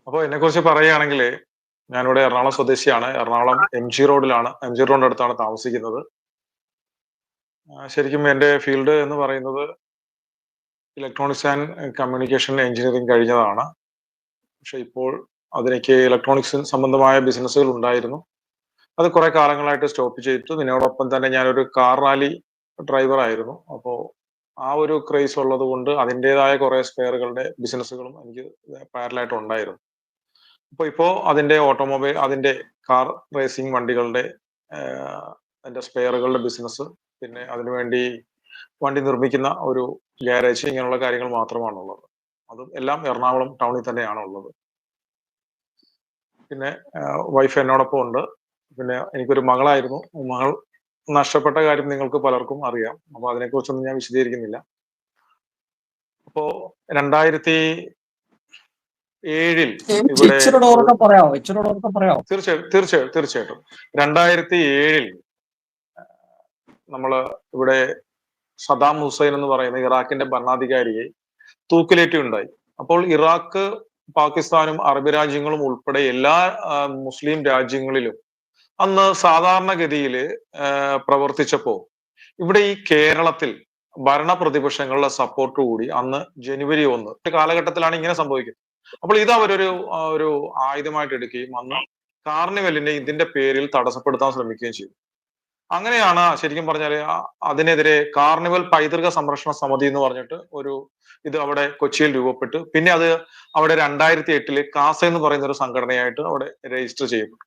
അപ്പോൾ എന്നെക്കുറിച്ച് പറയുകയാണെങ്കിൽ ഞാനിവിടെ എറണാകുളം സ്വദേശിയാണ്. എറണാകുളം എം ജി റോഡിലാണ്. റോഡിന്റെ അടുത്താണ് താമസിക്കുന്നത്. ശരിക്കും എന്റെ ഫീൽഡ് എന്ന് പറയുന്നത് ഇലക്ട്രോണിക്സ് ആൻഡ് കമ്മ്യൂണിക്കേഷൻ എഞ്ചിനീയറിംഗ് കഴിഞ്ഞതാണ്. പക്ഷെ ഇപ്പോൾ അതിലേക്ക് ഇലക്ട്രോണിക്സ് സംബന്ധമായ ബിസിനസ്സുകൾ ഉണ്ടായിരുന്നു. അത് കുറെ കാലങ്ങളായിട്ട് സ്റ്റോപ്പ് ചെയ്തിട്ട് ഇതിനോടൊപ്പം തന്നെ ഞാനൊരു കാർ റാലി ഡ്രൈവർ ആയിരുന്നു. അപ്പോൾ ആ ഒരു ക്രേസ് ഉള്ളത് കൊണ്ട് അതിൻ്റെതായ കുറെ സ്പെയറുകളുടെ ബിസിനസ്സുകളും എനിക്ക് പാരലായിട്ട് ഉണ്ടായിരുന്നു. ഇപ്പോ അതിന്റെ കാർ റേസിംഗ് വണ്ടികളുടെ അതിന്റെ സ്പെയറുകളുടെ ബിസിനസ്, പിന്നെ അതിനുവേണ്ടി വണ്ടി നിർമ്മിക്കുന്ന ഒരു ഗ്യാരേജ്, ഇങ്ങനെയുള്ള കാര്യങ്ങൾ മാത്രമാണുള്ളത്. അതും എല്ലാം എറണാകുളം ടൗണിൽ തന്നെയാണ് ഉള്ളത്. പിന്നെ വൈഫ് എന്നോടൊപ്പം ഉണ്ട്. പിന്നെ എനിക്കൊരു മകളായിരുന്നു. മകൾ നഷ്ടപ്പെട്ട കാര്യം നിങ്ങൾക്ക് പലർക്കും അറിയാം. അപ്പൊ അതിനെക്കുറിച്ചൊന്നും ഞാൻ വിശദീകരിക്കുന്നില്ല. അപ്പോ 2007 ഇവിടെ തീർച്ചയായിട്ടും 2007 നമ്മള് ഇവിടെ സദാം ഹുസൈൻ എന്ന് പറയുന്ന ഇറാഖിന്റെ ഭരണാധികാരിയെ തൂക്കിലേറ്റുണ്ടായി. അപ്പോൾ ഇറാഖ്, പാകിസ്ഥാനും അറബ് രാജ്യങ്ങളും ഉൾപ്പെടെ എല്ലാ മുസ്ലിം രാജ്യങ്ങളിലും അന്ന് സാധാരണഗതിയിൽ പ്രവർത്തിച്ചപ്പോ ഇവിടെ ഈ കേരളത്തിൽ ഭരണ പ്രതിപക്ഷങ്ങളുടെ സപ്പോർട്ട് കൂടി അന്ന് ജനുവരി 1 കാലഘട്ടത്തിലാണ് ഇങ്ങനെ സംഭവിക്കുന്നത്. അപ്പോൾ ഇത് ഒരു ആയുധമായിട്ട് എടുക്കുകയും അന്ന് കാർണിവലിനെ ഇതിന്റെ പേരിൽ തടസ്സപ്പെടുത്താൻ ശ്രമിക്കുകയും ചെയ്തു. അങ്ങനെയാണ് ശരിക്കും പറഞ്ഞാല് അതിനെതിരെ കാർണിവൽ പൈതൃക സംരക്ഷണ സമിതി എന്ന് പറഞ്ഞിട്ട് ഇത് അവിടെ കൊച്ചിയിൽ രൂപപ്പെട്ടു. പിന്നെ അത് അവിടെ 2008 കാസ എന്ന് പറയുന്ന ഒരു സംഘടനയായിട്ട് അവിടെ രജിസ്റ്റർ ചെയ്യപ്പെട്ടു.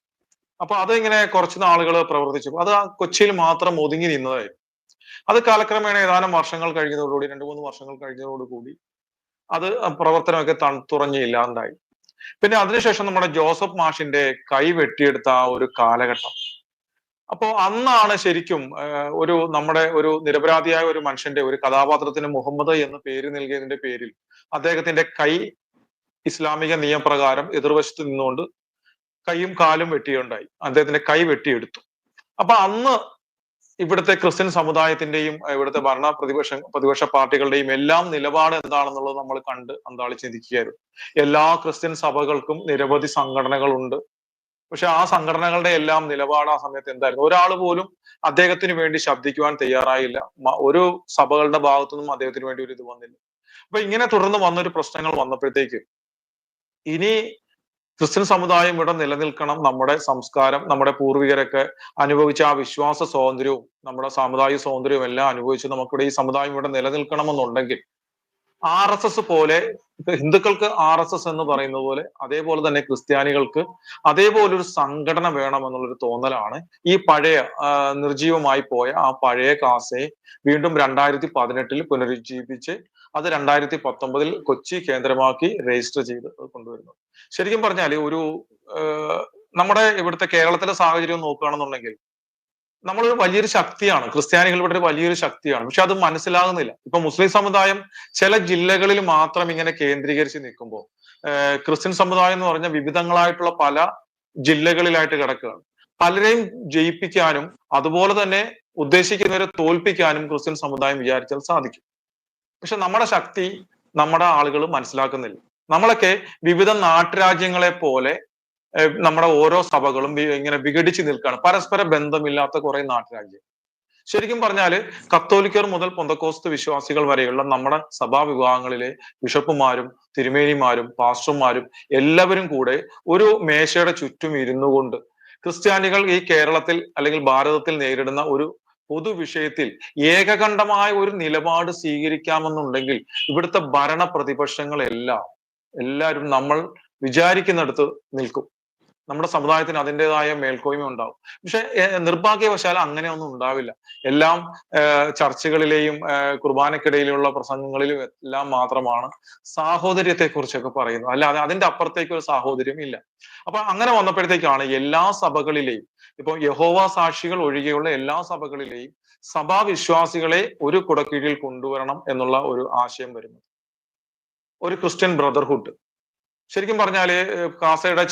അപ്പൊ അത് ഇങ്ങനെ കുറച്ച് നാളുകൾ പ്രവർത്തിച്ചു. അത് കൊച്ചിയിൽ മാത്രം ഒതുങ്ങി നിന്നതായിരുന്നു. അത് കാലക്രമേണ ഏതാനും വർഷങ്ങൾ കഴിഞ്ഞതോടുകൂടി, 2-3 വർഷങ്ങൾ കഴിഞ്ഞതോടുകൂടി അത് പ്രവർത്തനമൊക്കെ തുറഞ്ഞില്ലാണ്ടായി. പിന്നെ അതിനുശേഷം നമ്മുടെ ജോസഫ് മാഷിന്റെ കൈ വെട്ടിയെടുത്ത ആ ഒരു കാലഘട്ടം. അപ്പോ അന്നാണ് ശരിക്കും നമ്മുടെ ഒരു നിരപരാധിയായ ഒരു മനുഷ്യന്റെ, ഒരു കഥാപാത്രത്തിന് മുഹമ്മദ് എന്ന് പേര് നൽകിയതിന്റെ പേരിൽ അദ്ദേഹത്തിന്റെ കൈ ഇസ്ലാമിക നിയമപ്രകാരം എതിർവശത്ത് നിന്നുകൊണ്ട് കൈയും കാലും വെട്ടിയുണ്ടായി. അദ്ദേഹത്തിന്റെ കൈ വെട്ടിയെടുത്തു. അപ്പൊ അന്ന് ഇവിടുത്തെ ക്രിസ്ത്യൻ സമുദായത്തിന്റെയും ഇവിടുത്തെ പ്രതിപക്ഷ പാർട്ടികളുടെയും എല്ലാം നിലപാട് എന്താണെന്നുള്ളത് നമ്മൾ കണ്ട് അന്താളിച്ച് ചിന്തിക്കുകയായിരുന്നു. എല്ലാ ക്രിസ്ത്യൻ സഭകൾക്കും നിരവധി സംഘടനകളുണ്ട്. പക്ഷെ ആ സംഘടനകളുടെ എല്ലാം നിലപാട് ആ സമയത്ത് എന്തായിരുന്നു? ഒരാൾ പോലും അദ്ദേഹത്തിന് വേണ്ടി ശബ്ദിക്കുവാൻ തയ്യാറായില്ല. ഒരു സഭകളുടെ ഭാഗത്തുനിന്നും അദ്ദേഹത്തിന് വേണ്ടി ഒരു ഇത് വന്നില്ല. അപ്പൊ ഇങ്ങനെ തുടർന്ന് വന്നൊരു പ്രശ്നങ്ങൾ വന്നപ്പോഴത്തേക്ക് ഇനി ക്രിസ്ത്യൻ സമുദായം ഇവിടെ നിലനിൽക്കണം, നമ്മുടെ സംസ്കാരം, നമ്മുടെ പൂർവികരൊക്കെ അനുഭവിച്ച ആ വിശ്വാസ സ്വാതന്ത്ര്യവും നമ്മുടെ സാമുദായിക സ്വാതന്ത്ര്യവും എല്ലാം അനുഭവിച്ച് നമുക്കിവിടെ ഈ സമുദായം ഇവിടെ നിലനിൽക്കണമെന്നുണ്ടെങ്കിൽ RSS പോലെ, ഹിന്ദുക്കൾക്ക് RSS എന്ന് പറയുന്നത് പോലെ, അതേപോലെ തന്നെ ക്രിസ്ത്യാനികൾക്ക് അതേപോലൊരു സംഘടന വേണം എന്നുള്ളൊരു തോന്നലാണ് ഈ പഴയ നിർജീവമായി പോയ ആ പഴയ കാസയെ വീണ്ടും 2018 പുനരുജ്ജീവിപ്പിച്ച് അത് 2019 കൊച്ചി കേന്ദ്രമാക്കി രജിസ്റ്റർ ചെയ്ത് കൊണ്ടുവരുന്നത്. ശരിക്കും പറഞ്ഞാൽ നമ്മുടെ ഇവിടുത്തെ കേരളത്തിലെ സാഹചര്യം നോക്കുകയാണെന്നുണ്ടെങ്കിൽ നമ്മളൊരു വലിയൊരു ശക്തിയാണ്, ക്രിസ്ത്യാനികൾ ഇവിടെ ഒരു വലിയൊരു ശക്തിയാണ്. പക്ഷെ അത് മനസ്സിലാകുന്നില്ല. ഇപ്പൊ മുസ്ലിം സമുദായം ചില ജില്ലകളിൽ മാത്രം ഇങ്ങനെ കേന്ദ്രീകരിച്ച് നിൽക്കുമ്പോൾ ക്രിസ്ത്യൻ സമുദായം എന്ന് പറഞ്ഞ വിവിധങ്ങളായിട്ടുള്ള പല ജില്ലകളിലായിട്ട് കിടക്കുകയാണ്. പലരെയും ജയിപ്പിക്കാനും അതുപോലെ തന്നെ ഉദ്ദേശിക്കുന്നവരെ തോൽപ്പിക്കാനും ക്രിസ്ത്യൻ സമുദായം വിചാരിച്ചാൽ സാധിക്കും. പക്ഷെ നമ്മുടെ ശക്തി നമ്മുടെ ആളുകൾ മനസ്സിലാക്കുന്നില്ല. നമ്മളൊക്കെ വിവിധ നാട്ടുരാജ്യങ്ങളെ പോലെ നമ്മുടെ ഓരോ സഭകളും ഇങ്ങനെ വിഘടിച്ച് നിൽക്കുകയാണ്. പരസ്പര ബന്ധമില്ലാത്ത കുറെ നാട്ടുരാജ്യം. ശരിക്കും പറഞ്ഞാല് കത്തോലിക്കർ മുതൽ പൊന്തക്കോസ്ത് വിശ്വാസികൾ വരെയുള്ള നമ്മുടെ സഭാ വിഭാഗങ്ങളിലെ ബിഷപ്പുമാരും തിരുമേനിമാരും പാസ്റ്റർമാരും എല്ലാവരും കൂടെ ഒരു മേശയുടെ ചുറ്റും ഇരുന്നു കൊണ്ട് ക്രിസ്ത്യാനികൾ ഈ കേരളത്തിൽ അല്ലെങ്കിൽ ഭാരതത്തിൽ നേരിടുന്ന ഒരു പൊതുവിഷയത്തിൽ ഏകകണ്ഠമായ ഒരു നിലപാട് സ്വീകരിക്കാമെന്നുണ്ടെങ്കിൽ ഇവിടുത്തെ ഭരണ എല്ലാവരും നമ്മൾ വിചാരിക്കുന്നിടത്ത് നിൽക്കും. നമ്മുടെ സമുദായത്തിന് അതിൻ്റെതായ മേൽക്കോയ്മ ഉണ്ടാവും. പക്ഷെ നിർഭാഗ്യവശാൽ അങ്ങനെയൊന്നും ഉണ്ടാവില്ല. എല്ലാം ചർച്ചകളിലെയും കുർബാനക്കിടയിലുള്ള പ്രസംഗങ്ങളിലും എല്ലാം മാത്രമാണ് സാഹോദര്യത്തെ കുറിച്ചൊക്കെ പറയുന്നത്. അല്ലാതെ അതിന്റെ അപ്പുറത്തേക്ക് ഒരു സാഹോദര്യം ഇല്ല. അപ്പൊ അങ്ങനെ വന്നപ്പോഴത്തേക്കാണ് എല്ലാ സഭകളിലെയും, ഇപ്പൊ യഹോവ സാക്ഷികൾ ഒഴികെയുള്ള എല്ലാ സഭകളിലെയും സഭാവിശ്വാസികളെ ഒരു കുടക്കീഴിൽ കൊണ്ടുവരണം എന്നുള്ള ഒരു ആശയം വരുന്നത്. ഒരു ക്രിസ്ത്യൻ ബ്രദർഹുഡ്. ശരിക്കും പറഞ്ഞാല് കാസയുടെ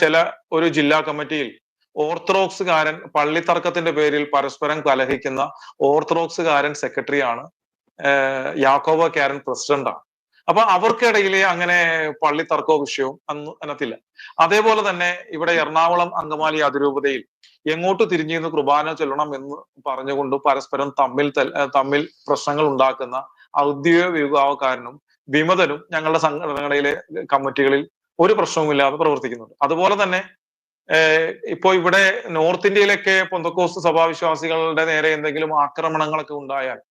ഒരു ജില്ലാ കമ്മിറ്റിയിൽ ഓർത്തഡോക്സുകാരൻ, പള്ളിത്തർക്കത്തിന്റെ പേരിൽ പരസ്പരം കലഹിക്കുന്ന ഓർത്തഡോക്സുകാരൻ സെക്രട്ടറിയാണ്, യാക്കോബ കാരൻ പ്രസിഡന്റാണ്. അപ്പൊ അവർക്കിടയിലെ അങ്ങനെ പള്ളി തർക്കോ വിഷയവും അതിനകത്തില്ല. അതേപോലെ തന്നെ ഇവിടെ എറണാകുളം അങ്കമാലി അതിരൂപതയിൽ എങ്ങോട്ട് തിരിഞ്ഞിരുന്ന് കുർബാന ചൊല്ലണം എന്ന് പറഞ്ഞുകൊണ്ട് പരസ്പരം തമ്മിൽ പ്രശ്നങ്ങൾ ഉണ്ടാക്കുന്ന ഔദ്യോഗിക വിഭാഗക്കാരനും വിമതനും ഞങ്ങളുടെ സംഘടനകളിലെ കമ്മിറ്റികളിൽ ഒരു പ്രശ്നവുമില്ലാതെ പ്രവർത്തിക്കുന്നുണ്ട്. അതുപോലെ തന്നെ ഇപ്പോ ഇവിടെ നോർത്ത് ഇന്ത്യയിലൊക്കെ പെന്തക്കോസ്ത് സഭാവിശ്വാസികളുടെ നേരെ എന്തെങ്കിലും ആക്രമണങ്ങളൊക്കെ ഉണ്ടായാൽ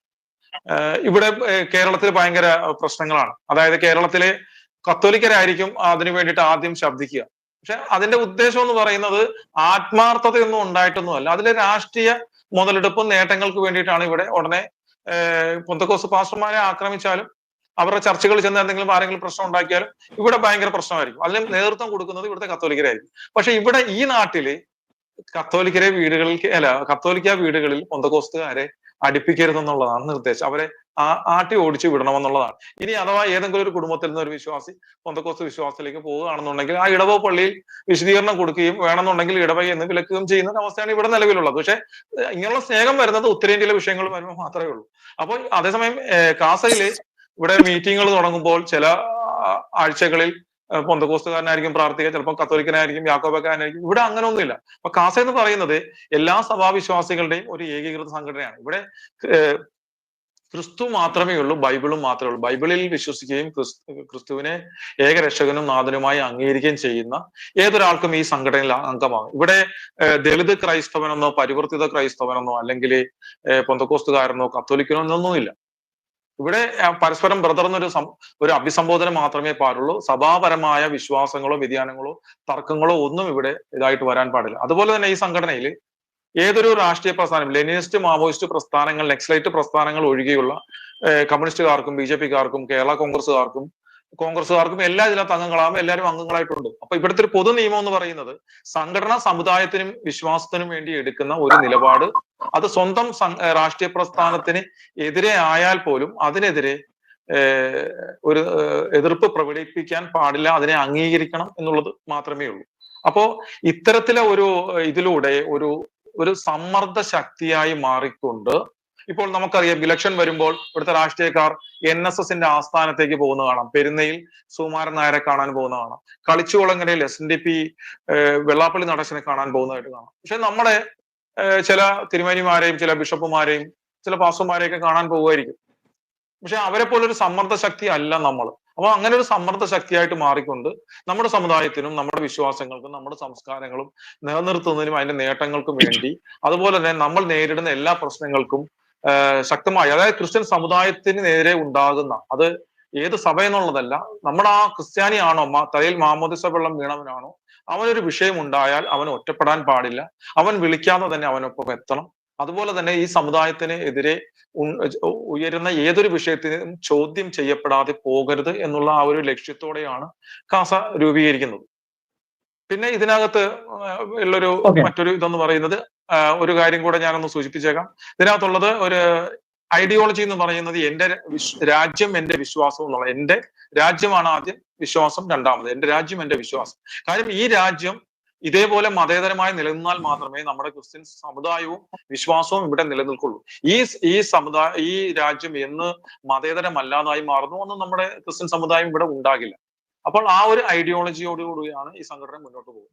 ഇവിടെ കേരളത്തിൽ ഭയങ്കര പ്രശ്നങ്ങളാണ്. അതായത് കേരളത്തിലെ കത്തോലിക്കരായിരിക്കും അതിനു വേണ്ടിയിട്ട് ആദ്യം ശബ്ദിക്കുക. പക്ഷെ അതിന്റെ ഉദ്ദേശം എന്ന് പറയുന്നത് ആത്മാർത്ഥതയൊന്നും ഉണ്ടായിട്ടൊന്നുമല്ല. അതിലെ രാഷ്ട്രീയ മുതലെടുപ്പും നേട്ടങ്ങൾക്ക് വേണ്ടിയിട്ടാണ് ഇവിടെ ഉടനെ പെന്തക്കോസ്ത് പാസ്റ്റർമാരെ ആക്രമിച്ചാലും അവരുടെ ചർച്ചകൾ ചെന്ന് എന്തെങ്കിലും ആരെങ്കിലും പ്രശ്നം ഉണ്ടാക്കിയാലും ഇവിടെ ഭയങ്കര പ്രശ്നമായിരിക്കും. അതിന് നേതൃത്വം കൊടുക്കുന്നത് ഇവിടുത്തെ കത്തോലിക്കരായിരിക്കും. പക്ഷെ ഇവിടെ ഈ നാട്ടില് കത്തോലിക്ക വീടുകളിൽ പെന്തക്കോസ്തുകാരെ അടുപ്പിക്കരുതെന്നുള്ളതാണ് നിർദ്ദേശം. അവരെ ആട്ടി ഓടിച്ചു വിടണമെന്നുള്ളതാണ്. ഇനി അഥവാ ഏതെങ്കിലും ഒരു കുടുംബത്തിൽ നിന്ന് ഒരു വിശ്വാസി പെന്തക്കോസ്ത് വിശ്വാസത്തിലേക്ക് പോവുകയാണെന്നുണ്ടെങ്കിൽ ആ ഇടവ പള്ളിയിൽ വിശദീകരണം കൊടുക്കുകയും വേണമെന്നുണ്ടെങ്കിൽ ഇടവകി എന്ന് വിലക്കുകയും ചെയ്യുന്ന ഒരു അവസ്ഥയാണ് ഇവിടെ നിലവിലുള്ളത്. പക്ഷെ ഇങ്ങനെയുള്ള സ്നേഹം വരുന്നത് ഉത്തരേന്ത്യയിലെ വിഷയങ്ങൾ വരുമ്പോൾ മാത്രമേ ഉള്ളൂ. അപ്പോൾ അതേസമയം കാസയില് ഇവിടെ മീറ്റിങ്ങുകൾ തുടങ്ങുമ്പോൾ ചില ആഴ്ചകളിൽ പെന്തക്കോസ്തുകാരനായിരിക്കും പ്രാർത്ഥിക്കുക, ചിലപ്പോൾ കത്തോലിക്കനായിരിക്കും, യാക്കോബക്കാരനായിരിക്കും. ഇവിടെ അങ്ങനെ ഒന്നുമില്ല. അപ്പൊ കാസ എന്ന് പറയുന്നത് എല്ലാ സഭാവിശ്വാസികളുടെയും ഒരു ഏകീകൃത സംഘടനയാണ്. ഇവിടെ ക്രിസ്തു മാത്രമേ ഉള്ളൂ, ബൈബിളും മാത്രമേ ഉള്ളൂ. ബൈബിളിൽ വിശ്വസിക്കുകയും ക്രിസ്തുവിനെ ഏകരക്ഷകനും നാഥനുമായി അംഗീകരിക്കുകയും ചെയ്യുന്ന ഏതൊരാൾക്കും ഈ സംഘടനയിൽ അംഗമാകും. ഇവിടെ ദളിത് ക്രൈസ്തവനെന്നോ പരിവർത്തിത ക്രൈസ്തവനെന്നോ അല്ലെങ്കിൽ പെന്തക്കോസ്തുകാരനോ കത്തോലിക്കനോ എന്നൊന്നുമില്ല. ഇവിടെ പരസ്പരം ബ്രദർ ഒരു അഭിസംബോധന മാത്രമേ പാടുള്ളൂ. സഭാപരമായ വിശ്വാസങ്ങളോ വ്യതിയാനങ്ങളോ തർക്കങ്ങളോ ഒന്നും ഇവിടെ ഇതായിട്ട് വരാൻ പാടില്ല. അതുപോലെ തന്നെ ഈ സംഘടനയിൽ ഏതൊരു രാഷ്ട്രീയ പ്രസ്ഥാനം, ലെനിനിസ്റ്റ് മാവോയിസ്റ്റ് പ്രസ്ഥാനങ്ങൾ, നെക്സലൈറ്റ് പ്രസ്ഥാനങ്ങൾ ഒഴികെയുള്ള കമ്മ്യൂണിസ്റ്റുകാർക്കും ബി ജെ പിക്കാർക്കും കേരള കോൺഗ്രസ്സുകാർക്കും എല്ലാ ഇതിനകത്ത് അംഗങ്ങളാകുമ്പോൾ എല്ലാവരും അംഗങ്ങളായിട്ടുണ്ട്. അപ്പൊ ഇവിടുത്തെ ഒരു പൊതു നിയമം എന്ന് പറയുന്നത് സംഘടനാ സമുദായത്തിനും വിശ്വാസത്തിനും വേണ്ടി എടുക്കുന്ന ഒരു നിലപാട് അത് സ്വന്തം രാഷ്ട്രീയ പ്രസ്ഥാനത്തിന് എതിരെ ആയാൽ പോലും അതിനെതിരെ ഒരു എതിർപ്പ് പ്രകടിപ്പിക്കാൻ പാടില്ല, അതിനെ അംഗീകരിക്കണം എന്നുള്ളത് മാത്രമേ ഉള്ളൂ. അപ്പോ ഇത്തരത്തിലെ ഇതിലൂടെ ഒരു സമ്മർദ്ദ ശക്തിയായി മാറിക്കൊണ്ട് ഇപ്പോൾ നമുക്കറിയാം ഇലക്ഷൻ വരുമ്പോൾ ഇവിടുത്തെ രാഷ്ട്രീയക്കാർ NSSന്റെ ആസ്ഥാനത്തേക്ക് പോകുന്ന കാണാം, പെരുന്നയിൽ സുകുമാരൻ നായരെ കാണാൻ പോകുന്ന കാണാം, കളിച്ചുകുളങ്ങരയിൽ SNDP വെള്ളാപ്പള്ളി നടേശനെ കാണാൻ പോകുന്നതായിട്ട് കാണാം. പക്ഷെ നമ്മുടെ ചില തിരുമേനിമാരെയും ചില ബിഷപ്പുമാരെയും ചില പാസ്റ്റർമാരെയൊക്കെ കാണാൻ പോകുമായിരിക്കും. പക്ഷെ അവരെ പോലെ ഒരു സമ്മർദ്ദ ശക്തി അല്ല നമ്മൾ. അപ്പൊ അങ്ങനെ ഒരു സമ്മർദ്ദ ശക്തിയായിട്ട് മാറിക്കൊണ്ട് നമ്മുടെ സമുദായത്തിനും നമ്മുടെ വിശ്വാസങ്ങൾക്കും നമ്മുടെ സംസ്കാരങ്ങളും നിലനിർത്തുന്നതിനും അതിന്റെ നേട്ടങ്ങൾക്കും വേണ്ടി അതുപോലെ തന്നെ നമ്മൾ നേരിടുന്ന എല്ലാ പ്രശ്നങ്ങൾക്കും ശക്തമായി, അതായത് ക്രിസ്ത്യൻ സമുദായത്തിന് നേരെ ഉണ്ടാകുന്ന, അത് ഏത് സഭ എന്നുള്ളതല്ല, നമ്മുടെ ആ ക്രിസ്ത്യാനിയാണോ, തലയിൽ മാമോദിസ വെള്ളം വീണവനാണോ, അവനൊരു വിഷയം ഉണ്ടായാൽ അവൻ ഒറ്റപ്പെടാൻ പാടില്ല, അവൻ വിളിക്കാതെ തന്നെ അവനൊപ്പം എത്തണം. അതുപോലെ തന്നെ ഈ സമുദായത്തിന് എതിരെ ഉയരുന്ന ഏതൊരു വിഷയത്തിനും ചോദ്യം ചെയ്യപ്പെടാതെ പോകരുത് എന്നുള്ള ആ ഒരു ലക്ഷ്യത്തോടെയാണ് കാസ രൂപീകരിക്കുന്നത്. പിന്നെ ഇതിനകത്ത് ഉള്ളൊരു മറ്റൊരു ഇതെന്ന് പറയുന്നത്, ഒരു കാര്യം കൂടെ ഞാനൊന്ന് സൂചിപ്പിച്ചേക്കാം. ഇതിനകത്തുള്ളത് ഒരു ഐഡിയോളജി എന്ന് പറയുന്നത് എന്റെ രാജ്യം എന്റെ വിശ്വാസം എന്നുള്ള, എന്റെ രാജ്യമാണ് ആദ്യം, വിശ്വാസം രണ്ടാമത്. എന്റെ രാജ്യം എന്റെ വിശ്വാസം. കാര്യം ഈ രാജ്യം ഇതേപോലെ മതേതരമായി നിലനിന്നാൽ മാത്രമേ നമ്മുടെ ക്രിസ്ത്യൻ സമുദായവും വിശ്വാസവും ഇവിടെ നിലനിൽക്കുള്ളൂ. ഈ രാജ്യം എന്ന് മതേതരമല്ലാതായി മാറുന്നു അന്ന് നമ്മുടെ ക്രിസ്ത്യൻ സമുദായം ഇവിടെ ഉണ്ടാകില്ല. അപ്പോൾ ആ ഒരു ഐഡിയോളജിയോടുകൂടിയാണ് ഈ സംഘടന മുന്നോട്ട് പോകുന്നത്.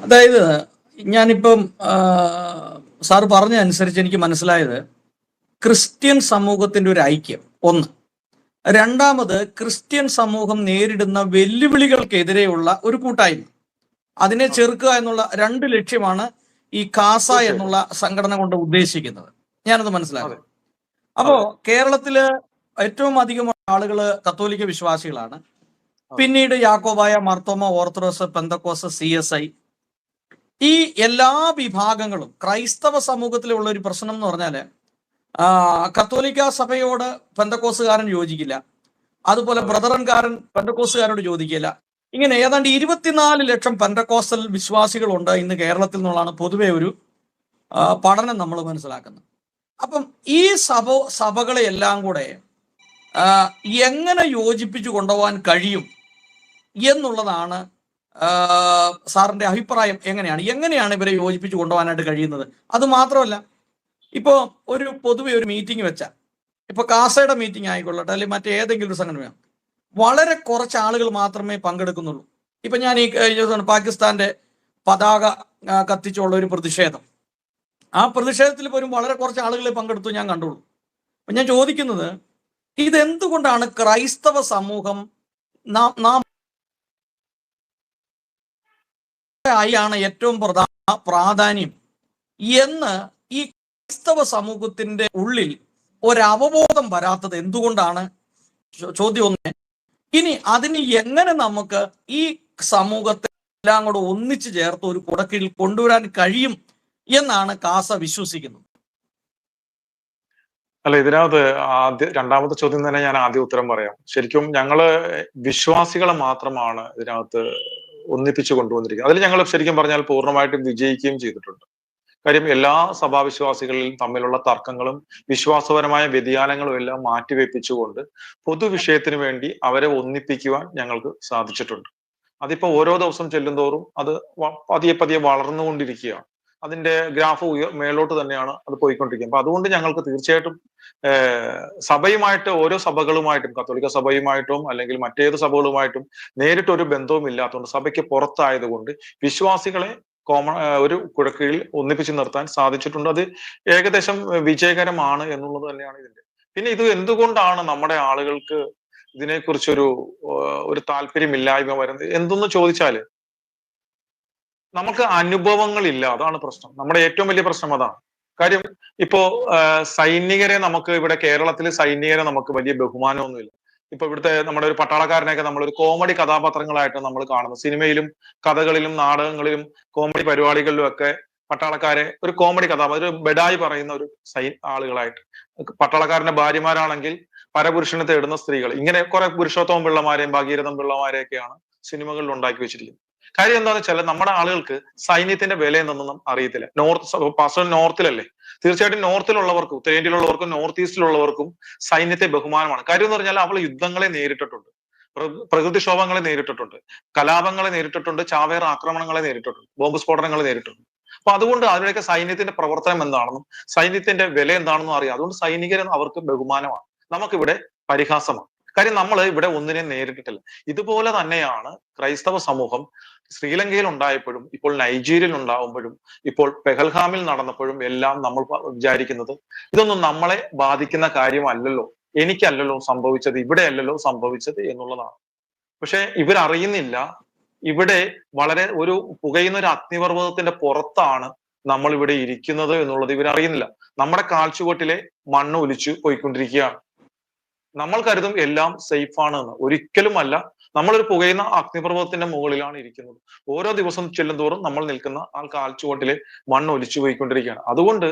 അതായത് ഞാനിപ്പം സാറ് പറഞ്ഞ അനുസരിച്ച് എനിക്ക് മനസ്സിലായത് ക്രിസ്ത്യൻ സമൂഹത്തിന്റെ ഒരു ഐക്യം ഒന്ന്, രണ്ടാമത് ക്രിസ്ത്യൻ സമൂഹം നേരിടുന്ന വെല്ലുവിളികൾക്കെതിരെയുള്ള ഒരു കൂട്ടായ്മ, അതിനെ ചെറുക്കുക എന്നുള്ള രണ്ട് ലക്ഷ്യമാണ് ഈ കാസ എന്നുള്ള സംഘടന കൊണ്ട് ഉദ്ദേശിക്കുന്നത്. ഞാനത് മനസ്സിലാക്കും. അപ്പോ കേരളത്തില് ഏറ്റവും അധികം ആളുകള് കത്തോലിക്ക വിശ്വാസികളാണ്. പിന്നീട് യാക്കോബായ, മാർത്തോമ, ഓർത്തഡോക്സ്, പെന്തക്കോസ്, CSI, ഈ എല്ലാ വിഭാഗങ്ങളും ക്രൈസ്തവ സമൂഹത്തിലുള്ള ഒരു പ്രശ്നം എന്ന് പറഞ്ഞാല് കത്തോലിക്ക സഭയോട് പെന്തക്കോസുകാരൻ യോജിക്കില്ല, അതുപോലെ ബ്രദറൻകാരൻ പെന്തക്കോസുകാരോട് യോജിക്കില്ല. ഇങ്ങനെ ഏതാണ്ട് 24 ലക്ഷം പെന്തക്കോസ്റ്റൽ വിശ്വാസികളുണ്ട് ഇന്ന് കേരളത്തിൽ നിന്നുള്ളതാണ് പൊതുവെ ഒരു പഠനം നമ്മൾ മനസ്സിലാക്കുന്നത്. അപ്പം ഈ സഭകളെ എല്ലാം കൂടെ എങ്ങനെ യോജിപ്പിച്ചു കൊണ്ടുപോകാൻ കഴിയും എന്നുള്ളതാണ് സാറിന്റെ അഭിപ്രായം. എങ്ങനെയാണ് ഇവരെ യോജിപ്പിച്ചു കൊണ്ടുപോകാനായിട്ട് കഴിയുന്നത്? അത് മാത്രമല്ല, ഇപ്പോ പൊതുവെ ഒരു മീറ്റിംഗ് വെച്ചാൽ ഇപ്പൊ കാസയുടെ മീറ്റിംഗ് ആയിക്കൊള്ളട്ടെ, അല്ലെങ്കിൽ മറ്റേതെങ്കിലും ഒരു സംഘടന, വളരെ കുറച്ച് ആളുകൾ മാത്രമേ പങ്കെടുക്കുന്നുള്ളൂ. ഇപ്പൊ ഞാൻ ഈ കഴിഞ്ഞ ദിവസം പാകിസ്ഥാന്റെ പതാക കത്തിച്ചുള്ള ഒരു പ്രതിഷേധം, ആ പ്രതിഷേധത്തിൽ പോലും വളരെ കുറച്ച് ആളുകളെ പങ്കെടുത്തു ഞാൻ കണ്ടുള്ളൂ. അപ്പൊ ഞാൻ ചോദിക്കുന്നത്, ഇതെന്തുകൊണ്ടാണ് ക്രൈസ്തവ സമൂഹം നാം ആണ് ഏറ്റവും പ്രാധാന്യം എന്ന് ഈ ക്രൈസ്തവ സമൂഹത്തിന്റെ ഉള്ളിൽ ഒരവബോധം വരാത്തത് എന്തുകൊണ്ടാണ്? ചോദ്യം ഒന്ന്. ഇനി അതിന് എങ്ങനെ നമുക്ക് ഈ സമൂഹത്തെ എല്ലാം കൂടെ ഒന്നിച്ചു ചേർത്ത് ഒരു കുടക്കീഴിൽ കൊണ്ടുവരാൻ കഴിയും എന്നാണ് കാസ വിശ്വസിക്കുന്നത്? അല്ല, ഇതിനകത്ത് രണ്ടാമത്തെ ചോദ്യം തന്നെ ഞാൻ ആദ്യം ഉത്തരം പറയാം. ശരിക്കും ഞങ്ങള് വിശ്വാസികളെ മാത്രമാണ് ഇതിനകത്ത് ഒന്നിപ്പിച്ചു കൊണ്ടുവന്നിരിക്കുന്നത്. അതിൽ ഞങ്ങൾ ശരിക്കും പറഞ്ഞാൽ പൂർണ്ണമായിട്ടും വിജയിക്കുകയും ചെയ്തിട്ടുണ്ട്. കാര്യം എല്ലാ സഭാവിശ്വാസികളിലും തമ്മിലുള്ള തർക്കങ്ങളും വിശ്വാസപരമായ വ്യതിയാനങ്ങളും എല്ലാം മാറ്റിവെപ്പിച്ചുകൊണ്ട് പൊതുവിഷയത്തിന് വേണ്ടി അവരെ ഒന്നിപ്പിക്കുവാൻ ഞങ്ങൾക്ക് സാധിച്ചിട്ടുണ്ട്. അതിപ്പോ ഓരോ ദിവസം ചെല്ലുന്തോറും അത് പതിയെ പതിയെ വളർന്നുകൊണ്ടിരിക്കുകയാണ്. അതിന്റെ ഗ്രാഫ് മേലോട്ട് തന്നെയാണ് അത് പോയിക്കൊണ്ടിരിക്കുന്നത്. അപ്പൊ അതുകൊണ്ട് ഞങ്ങൾക്ക് തീർച്ചയായിട്ടും സഭയുമായിട്ട്, ഓരോ സഭകളുമായിട്ടും, കത്തോലിക്ക സഭയുമായിട്ടും അല്ലെങ്കിൽ മറ്റേത് സഭകളുമായിട്ടും നേരിട്ടൊരു ബന്ധവും ഇല്ലാത്തതുകൊണ്ട്, സഭയ്ക്ക് പുറത്തായതുകൊണ്ട് വിശ്വാസികളെ ഒരു കുടക്കീഴിൽ ഒന്നിപ്പിച്ച് നിർത്താൻ സാധിച്ചിട്ടുണ്ട്. അത് ഏകദേശം വിജയകരമാണ് എന്നുള്ളത് തന്നെയാണ് ഇതിന്റെ. പിന്നെ ഇത് എന്തുകൊണ്ടാണ് നമ്മുടെ ആളുകൾക്ക് ഇതിനെക്കുറിച്ചൊരു താല്പര്യമില്ലായ്മ വരുന്നത് എന്തെന്ന് ചോദിച്ചാല്, നമുക്ക് അനുഭവങ്ങളില്ല. അതാണ് പ്രശ്നം. നമ്മുടെ ഏറ്റവും വലിയ പ്രശ്നം അതാണ്. കാര്യം ഇപ്പോ സൈനികരെ നമുക്ക് ഇവിടെ കേരളത്തിൽ സൈനികരെ നമുക്ക് വലിയ ബഹുമാനമൊന്നുമില്ല. ഇപ്പൊ ഇവിടുത്തെ നമ്മുടെ ഒരു പട്ടാളക്കാരനെയൊക്കെ നമ്മൾ ഒരു കോമഡി കഥാപാത്രങ്ങളായിട്ട് നമ്മൾ കാണുന്നു. സിനിമയിലും കഥകളിലും നാടകങ്ങളിലും കോമഡി പരിപാടികളിലും ഒക്കെ പട്ടാളക്കാരെ ഒരു കോമഡി ഒരു ബെഡായി പറയുന്ന ഒരു ആളുകളായിട്ട്, പട്ടാളക്കാരന്റെ ഭാര്യമാരാണെങ്കിൽ പരപുരുഷനെ തേടുന്ന സ്ത്രീകൾ, ഇങ്ങനെ കുറെ പുരുഷോത്തമ പിള്ളമാരെയും ഭഗീരഥം പിള്ളമാരെയൊക്കെയാണ് സിനിമകളിൽ ഉണ്ടാക്കി വെച്ചിരിക്കുന്നത്. കാര്യം എന്താണെന്ന് വെച്ചാൽ നമ്മുടെ ആളുകൾക്ക് സൈന്യത്തിന്റെ വില എന്തെന്നൊന്നും അറിയത്തില്ല. നോർത്തിലല്ലേ, തീർച്ചയായിട്ടും നോർത്തിലുള്ളവർക്കും ഉത്തരേന്ത്യയിലുള്ളവർക്കും നോർത്ത് ഈസ്റ്റിലുള്ളവർക്കും സൈന്യത്തെ ബഹുമാനമാണ്. കാര്യം എന്ന് പറഞ്ഞാൽ അവൾ യുദ്ധങ്ങളെ നേരിട്ടിട്ടുണ്ട്, പ്രകൃതിക്ഷോഭങ്ങളെ നേരിട്ടിട്ടുണ്ട്, കലാപങ്ങളെ നേരിട്ടിട്ടുണ്ട്, ചാവേർ ആക്രമണങ്ങളെ നേരിട്ടിട്ടുണ്ട്, ബോംബ് സ്ഫോടനങ്ങളെ നേരിട്ടിട്ടുണ്ട്. അപ്പൊ അതുകൊണ്ട് അതിനൊക്കെ സൈന്യത്തിന്റെ പ്രവർത്തനം എന്താണെന്നും സൈന്യത്തിന്റെ വില എന്താണെന്നും അറിയാം. അതുകൊണ്ട് സൈനികരെ അവർക്ക് ബഹുമാനമാണ്, നമുക്കിവിടെ പരിഹാസമാണ്. കാര്യം നമ്മൾ ഇവിടെ ഒന്നിനെ നേരിട്ടിട്ടില്ല. ഇതുപോലെ തന്നെയാണ് ക്രൈസ്തവ സമൂഹം ശ്രീലങ്കയിൽ ഉണ്ടായപ്പോഴും ഇപ്പോൾ നൈജീരിയയിൽ ഉണ്ടാവുമ്പോഴും ഇപ്പോൾ പെഹൽഗാമിൽ നടന്നപ്പോഴും എല്ലാം നമ്മൾ വിചാരിക്കുന്നത് ഇതൊന്നും നമ്മളെ ബാധിക്കുന്ന കാര്യമല്ലല്ലോ, എനിക്കല്ലല്ലോ സംഭവിച്ചത്, ഇവിടെ അല്ലല്ലോ സംഭവിച്ചത് എന്നുള്ളതാണ്. പക്ഷെ ഇവരറിയുന്നില്ല, ഇവിടെ വളരെ പുകയുന്ന ഒരു അഗ്നിപർവ്വതത്തിന്റെ പുറത്താണ് നമ്മൾ ഇവിടെ ഇരിക്കുന്നത് എന്നുള്ളത് ഇവരറിയുന്നില്ല. നമ്മുടെ കാൽച്ചുവട്ടിലെ മണ്ണ് ഒലിച്ചു പോയിക്കൊണ്ടിരിക്കുകയാണ്. നമ്മൾ കരുതും എല്ലാം സേഫ് ആണ് എന്ന്. ഒരിക്കലുമല്ല. നമ്മളൊരു പുകയുന്ന അഗ്നിപർവ്വതത്തിന്റെ മുകളിലാണ് ഇരിക്കുന്നത്. ഓരോ ദിവസം ചെല്ലുന്തോറും നമ്മൾ നിൽക്കുന്ന ആ കാൽച്ചുവട്ടിലെ മണ്ണ് ഒലിച്ചു പോയിക്കൊണ്ടിരിക്കുകയാണ്. അതുകൊണ്ട്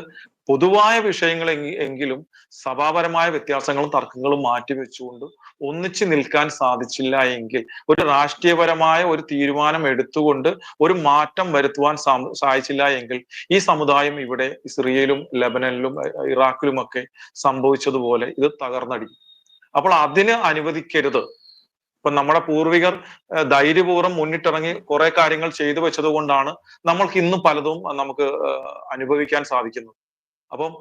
പൊതുവായ വിഷയങ്ങൾ എങ്കിലും സഭാപരമായ വ്യത്യാസങ്ങളും തർക്കങ്ങളും മാറ്റിവെച്ചുകൊണ്ട് ഒന്നിച്ചു നിൽക്കാൻ സാധിച്ചില്ല എങ്കിൽ, ഒരു രാഷ്ട്രീയപരമായ ഒരു തീരുമാനം എടുത്തുകൊണ്ട് ഒരു മാറ്റം വരുത്തുവാൻ സാധിച്ചില്ല എങ്കിൽ, ഈ സമുദായം ഇവിടെ സിറിയയിലും ലെബനനിലും ഇറാഖിലുമൊക്കെ സംഭവിച്ചതുപോലെ ഇത് തകർന്നടിക്കും. അപ്പോൾ അതിന് അനുവദിക്കരുത്. ഇപ്പൊ നമ്മുടെ പൂർവികർ ധൈര്യപൂർവ്വം മുന്നിട്ടിറങ്ങി കുറെ കാര്യങ്ങൾ ചെയ്തു വെച്ചത് കൊണ്ടാണ് നമ്മൾക്ക് ഇന്നും പലതും നമുക്ക് അനുഭവിക്കാൻ സാധിക്കുന്നത്. അപ്പം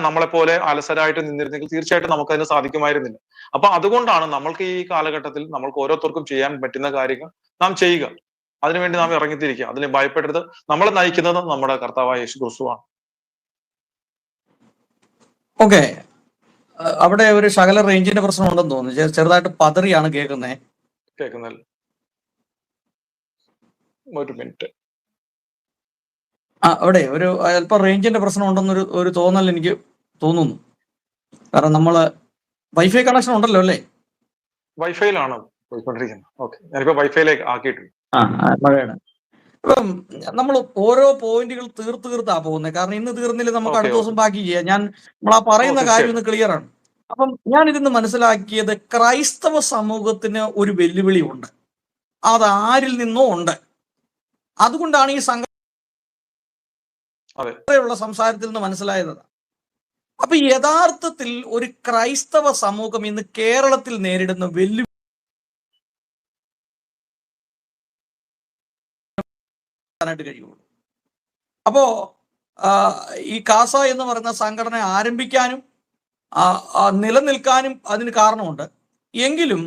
നമ്മളെ പോലെ അലസരായിട്ട് നിന്നിരുന്നെങ്കിൽ തീർച്ചയായിട്ടും നമുക്ക് അതിന് സാധിക്കുമായിരുന്നില്ല. അപ്പൊ അതുകൊണ്ടാണ് നമ്മൾക്ക് ഈ കാലഘട്ടത്തിൽ നമ്മൾക്ക് ഓരോരുത്തർക്കും ചെയ്യാൻ പറ്റുന്ന കാര്യങ്ങൾ നാം ചെയ്യുക. അതിനുവേണ്ടി നാം ഇറങ്ങിത്തിരിക്കുക. അതിന് ഭയപ്പെടരുത്. നമ്മളെ നയിക്കുന്നത് നമ്മുടെ കർത്താവായ യേശു ക്രിസ്തുവാണ്. ഓക്കെ, അവിടെ ഒരു ശകല റേഞ്ചിന്റെ പ്രശ്നം ഉണ്ടെന്ന് തോന്നുന്നു. ചെറുതായിട്ട് പതറിയാണ് കേൾക്കുന്നത്. ഒരു മിനിറ്റ്. അവിടെ ഒരു അല്പം റേഞ്ചിന്റെ പ്രശ്നം ഉണ്ടെന്നൊരു ഒരു തോന്നൽ എനിക്ക് തോന്നുന്നു. കാരണം നമ്മള് വൈഫൈ കണക്ഷൻ ഉണ്ടല്ലോ അല്ലേ? വൈഫൈയിലാണ് പോയിക്കൊണ്ടിരിക്കുന്നത്. ഓക്കെ, ഞാനിപ്പോ വൈഫൈയിലേക്ക് ആക്കിയിട്ടുണ്ട്. മഴയാണ്. ഇപ്പം നമ്മൾ ഓരോ പോയിന്റുകൾ തീർത്താ പോകുന്നത്. കാരണം ഇന്ന് തീർന്നില്ല, നമുക്ക് അടുത്ത ദിവസം ബാക്കി ചെയ്യാം. നമ്മൾ ആ പറയുന്ന കാര്യം ഒന്ന് ക്ലിയർ ആണ്. അപ്പം ഞാൻ ഇതിന്ന് മനസ്സിലാക്കിയത്, ക്രൈസ്തവ സമൂഹത്തിന് ഒരു വെല്ലുവിളി ഉണ്ട്. അത് ആരിൽ നിന്നോ ഉണ്ട്. അതുകൊണ്ടാണ് ഈ സംഘടനയുള്ള സംസാരത്തിൽ നിന്ന് മനസ്സിലായത്. അപ്പൊ യഥാർത്ഥത്തിൽ ഒരു ക്രൈസ്തവ സമൂഹം ഇന്ന് കേരളത്തിൽ നേരിടുന്ന വെല്ലുവിളി കഴിയുള്ളൂ. അപ്പോ ഈ കാസ എന്ന് പറയുന്ന സംഘടന ആരംഭിക്കാനും നിലനിൽക്കാനും അതിന് കാരണമുണ്ട്. എങ്കിലും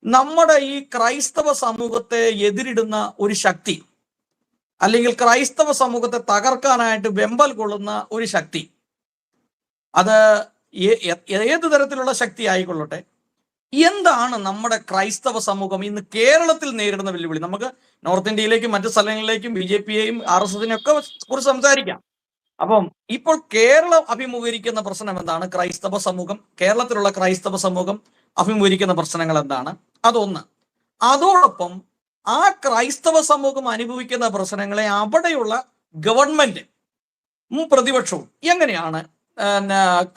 നമ്മുടെ ഈ ക്രൈസ്തവ സമൂഹത്തെ എതിരിടുന്ന ഒരു ശക്തി, അല്ലെങ്കിൽ ക്രൈസ്തവ സമൂഹത്തെ തകർക്കാനായിട്ട് വെമ്പൽ കൊള്ളുന്ന ഒരു ശക്തി, അത് ഏത് തരത്തിലുള്ള ശക്തി ആയിക്കൊള്ളട്ടെ, എന്താണ് നമ്മുടെ ക്രൈസ്തവ സമൂഹം ഇന്ന് കേരളത്തിൽ നേരിടുന്ന വെല്ലുവിളി? നമുക്ക് നോർത്ത് ഇന്ത്യയിലേക്കും മറ്റു സ്ഥലങ്ങളിലേക്കും BJP-യെയും RSS-നെയും ഒക്കെ കുറിച്ച് സംസാരിക്കാം. അപ്പം ഇപ്പോൾ കേരളം അഭിമുഖീകരിക്കുന്ന പ്രശ്നം എന്താണ്? ക്രൈസ്തവ സമൂഹം, കേരളത്തിലുള്ള ക്രൈസ്തവ സമൂഹം അഭിമുഖീകരിക്കുന്ന പ്രശ്നങ്ങൾ എന്താണ്? അതൊന്ന്. അതോടൊപ്പം ആ ക്രൈസ്തവ സമൂഹം അനുഭവിക്കുന്ന പ്രശ്നങ്ങളെ അവിടെയുള്ള ഗവൺമെന്റ് പ്രതിപക്ഷവും എങ്ങനെയാണ്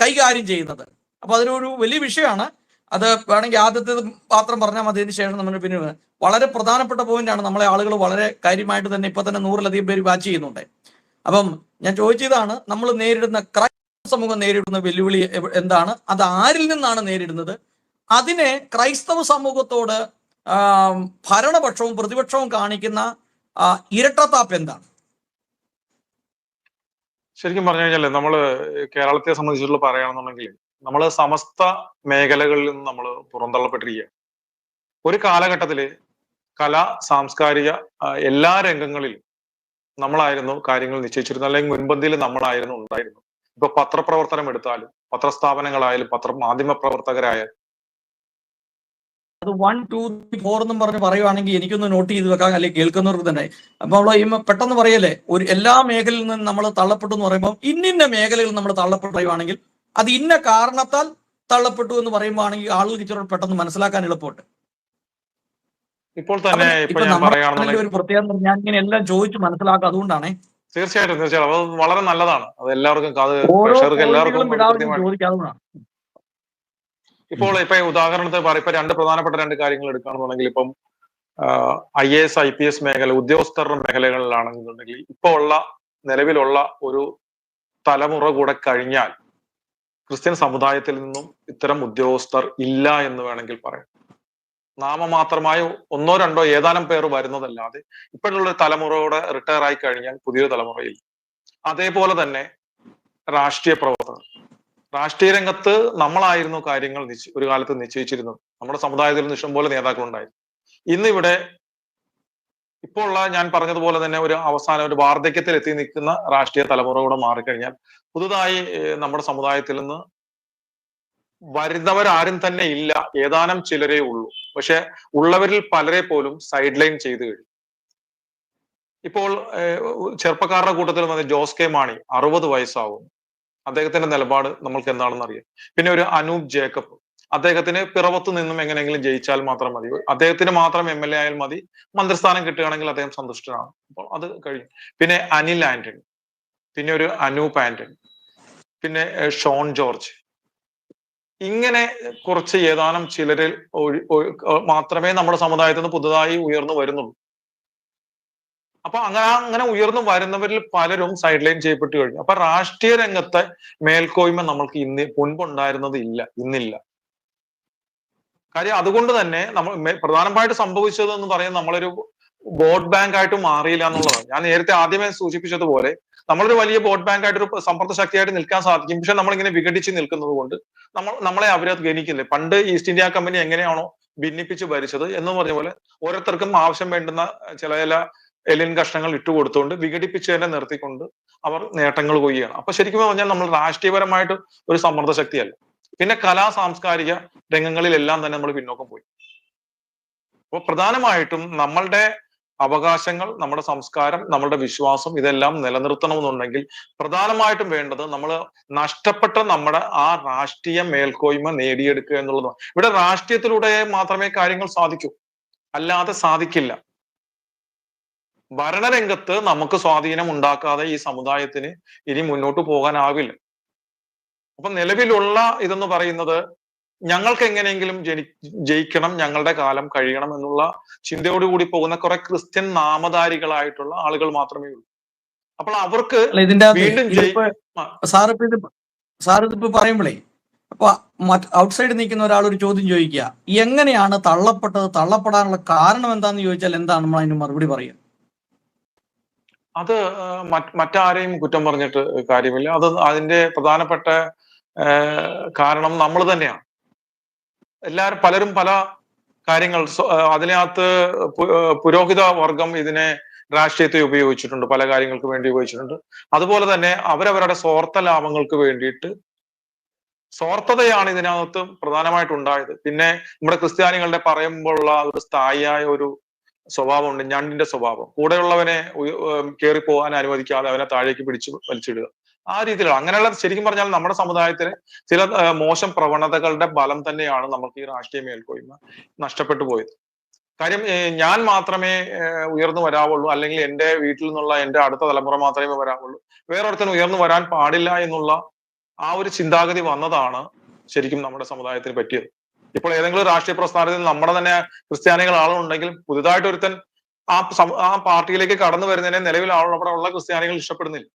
കൈകാര്യം ചെയ്യുന്നത്? അപ്പൊ അതിനൊരു വലിയ വിഷയമാണ്. അത് വേണമെങ്കിൽ ആദ്യത്തെ മാത്രം പറഞ്ഞാൽ മതി, അതിന് ശേഷം നമ്മൾ പിന്നെ വളരെ പ്രധാനപ്പെട്ട പോയിന്റാണ്. നമ്മളെ ആളുകൾ വളരെ കാര്യമായിട്ട് തന്നെ ഇപ്പൊ തന്നെ 100-ലധികം പേര് വാച്ച് ചെയ്യുന്നുണ്ട്. അപ്പം ഞാൻ ചോദിച്ചതാണ്, നമ്മൾ നേരിടുന്ന ക്രൈസ്തവ സമൂഹം നേരിടുന്ന വെല്ലുവിളി എന്താണ്? അത് ആരിൽ നിന്നാണ് നേരിടുന്നത്? അതിനെ ക്രൈസ്തവ സമൂഹത്തോട് ഭരണപക്ഷവും പ്രതിപക്ഷവും കാണിക്കുന്ന ഇരട്ടത്താപ്പ് എന്താണ്? ശരിക്കും പറഞ്ഞു കഴിഞ്ഞാൽ നമ്മൾ കേരളത്തെ സംബന്ധിച്ചുള്ള പറയുകയാണെന്നുണ്ടെങ്കിൽ നമ്മൾ സമസ്ത മേഖലകളിൽ നിന്ന് നമ്മൾ പുറന്തള്ളപ്പെട്ടിരിക്കുക. ഒരു കാലഘട്ടത്തില് കലാ സാംസ്കാരിക എല്ലാ രംഗങ്ങളിലും നമ്മളായിരുന്നു കാര്യങ്ങൾ നിശ്ചയിച്ചിരുന്നത്, അല്ലെങ്കിൽ മുൻപന്തിയിൽ നമ്മളായിരുന്നു ഉണ്ടായിരുന്നത്. ഇപ്പൊ പത്രപ്രവർത്തനം എടുത്താലും, പത്രസ്ഥാപനങ്ങളായാലും, മാധ്യമ പ്രവർത്തകരായാലും അത് 1, 2, 3, 4 എന്നും പറഞ്ഞ് പറയുവാണെങ്കിൽ എനിക്കൊന്ന് നോട്ട് ചെയ്ത് വെക്കാം, അല്ലെങ്കിൽ കേൾക്കുന്നവർക്ക് തന്നെ. അപ്പോൾ പെട്ടെന്ന് പറയല്ലേ, ഒരു എല്ലാ മേഖലയിൽ നിന്നും നമ്മൾ തള്ളപ്പെട്ടു എന്ന് പറയുമ്പോൾ ഇന്നിന്ന മേഖലയിൽ നമ്മൾ തള്ളപ്പെടുകയാണെങ്കിൽ അത് ഇന്ന കാരണത്താൽ തള്ളപ്പെട്ടു എന്ന് പറയുമ്പോഴാണെങ്കിൽ ആളുകൾക്ക് ഇച്ചിരി പെട്ടെന്ന് മനസ്സിലാക്കാൻ എളുപ്പമുണ്ട്. ഇപ്പോൾ തന്നെ ഇപ്പൊ ഞാൻ പറയുകയാണെന്നുണ്ടെങ്കിൽ ഒരു പ്രത്യേകത ഞാൻ ഇങ്ങനെ എല്ലാം ചോദിച്ചു മനസ്സിലാക്കുക, അതുകൊണ്ടാണ്. തീർച്ചയായിട്ടും അത് വളരെ നല്ലതാണ്. അത് എല്ലാവർക്കും ചോദിക്കാവുന്നതാണ്. ഇപ്പോൾ ഉദാഹരണത്തിന് ഇപ്പൊ പ്രധാനപ്പെട്ട 2 കാര്യങ്ങൾ എടുക്കുകയാണെന്നുണ്ടെങ്കിൽ, ഇപ്പം IAS IPS മേഖല ഉദ്യോഗസ്ഥരുടെ മേഖലകളിലാണെന്നുണ്ടെങ്കിൽ ഇപ്പൊ ഉള്ള നിലവിലുള്ള ഒരു തലമുറ കൂടെ കഴിഞ്ഞാൽ ക്രിസ്ത്യൻ സമുദായത്തിൽ നിന്നും ഇത്തരം ഉദ്യോഗസ്ഥർ ഇല്ല എന്ന് വേണമെങ്കിൽ പറയാം. നാമമാത്രമായ 1, 2 ഏതാനും പേർ വരുന്നതല്ലാതെ ഇപ്പോഴുള്ള തലമുറയോടെ റിട്ടയർ ആയി കഴിഞ്ഞാൽ പുതിയ തലമുറയിൽ. അതേപോലെ തന്നെ രാഷ്ട്രീയ പ്രവർത്തകർ, രാഷ്ട്രീയ രംഗത്ത് നമ്മളായിരുന്നു കാര്യങ്ങൾ ഒരു കാലത്ത് നിശ്ചയിച്ചിരുന്നത്. നമ്മുടെ സമുദായത്തിൽ നിന്ന് ഇഷ്ടംപോലെ നേതാക്കളുണ്ടായിരുന്നു. ഇന്നിവിടെ ഇപ്പോൾ ഉള്ള ഞാൻ പറഞ്ഞതുപോലെ തന്നെ ഒരു വാർദ്ധക്യത്തിൽ എത്തി നിൽക്കുന്ന രാഷ്ട്രീയ തലമുറ കൂടെ മാറിക്കഴിഞ്ഞാൽ പുതുതായി നമ്മുടെ സമുദായത്തിൽ നിന്ന് വരുന്നവരാരും തന്നെ ഇല്ല, ഏതാനും ചിലരേ ഉള്ളൂ. പക്ഷെ ഉള്ളവരിൽ പലരെ പോലും സൈഡ് ലൈൻ ചെയ്തു കഴിഞ്ഞു. ഇപ്പോൾ ചെറുപ്പക്കാരുടെ കൂട്ടത്തിൽ വന്ന ജോസ് കെ മാണി 60 വയസ്സാവുന്നു. അദ്ദേഹത്തിന്റെ നിലപാട് നമ്മൾക്ക് എന്താണെന്ന് അറിയാം. പിന്നെ ഒരു അനൂപ് ജേക്കബ്, അദ്ദേഹത്തിന് പിറവത്ത് നിന്നും എങ്ങനെയെങ്കിലും ജയിച്ചാൽ മാത്രം മതി, അദ്ദേഹത്തിന് മാത്രം MLA ആയാൽ മതി, മന്ത്രിസ്ഥാനം കിട്ടുകയാണെങ്കിൽ അദ്ദേഹം സന്തുഷ്ടനാണ്. അപ്പോൾ അത് കഴിഞ്ഞു. പിന്നെ അനിൽ ആന്റണി, പിന്നെ ഒരു അനൂപ് ആന്റണി, പിന്നെ ഷോൺ ജോർജ്, ഇങ്ങനെ കുറച്ച് ഏതാനും ചിലരിൽ മാത്രമേ നമ്മുടെ സമുദായത്തിൽ നിന്ന് പുതുതായി ഉയർന്നു വരുന്നുള്ളൂ. അപ്പൊ അങ്ങനെ ഉയർന്നു വരുന്നവരിൽ പലരും സൈഡ് ലൈൻ ചെയ്യപ്പെട്ടു കഴിഞ്ഞു. അപ്പൊ രാഷ്ട്രീയ രംഗത്തെ മേൽക്കോയ്മ നമ്മൾക്ക് മുൻപുണ്ടായിരുന്നത് ഇന്നില്ല. കാര്യം അതുകൊണ്ട് തന്നെ നമ്മൾ പ്രധാനമായിട്ട് സംഭവിച്ചത് എന്ന് പറയുന്നത് നമ്മളൊരു വോട്ട് ബാങ്ക് ആയിട്ട് മാറിയില്ല എന്നുള്ളതാണ്. ഞാൻ നേരത്തെ ആദ്യമേ സൂചിപ്പിച്ചതുപോലെ നമ്മളൊരു വലിയ വോട്ട് ബാങ്ക് ആയിട്ട്, ഒരു സമ്പർദ്ദ ശക്തിയായിട്ട് നിൽക്കാൻ സാധിക്കും. പക്ഷെ നമ്മളിങ്ങനെ വിഘടിച്ച് നിൽക്കുന്നത് കൊണ്ട് നമ്മളെ അവരെ ഗണിക്കില്ലേ. പണ്ട് ഈസ്റ്റ് ഇന്ത്യ കമ്പനി എങ്ങനെയാണോ ഭിന്നിപ്പിച്ച് ഭരിച്ചത് എന്ന് പറഞ്ഞ പോലെ ഓരോരുത്തർക്കും ആവശ്യം വേണ്ടുന്ന ചില എല്ലിൻ കഷ്ണങ്ങൾ ഇട്ടുകൊടുത്തുകൊണ്ട് വിഘടിപ്പിച്ച് തന്നെ നിർത്തിക്കൊണ്ട് അവർ നേട്ടങ്ങൾ കൊയ്യുകയാണ്. അപ്പൊ ശരിക്കും പറഞ്ഞാൽ നമ്മൾ രാഷ്ട്രീയപരമായിട്ട് ഒരു സമ്മർദ്ദ ശക്തിയല്ല. പിന്നെ കലാ സാംസ്കാരിക രംഗങ്ങളിലെല്ലാം തന്നെ നമ്മൾ പിന്നോക്കം പോയി. അപ്പോൾ പ്രധാനമായിട്ടും നമ്മളുടെ അവകാശങ്ങൾ, നമ്മുടെ സംസ്കാരം, നമ്മളുടെ വിശ്വാസം ഇതെല്ലാം നിലനിർത്തണമെന്നുണ്ടെങ്കിൽ പ്രധാനമായിട്ടും വേണ്ടത് നമ്മൾ നഷ്ടപ്പെട്ട നമ്മുടെ ആ രാഷ്ട്രീയ മേൽക്കോയ്മ നേടിയെടുക്കുക എന്നുള്ളതാണ്. ഇവിടെ രാഷ്ട്രീയത്തിലൂടെ മാത്രമേ കാര്യങ്ങൾ സാധിക്കൂ, അല്ലാതെ സാധിക്കില്ല. ഭരണരംഗത്ത് നമുക്ക് സ്വാധീനം ഉണ്ടാക്കാതെ ഈ സമുദായത്തിന് ഇനി മുന്നോട്ട് പോകാനാവില്ല. അപ്പൊ നിലവിലുള്ള ഇതെന്ന് പറയുന്നത് ഞങ്ങൾക്ക് എങ്ങനെയെങ്കിലും ജയിക്കണം, ഞങ്ങളുടെ കാലം കഴിയണം എന്നുള്ള ചിന്തയോടുകൂടി പോകുന്ന കുറെ ക്രിസ്ത്യൻ നാമധാരികളായിട്ടുള്ള ആളുകൾ മാത്രമേ ഉള്ളൂ. അപ്പോൾ അവർക്ക് വീണ്ടും സാറിപ്പോ പറയുമ്പോഴേ, അപ്പൊ ഔട്ട്സൈഡ് നിൽക്കുന്ന ഒരാൾ ഒരു ചോദ്യം ചോദിക്കുക, എങ്ങനെയാണ് തള്ളപ്പെടാനുള്ള കാരണം എന്താന്ന് ചോദിച്ചാൽ എന്താണ് നമ്മൾ അതിന് മറുപടി പറയുക? അത് മറ്റാരെയും കുറ്റം പറഞ്ഞിട്ട് കാര്യമില്ല. അത് അതിന്റെ പ്രധാനപ്പെട്ട കാരണം നമ്മൾ തന്നെയാണ്. പലരും പല കാര്യങ്ങൾ അതിനകത്ത് പുരോഹിത വർഗം ഇതിനെ രാഷ്ട്രീയത്തെ ഉപയോഗിച്ചിട്ടുണ്ട്, പല കാര്യങ്ങൾക്ക് വേണ്ടി ഉപയോഗിച്ചിട്ടുണ്ട്. അതുപോലെ തന്നെ അവരവരുടെ സ്വാർത്ഥ ലാഭങ്ങൾക്ക് വേണ്ടിയിട്ട് സ്വാർത്ഥതയാണ് ഇതിനകത്ത് പ്രധാനമായിട്ട് ഉണ്ടായത്. പിന്നെ നമ്മുടെ ക്രിസ്ത്യാനികളുടെ പറയുമ്പോഴുള്ള ഒരു സ്ഥായിയായ ഒരു സ്വഭാവമുണ്ട്, ഞണ്ടിന്റെ സ്വഭാവം. കൂടെയുള്ളവനെ കയറി പോകാൻ അനുവദിക്കാതെ അവനെ താഴേക്ക് പിടിച്ചു വലിച്ചിടുക, ആ രീതിയിലാണ്. അങ്ങനെയുള്ള ശരിക്കും പറഞ്ഞാൽ നമ്മുടെ സമുദായത്തിന് ചില മോശം പ്രവണതകളുടെ ബലം തന്നെയാണ് നമുക്ക് ഈ രാഷ്ട്രീയ മേൽക്കോയ്മ നഷ്ടപ്പെട്ടു പോയത്. കാര്യം ഞാൻ മാത്രമേ ഉയർന്നു വരാവുള്ളൂ, അല്ലെങ്കിൽ എന്റെ വീട്ടിൽ നിന്നുള്ള എന്റെ അടുത്ത തലമുറ മാത്രമേ വരാവുള്ളൂ, വേറൊരുത്തന് ഉയർന്നു വരാൻ പാടില്ല എന്നുള്ള ആ ഒരു ചിന്താഗതി വന്നതാണ് ശരിക്കും നമ്മുടെ സമുദായത്തിന് പറ്റിയത്. ഇപ്പോൾ ഏതെങ്കിലും രാഷ്ട്രീയ പ്രസ്ഥാനത്തിൽ നമ്മുടെ തന്നെ ക്രിസ്ത്യാനികൾ ആളുണ്ടെങ്കിൽ പുതുതായിട്ട് ഒരുത്തൻ ആ പാർട്ടിയിലേക്ക് കടന്നു വരുന്നതിനെ നിലവിൽ അവിടെ ഉള്ള ക്രിസ്ത്യാനികൾ ഇഷ്ടപ്പെടുന്നില്ല.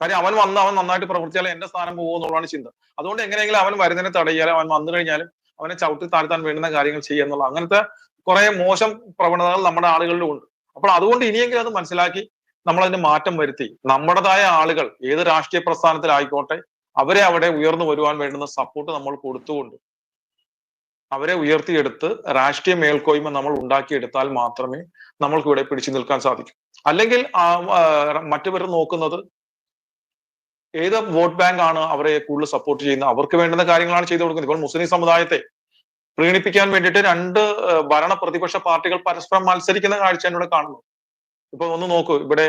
കാര്യം അവൻ നന്നായിട്ട് പ്രവർത്തിച്ചാൽ എന്റെ സ്ഥാനം പോകുമെന്നുള്ളതാണ് ചിന്ത. അതുകൊണ്ട് എങ്ങനെയെങ്കിലും അവൻ വരുന്നതിനെ തടയാലും അവൻ വന്നു കഴിഞ്ഞാലും അവനെ ചവിട്ടി താഴ്ത്താൻ വേണ്ടുന്ന കാര്യങ്ങൾ ചെയ്യുക എന്നുള്ള അങ്ങനത്തെ കുറെ മോശം പ്രവണതകൾ നമ്മുടെ ആളുകളിലും ഉണ്ട്. അപ്പോൾ അതുകൊണ്ട് ഇനിയെങ്കിലും അത് മനസ്സിലാക്കി നമ്മൾ അതിന് മാറ്റം വരുത്തി നമ്മുടേതായ ആളുകൾ ഏത് രാഷ്ട്രീയ പ്രസ്ഥാനത്തിലായിക്കോട്ടെ അവരെ അവിടെ ഉയർന്നു വരുവാൻ വേണ്ടുന്ന സപ്പോർട്ട് നമ്മൾ കൊടുത്തുകൊണ്ട് അവരെ ഉയർത്തിയെടുത്ത് രാഷ്ട്രീയ മേൽക്കോയ്മ നമ്മൾ ഉണ്ടാക്കിയെടുത്താൽ മാത്രമേ നമ്മൾക്ക് ഇവിടെ പിടിച്ചു നിൽക്കാൻ സാധിക്കൂ. അല്ലെങ്കിൽ മറ്റുപേർ നോക്കുന്നത് ഏത് വോട്ട് ബാങ്ക് ആണ് അവരെ കൂടുതൽ സപ്പോർട്ട് ചെയ്യുന്നത്, അവർക്ക് വേണ്ടുന്ന കാര്യങ്ങളാണ് ചെയ്തു കൊടുക്കുന്നത്. ഇപ്പോൾ മുസ്ലിം സമുദായത്തെ പ്രീണിപ്പിക്കാൻ വേണ്ടിയിട്ട് രണ്ട് ഭരണ പ്രതിപക്ഷ പാർട്ടികൾ പരസ്പരം മത്സരിക്കുന്ന കാഴ്ചയാണ് ഇവിടെ കാണുന്നത്. ഇപ്പൊ ഒന്ന് നോക്കൂ, ഇവിടെ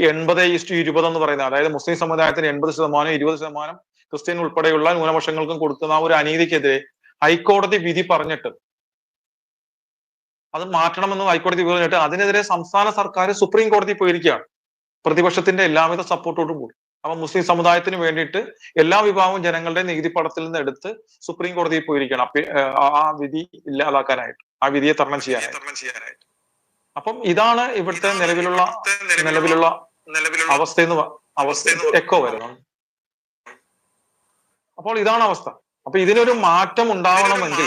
80:20 എന്ന് പറയുന്നത്, അതായത് മുസ്ലിം സമുദായത്തിന് 80%, 20% ക്രിസ്ത്യൻ ഉൾപ്പെടെയുള്ള ന്യൂനപക്ഷങ്ങൾക്കും കൊടുക്കുന്ന ആ ഒരു അനീതിക്കെതിരെ ഹൈക്കോടതി വിധി പറഞ്ഞിട്ട് അത് മാറ്റണമെന്ന് ഹൈക്കോടതി വിധി പറഞ്ഞിട്ട് അതിനെതിരെ സംസ്ഥാന സർക്കാർ സുപ്രീം കോടതി പോയിരിക്കുകയാണ് പ്രതിപക്ഷത്തിന്റെ എല്ലാവിധ സപ്പോർട്ടോടും കൂടി. അപ്പൊ മുസ്ലിം സമുദായത്തിന് വേണ്ടിയിട്ട് എല്ലാ വിഭാഗവും ജനങ്ങളുടെ നികുതി പണത്തിൽ നിന്ന് എടുത്ത് സുപ്രീം കോടതിയിൽ പോയിരിക്കുകയാണ് ആ വിധി ഇല്ലാതാക്കാനായിട്ട്, ആ വിധിയെ തരണം ചെയ്യാനായിട്ട്. അപ്പം ഇതാണ് ഇവിടുത്തെ നിലവിലുള്ള അവസ്ഥ എക്കോ വരുന്നത്. അപ്പോൾ ഇതാണ് അവസ്ഥ. അപ്പൊ ഇതിനൊരു മാറ്റം ഉണ്ടാവണമെങ്കിൽ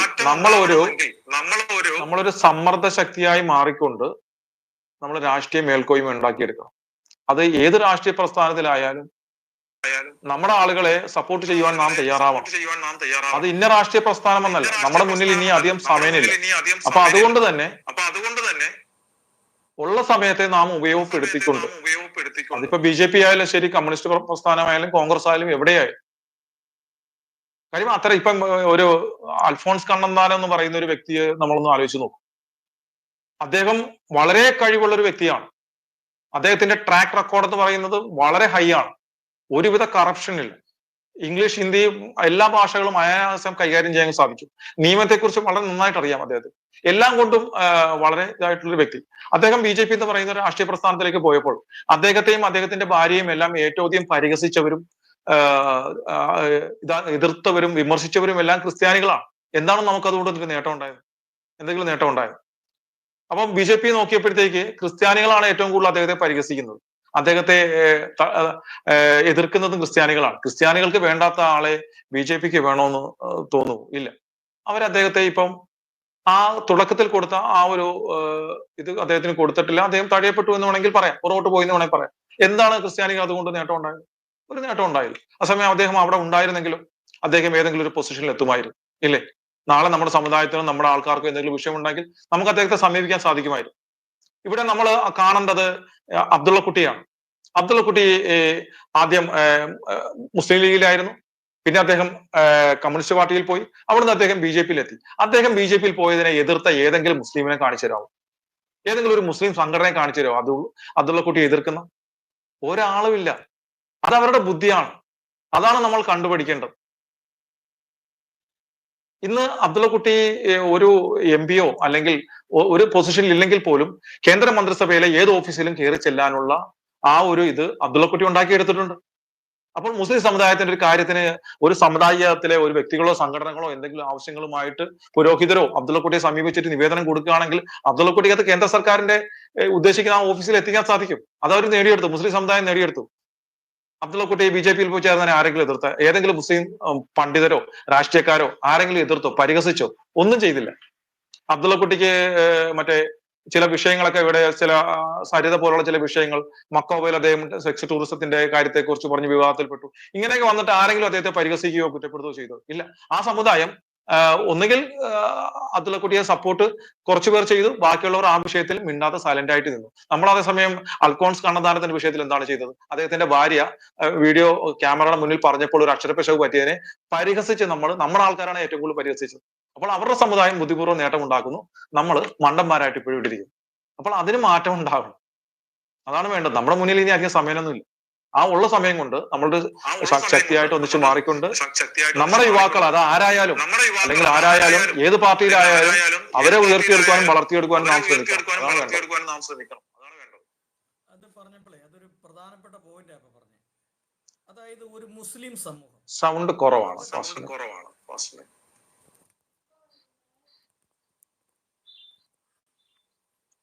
നമ്മളൊരു സമ്മർദ്ദ ശക്തിയായി മാറിക്കൊണ്ട് നമ്മൾ രാഷ്ട്രീയ മേൽക്കോയ്മ ഉണ്ടാക്കിയെടുക്കണം. അത് ഏത് രാഷ്ട്രീയ പ്രസ്ഥാനത്തിലായാലും നമ്മുടെ ആളുകളെ സപ്പോർട്ട് ചെയ്യുവാൻ നാം തയ്യാറാവണം. അത് ഇന്ന രാഷ്ട്രീയ പ്രസ്ഥാനം എന്നല്ല, നമ്മുടെ മുന്നിൽ ഇനി അധികം സമയമില്ല. അപ്പൊ അതുകൊണ്ട് തന്നെ ഉള്ള സമയത്തെ നാം ഉപയോഗപ്പെടുത്തിക്കൊണ്ട്, അതിപ്പോ BJP ആയാലും ശരി, കമ്മ്യൂണിസ്റ്റ് പ്രസ്ഥാനമായാലും കോൺഗ്രസ് ആയാലും എവിടെയായാലും, കാര്യം അത്ര ഇപ്പം ഒരു അൽഫോൺസ് കണ്ണന്താനം എന്ന് പറയുന്ന ഒരു വ്യക്തിയെ നമ്മളൊന്ന് ആലോചിച്ച് നോക്കും. അദ്ദേഹം വളരെ കഴിവുള്ള ഒരു വ്യക്തിയാണ്. അദ്ദേഹത്തിന്റെ ട്രാക്ക് റെക്കോർഡ് എന്ന് പറയുന്നത് വളരെ ഹൈ ആണ്. ഒരുവിധ കറപ്ഷൻ ഇല്ല. ഇംഗ്ലീഷ്, ഹിന്ദി എല്ലാ ഭാഷകളും അനായാസം കൈകാര്യം ചെയ്യാൻ സാധിക്കും. നിയമത്തെക്കുറിച്ച് വളരെ നന്നായിട്ട് അറിയാം അദ്ദേഹത്തിന്. എല്ലാം കൊണ്ടും വളരെ ഇതായിട്ടുള്ളൊരു വ്യക്തി. അദ്ദേഹം BJP എന്ന് പറയുന്ന ഒരു രാഷ്ട്രീയ പ്രസ്ഥാനത്തിലേക്ക് പോയപ്പോൾ അദ്ദേഹത്തെയും അദ്ദേഹത്തിന്റെ ഭാര്യയും എല്ലാം ഏറ്റവും അധികം പരിഹസിച്ചവരും എതിർത്തവരും വിമർശിച്ചവരും എല്ലാം ക്രിസ്ത്യാനികളാണ്. എന്താണ് നമുക്ക് അതുകൊണ്ട് എന്തെങ്കിലും നേട്ടം ഉണ്ടായത്? അപ്പം BJP നോക്കിയപ്പോഴത്തേക്ക് ക്രിസ്ത്യാനികളാണ് ഏറ്റവും കൂടുതൽ അദ്ദേഹത്തെ പരിഹസിക്കുന്നത്, അദ്ദേഹത്തെ എതിർക്കുന്നതും ക്രിസ്ത്യാനികളാണ്. ക്രിസ്ത്യാനികൾക്ക് വേണ്ടാത്ത ആളെ BJPക്ക് വേണമെന്ന് തോന്നുന്നു? ഇല്ല. അദ്ദേഹത്തെ ഇപ്പം ആ തുടക്കത്തിൽ കൊടുത്ത ആ ഒരു ഇത് അദ്ദേഹത്തിന് കൊടുത്തിട്ടില്ല. അദ്ദേഹം തഴയപ്പെട്ടു എന്ന് വേണമെങ്കിൽ പറയാം, പുറകോട്ട് പോയി എന്ന് വേണമെങ്കിൽ പറയാം. എന്താണ് ക്രിസ്ത്യാനികൾ അതുകൊണ്ട് നേട്ടം ഉണ്ടായത്? ഒരു നേട്ടം ഉണ്ടായില്ല. അസമയം അദ്ദേഹം അവിടെ ഉണ്ടായിരുന്നെങ്കിലും അദ്ദേഹം ഏതെങ്കിലും ഒരു പൊസിഷനിൽ എത്തുമായിരുന്നു, ഇല്ലേ? നാളെ നമ്മുടെ സമുദായത്തിനും നമ്മുടെ ആൾക്കാർക്കും എന്തെങ്കിലും വിഷയം ഉണ്ടെങ്കിൽ നമുക്ക് അദ്ദേഹത്തെ സമീപിക്കാൻ സാധിക്കുമായിരുന്നു. ഇവിടെ നമ്മൾ കാണേണ്ടത് അബ്ദുള്ള കുട്ടിയാണ്. അബ്ദുള്ള കുട്ടി ആദ്യം മുസ്ലിം ലീഗിലായിരുന്നു, പിന്നെ അദ്ദേഹം കമ്മ്യൂണിസ്റ്റ് പാർട്ടിയിൽ പോയി, അവിടുന്ന് അദ്ദേഹം BJPയിൽ എത്തി. അദ്ദേഹം BJPയിൽ പോയതിനെ എതിർത്ത ഏതെങ്കിലും മുസ്ലിമിനെ കാണിച്ചു തരാമോ? ഏതെങ്കിലും ഒരു മുസ്ലിം സംഘടനയെ കാണിച്ചു തരാമോ അബ്ദുള്ള കുട്ടി എതിർക്കുന്ന? ഒരാളുമില്ല. അത് അവരുടെ ബുദ്ധിയാണ്. അതാണ് നമ്മൾ കണ്ടുപിടിക്കേണ്ടത്. ഇന്ന് അബ്ദുള്ള കുട്ടി ഒരു MPയോ അല്ലെങ്കിൽ ഒരു പൊസിഷനിൽ ഇല്ലെങ്കിൽ പോലും കേന്ദ്ര മന്ത്രിസഭയിലെ ഏത് ഓഫീസിലും കയറി ചെല്ലാനുള്ള ആ ഒരു ഇത് അബ്ദുള്ള കുട്ടി ഉണ്ടാക്കിയെടുത്തിട്ടുണ്ട്. അപ്പോൾ മുസ്ലിം സമുദായത്തിന്റെ ഒരു കാര്യത്തിന് ഒരു സമുദായത്തിലെ ഒരു വ്യക്തികളോ സംഘടനകളോ എന്തെങ്കിലും ആവശ്യങ്ങളുമായിട്ട് പുരോഹിതരോ അബ്ദുള്ള കുട്ടിയെ സമീപിച്ചിട്ട് നിവേദനം കൊടുക്കുകയാണെങ്കിൽ അബ്ദുള്ള കുട്ടിക്ക് അത് കേന്ദ്ര സർക്കാരിന്റെ ഉദ്ദേശിക്കുന്ന ആ ഓഫീസിൽ എത്തിക്കാൻ സാധിക്കും. അതവർ നേടിയെടുത്തു, മുസ്ലിം സമുദായം നേടിയെടുത്തു. അബ്ദുള്ള കുട്ടി BJPയിൽ പോയി ചേർന്നതിനെ ആരെങ്കിലും എതിർത്ത? ഏതെങ്കിലും മുസ്ലിം പണ്ഡിതരോ രാഷ്ട്രീയക്കാരോ ആരെങ്കിലും എതിർത്തോ, പരിഹസിച്ചോ? ഒന്നും ചെയ്തില്ല. അബ്ദുള്ള കുട്ടിക്ക് മറ്റേ ചില വിഷയങ്ങളൊക്കെ ഇവിടെ ചില സരിത പോലുള്ള ചില വിഷയങ്ങൾ, മക്കോവയിൽ അദ്ദേഹം സെക്സ് ടൂറിസത്തിന്റെ കാര്യത്തെക്കുറിച്ച് പറഞ്ഞ് വിവാദത്തിൽപ്പെട്ടു. ഇങ്ങനെയൊക്കെ വന്നിട്ട് ആരെങ്കിലും അദ്ദേഹത്തെ പരിഹസിക്കുകയോ കുറ്റപ്പെടുത്തുകയോ ചെയ്തോ? ഇല്ല. ആ സമുദായം ഒന്നുകിൽ അബ്ദുള്ളക്കുട്ടിയെ സപ്പോർട്ട് കുറച്ചു പേർ ചെയ്തു, ബാക്കിയുള്ളവർ ആ വിഷയത്തിൽ മിണ്ടാതെ സൈലന്റ് ആയിട്ട് നിന്നു. നമ്മൾ അതേസമയം അൽഫോൺസ് കണ്ണന്താനത്തിന്റെ വിഷയത്തിൽ എന്താണ് ചെയ്തത്? അദ്ദേഹത്തിന്റെ ഭാര്യ വീഡിയോ ക്യാമറയുടെ മുന്നിൽ പറഞ്ഞപ്പോൾ ഒരു അക്ഷരപ്പിശക് പറ്റിയതിനെ പരിഹസിച്ച് നമ്മുടെ ആൾക്കാരാണ് ഏറ്റവും കൂടുതൽ പരിഹസിച്ചത്. അപ്പോൾ അവരുടെ സമുദായം ബുദ്ധിപൂർവ്വം നേട്ടം ഉണ്ടാക്കുന്നു, നമ്മൾ മണ്ടന്മാരായിട്ട് ഇപ്പോഴും ഇട്ടിരിക്കുന്നു. അപ്പോൾ അതിന് മാറ്റം ഉണ്ടാകണം, അതാണ് വേണ്ടത്. നമ്മുടെ മുന്നിൽ ഇനി അധികം സമയമൊന്നുമില്ല. ആ ഉള്ള സമയം കൊണ്ട് നമ്മളുടെ ശക്തിയായിട്ട് ഒന്നിച്ച് മാറിക്കൊണ്ട് നമ്മുടെ യുവാക്കൾ, അത് ആരായാലും അല്ലെങ്കിൽ ആരായാലും ഏത് പാർട്ടിയിലായാലും അവരെ ഉയർത്തിയെടുക്കാനും വളർത്തിയെടുക്കാനും നാം ശ്രമിക്കണം. അത് പറഞ്ഞപ്പോഴേ അതൊരു പ്രധാനപ്പെട്ട പോയിന്റ് ആണ് പറഞ്ഞത്. അതായത് ഒരു മുസ്ലിം സമൂഹം. സൗണ്ട് കുറവാണ്.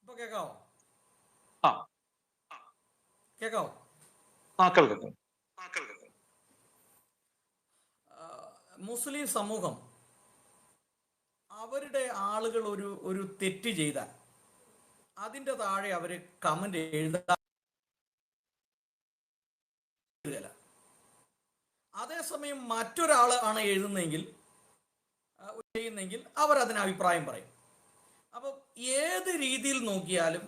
ഇപ്പൊ കേക്കാവോ? മുസ്ലിം സമൂഹം അവരുടെ ആളുകൾ ഒരു തെറ്റ് ചെയ്താൽ അതിന്റെ താഴെ അവര് കമന്റ് എഴുതാ. അതേസമയം മറ്റൊരാൾ ആണ് എഴുതുന്നെങ്കിൽ അവരതിന് അഭിപ്രായം പറയും. അപ്പൊ ഏത് രീതിയിൽ നോക്കിയാലും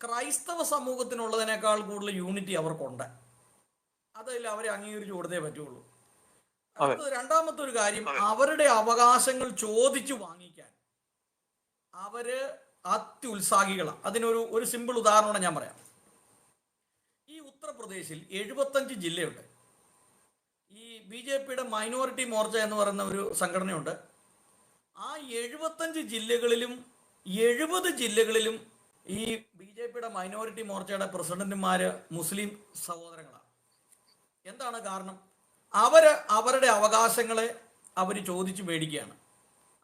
ക്രൈസ്തവ സമൂഹത്തിനുള്ളതിനേക്കാൾ കൂടുതൽ യൂണിറ്റി അവർക്കുണ്ട്. അതിൽ അവരെ അംഗീകരിച്ചു കൊടുത്തേ പറ്റുള്ളൂ. രണ്ടാമത്തെ ഒരു കാര്യം, അവരുടെ അവകാശങ്ങൾ ചോദിച്ചു വാങ്ങിക്കാൻ അവര് അത്യുത്സാഹികളാണ്. അതിനൊരു സിമ്പിൾ ഉദാഹരണം ഞാൻ പറയാം. ഈ ഉത്തർപ്രദേശിൽ 75 ജില്ലയുണ്ട്. ഈ BJPയുടെ മൈനോറിറ്റി മോർച്ച എന്ന് പറയുന്ന ഒരു സംഘടനയുണ്ട്. ആ 75 ജില്ലകളിലും 70 ജില്ലകളിലും ഈ BJPയുടെ മൈനോറിറ്റി മോർച്ചയുടെ പ്രസിഡന്റുമാര് മുസ്ലിം സഹോദരങ്ങളാണ്. എന്താണ് കാരണം? അവരുടെ അവകാശങ്ങളെ അവർ ചോദിച്ചു മേടിക്കുകയാണ്.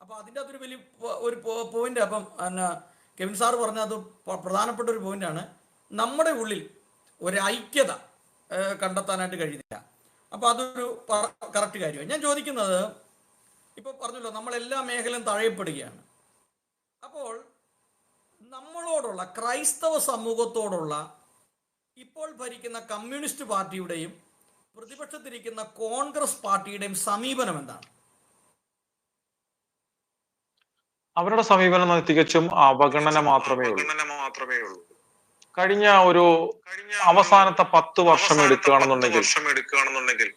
അപ്പൊ അതിൻ്റെ അകത്തൊരു വലിയ ഒരു പോയിന്റ്. അപ്പം കെവിൻ സാർ പറഞ്ഞ അത് പ്രധാനപ്പെട്ട ഒരു പോയിന്റാണ്. നമ്മുടെ ഉള്ളിൽ ഒരു ഐക്യത കണ്ടെത്താനായിട്ട് കഴിയുന്നില്ല. അപ്പൊ അതൊരു കറക്റ്റ് കാര്യമാണ്. ഞാൻ ചോദിക്കുന്നത്, ഇപ്പൊ പറഞ്ഞല്ലോ നമ്മളെല്ലാ മേഖലയും തഴയപ്പെടുകയാണ്. അപ്പോൾ നമ്മളോടുള്ള ക്രൈസ്തവ സമൂഹത്തോടുള്ള ഇപ്പോൾ ഭരിക്കുന്ന കമ്മ്യൂണിസ്റ്റ് പാർട്ടിയുടെയും പ്രതിപക്ഷത്തിരിക്കുന്ന കോൺഗ്രസ് പാർട്ടിയുടെയും സമീപനം എന്താണ്? അവരുടെ സമീപനം തികച്ചും അവഗണന മാത്രമേ ഉള്ളൂ. കഴിഞ്ഞ ഒരു അവസാനത്തെ 10 വർഷം എടുക്കുകയാണെന്നുണ്ടെങ്കിൽ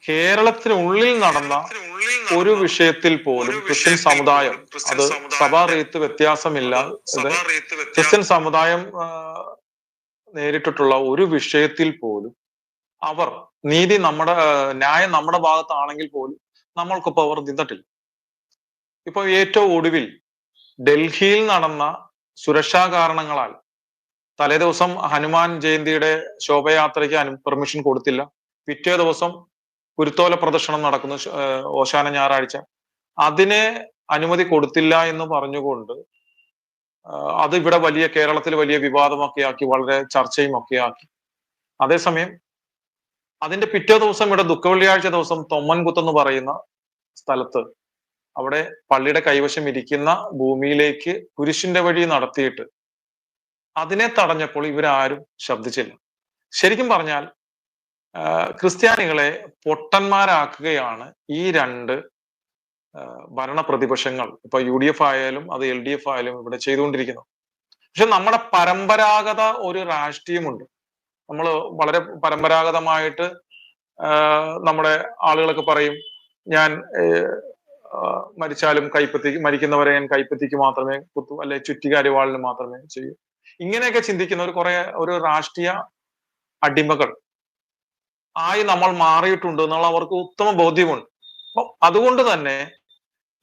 കേരളത്തിനുള്ളിൽ നടന്ന ഒരു വിഷയത്തിൽ പോലും ക്രിസ്ത്യൻ സമുദായം, അത് സഭാ റീത്ത് വ്യത്യാസമില്ലാതെ ക്രിസ്ത്യൻ സമുദായം നേരിട്ടിട്ടുള്ള ഒരു വിഷയത്തിൽ പോലും അവർ ന്യായം നമ്മുടെ ഭാഗത്താണെങ്കിൽ പോലും നമ്മൾക്കൊപ്പം അവർ നിന്നിട്ടില്ല. ഇപ്പൊ ഏറ്റവും ഒടുവിൽ ഡൽഹിയിൽ നടന്ന സുരക്ഷാ കാരണങ്ങളാൽ തലേ ദിവസം ഹനുമാൻ ജയന്തിയുടെ ശോഭയാത്രയ്ക്ക് പെർമിഷൻ കൊടുത്തില്ല. പിറ്റേ ദിവസം കുരുത്തോല പ്രദർശനം നടക്കുന്നു, ഓശാന ഞായറാഴ്ച. അതിനെ അനുമതി കൊടുത്തില്ല എന്ന് പറഞ്ഞുകൊണ്ട് അത് ഇവിടെ കേരളത്തിൽ വലിയ വിവാദമൊക്കെ ആക്കി, വളരെ ചർച്ചയും ഒക്കെ ആക്കി. അതേസമയം അതിന്റെ പിറ്റേ ദിവസം ഇവിടെ ദുഃഖവെള്ളിയാഴ്ച ദിവസം തൊമ്മൻകുത്ത് എന്ന് പറയുന്ന സ്ഥലത്ത് അവിടെ പള്ളിയുടെ കൈവശം ഇരിക്കുന്ന ഭൂമിയിലേക്ക് കുരിശിന്റെ വഴി നടത്തിയിട്ട് അതിനെ തടഞ്ഞപ്പോൾ ഇവരാരും ശബ്ദിച്ചില്ല. ശരിക്കും പറഞ്ഞാൽ ക്രിസ്ത്യാനികളെ പൊട്ടന്മാരാക്കുകയാണ് ഈ രണ്ട് ഭരണ പ്രതിപക്ഷങ്ങൾ, ഇപ്പൊ UDF ആയാലും അത് LDF ആയാലും ഇവിടെ ചെയ്തുകൊണ്ടിരിക്കുന്നത്. പക്ഷെ നമ്മുടെ പരമ്പരാഗത ഒരു രാഷ്ട്രീയമുണ്ട്. നമ്മൾ വളരെ പരമ്പരാഗതമായിട്ട് നമ്മുടെ ആളുകളൊക്കെ പറയും, ഞാൻ മരിച്ചാലും മരിക്കുന്നവരെ ഞാൻ കൈപ്പത്തിക്ക് മാത്രമേ കുത്തു, അല്ലെ ചുറ്റികാരിവാളിന് മാത്രമേ ചെയ്യൂ. ഇങ്ങനെയൊക്കെ ചിന്തിക്കുന്ന ഒരു രാഷ്ട്രീയ അടിമകൾ ആയി നമ്മൾ മാറിയിട്ടുണ്ട് എന്നുള്ള അവർക്ക് ഉത്തമ ബോധ്യമുണ്ട്. അപ്പൊ അതുകൊണ്ട് തന്നെ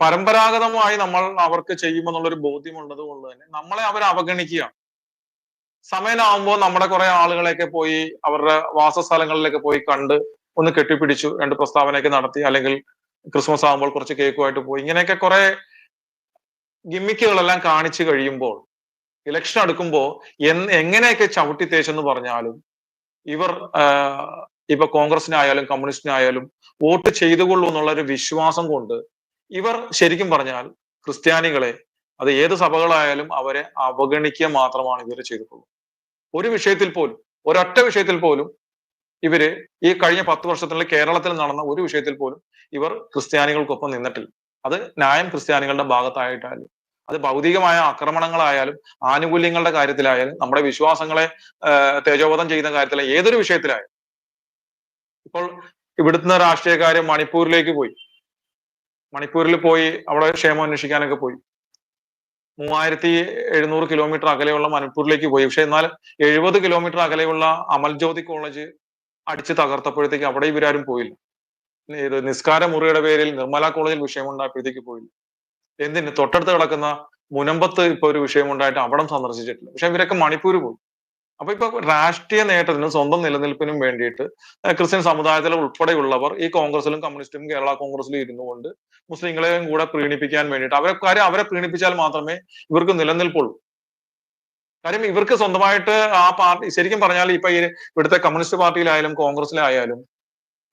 പരമ്പരാഗതമായി നമ്മൾ അവർക്ക് ചെയ്യുമെന്നുള്ളൊരു ബോധ്യമുള്ളത് കൊണ്ട് തന്നെ നമ്മളെ അവർ അവഗണിക്കുകയാണ്. സമയമാകുമ്പോൾ നമ്മുടെ കുറെ ആളുകളെയൊക്കെ പോയി അവരുടെ വാസസ്ഥലങ്ങളിലൊക്കെ പോയി കണ്ട് ഒന്ന് കെട്ടിപ്പിടിച്ചു, 2 പ്രസ്താവനയൊക്കെ നടത്തി, അല്ലെങ്കിൽ ക്രിസ്മസ് ആകുമ്പോൾ കുറച്ച് കേക്കുമായിട്ട് പോയി, ഇങ്ങനെയൊക്കെ കുറെ ഗിമ്മിക്കുകളെല്ലാം കാണിച്ചു കഴിയുമ്പോൾ ഇലക്ഷൻ അടുക്കുമ്പോൾ എങ്ങനെയൊക്കെ ചവിട്ടി തേച്ചെന്ന് പറഞ്ഞാലും ഇവർ ഇപ്പൊ കോൺഗ്രസിനായാലും കമ്മ്യൂണിസ്റ്റിനായാലും വോട്ട് ചെയ്തുകൊള്ളൂ എന്നുള്ള ഒരു വിശ്വാസം കൊണ്ട് ഇവർ ശരിക്കും പറഞ്ഞാൽ ക്രിസ്ത്യാനികളെ അത് ഏത് സഭകളായാലും അവരെ അവഗണിക്കുക മാത്രമാണ് ഇവർ ചെയ്തിട്ടുള്ളത്. ഒരു വിഷയത്തിൽ പോലും, ഒരൊറ്റ വിഷയത്തിൽ പോലും ഇവര് ഈ കഴിഞ്ഞ 10 വർഷത്തിനുള്ളിൽ കേരളത്തിൽ നടന്ന ഒരു വിഷയത്തിൽ പോലും ഇവർ ക്രിസ്ത്യാനികൾക്കൊപ്പം നിന്നിട്ടില്ല. അത് ന്യായം ക്രിസ്ത്യാനികളുടെ ഭാഗത്തായിട്ടായാലും, അത് ഭൗതികമായ ആക്രമണങ്ങളായാലും, ആനുകൂല്യങ്ങളുടെ കാര്യത്തിലായാലും, നമ്മുടെ വിശ്വാസങ്ങളെ തേജോവധം ചെയ്യുന്ന കാര്യത്തിലായാലും, ഏതൊരു വിഷയത്തിലായാലും. ഇപ്പോൾ ഇവിടുന്ന് രാഷ്ട്രീയക്കാര് മണിപ്പൂരിലേക്ക് പോയി, മണിപ്പൂരിൽ പോയി അവിടെ ക്ഷേമം അന്വേഷിക്കാനൊക്കെ പോയി. 3700 കിലോമീറ്റർ അകലെയുള്ള മണിപ്പൂരിലേക്ക് പോയി. പക്ഷെ എന്നാൽ 70 കിലോമീറ്റർ അകലെയുള്ള അമൽജ്യോതി കോളേജ് അടിച്ച് തകർത്തപ്പോഴത്തേക്ക് അവിടെ ഇവരാരും പോയില്ല. ഇത് നിസ്കാര മുറിയുടെ പേരിൽ നിർമ്മല കോളേജിൽ വിഷയമുണ്ടായപ്പോഴത്തേക്ക് പോയില്ല. എന്തിന് തൊട്ടടുത്ത് കിടക്കുന്ന മുനമ്പത്ത് ഇപ്പൊ ഒരു വിഷയമുണ്ടായിട്ട് അവിടം സന്ദർശിച്ചിട്ടില്ല. പക്ഷെ ഇവരൊക്കെ മണിപ്പൂർ പോയി. അപ്പൊ ഇപ്പൊ രാഷ്ട്രീയ നേട്ടത്തിനും സ്വന്തം നിലനിൽപ്പിനും വേണ്ടിയിട്ട് ക്രിസ്ത്യൻ സമുദായത്തിലെ ഉൾപ്പെടെയുള്ളവർ ഈ കോൺഗ്രസിലും കമ്മ്യൂണിസ്റ്റും കേരള കോൺഗ്രസിലും ഇരുന്നു കൊണ്ട് മുസ്ലിങ്ങളെയും കൂടെ പ്രീണിപ്പിക്കാൻ വേണ്ടിയിട്ട് അവരെ പ്രീണിപ്പിച്ചാൽ മാത്രമേ ഇവർക്ക് നിലനിൽപ്പുള്ളൂ. കാര്യം ഇവർക്ക് സ്വന്തമായിട്ട് ആ പാർട്ടി, ശരിക്കും പറഞ്ഞാൽ ഇപ്പൊ ഈ ഇവിടുത്തെ കമ്മ്യൂണിസ്റ്റ് പാർട്ടിയിലായാലും കോൺഗ്രസിലായാലും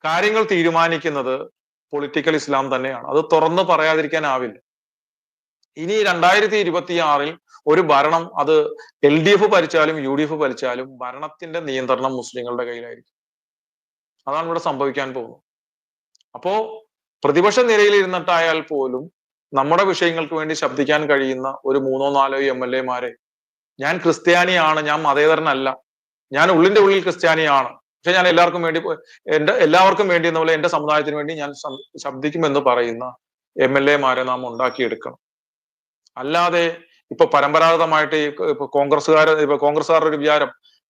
കാര്യങ്ങൾ തീരുമാനിക്കുന്നത് പൊളിറ്റിക്കൽ ഇസ്ലാം തന്നെയാണ്. അത് തുറന്നു പറയാതിരിക്കാനാവില്ല. ഇനി 2026 ഒരു ഭരണം, അത് LDF ഭരിച്ചാലും UDF ഭരിച്ചാലും ഭരണത്തിന്റെ നിയന്ത്രണം മുസ്ലിങ്ങളുടെ കയ്യിലായിരിക്കും. അതാണ് ഇവിടെ സംഭവിക്കാൻ പോകുന്നത്. അപ്പോ പ്രതിപക്ഷ നിരയിൽ ഇരുന്നിട്ടായാൽ പോലും നമ്മുടെ വിഷയങ്ങൾക്ക് വേണ്ടി ശബ്ദിക്കാൻ കഴിയുന്ന ഒരു 3-4 MLA-മാരെ, ഞാൻ ക്രിസ്ത്യാനിയാണ്, ഞാൻ മതേതരനല്ല, ഞാൻ ഉള്ളിന്റെ ഉള്ളിൽ ക്രിസ്ത്യാനിയാണ്, പക്ഷെ ഞാൻ എല്ലാവർക്കും വേണ്ടി എന്ന പോലെ എന്റെ സമുദായത്തിന് വേണ്ടി ഞാൻ ശബ്ദിക്കുമെന്ന് പറയുന്ന MLA-മാരെ നാം ഉണ്ടാക്കിയെടുക്കണം. അല്ലാതെ ഇപ്പൊ പരമ്പരാഗതമായിട്ട് ഇപ്പൊ കോൺഗ്രസ്സുകാരുടെ ഒരു വിചാരം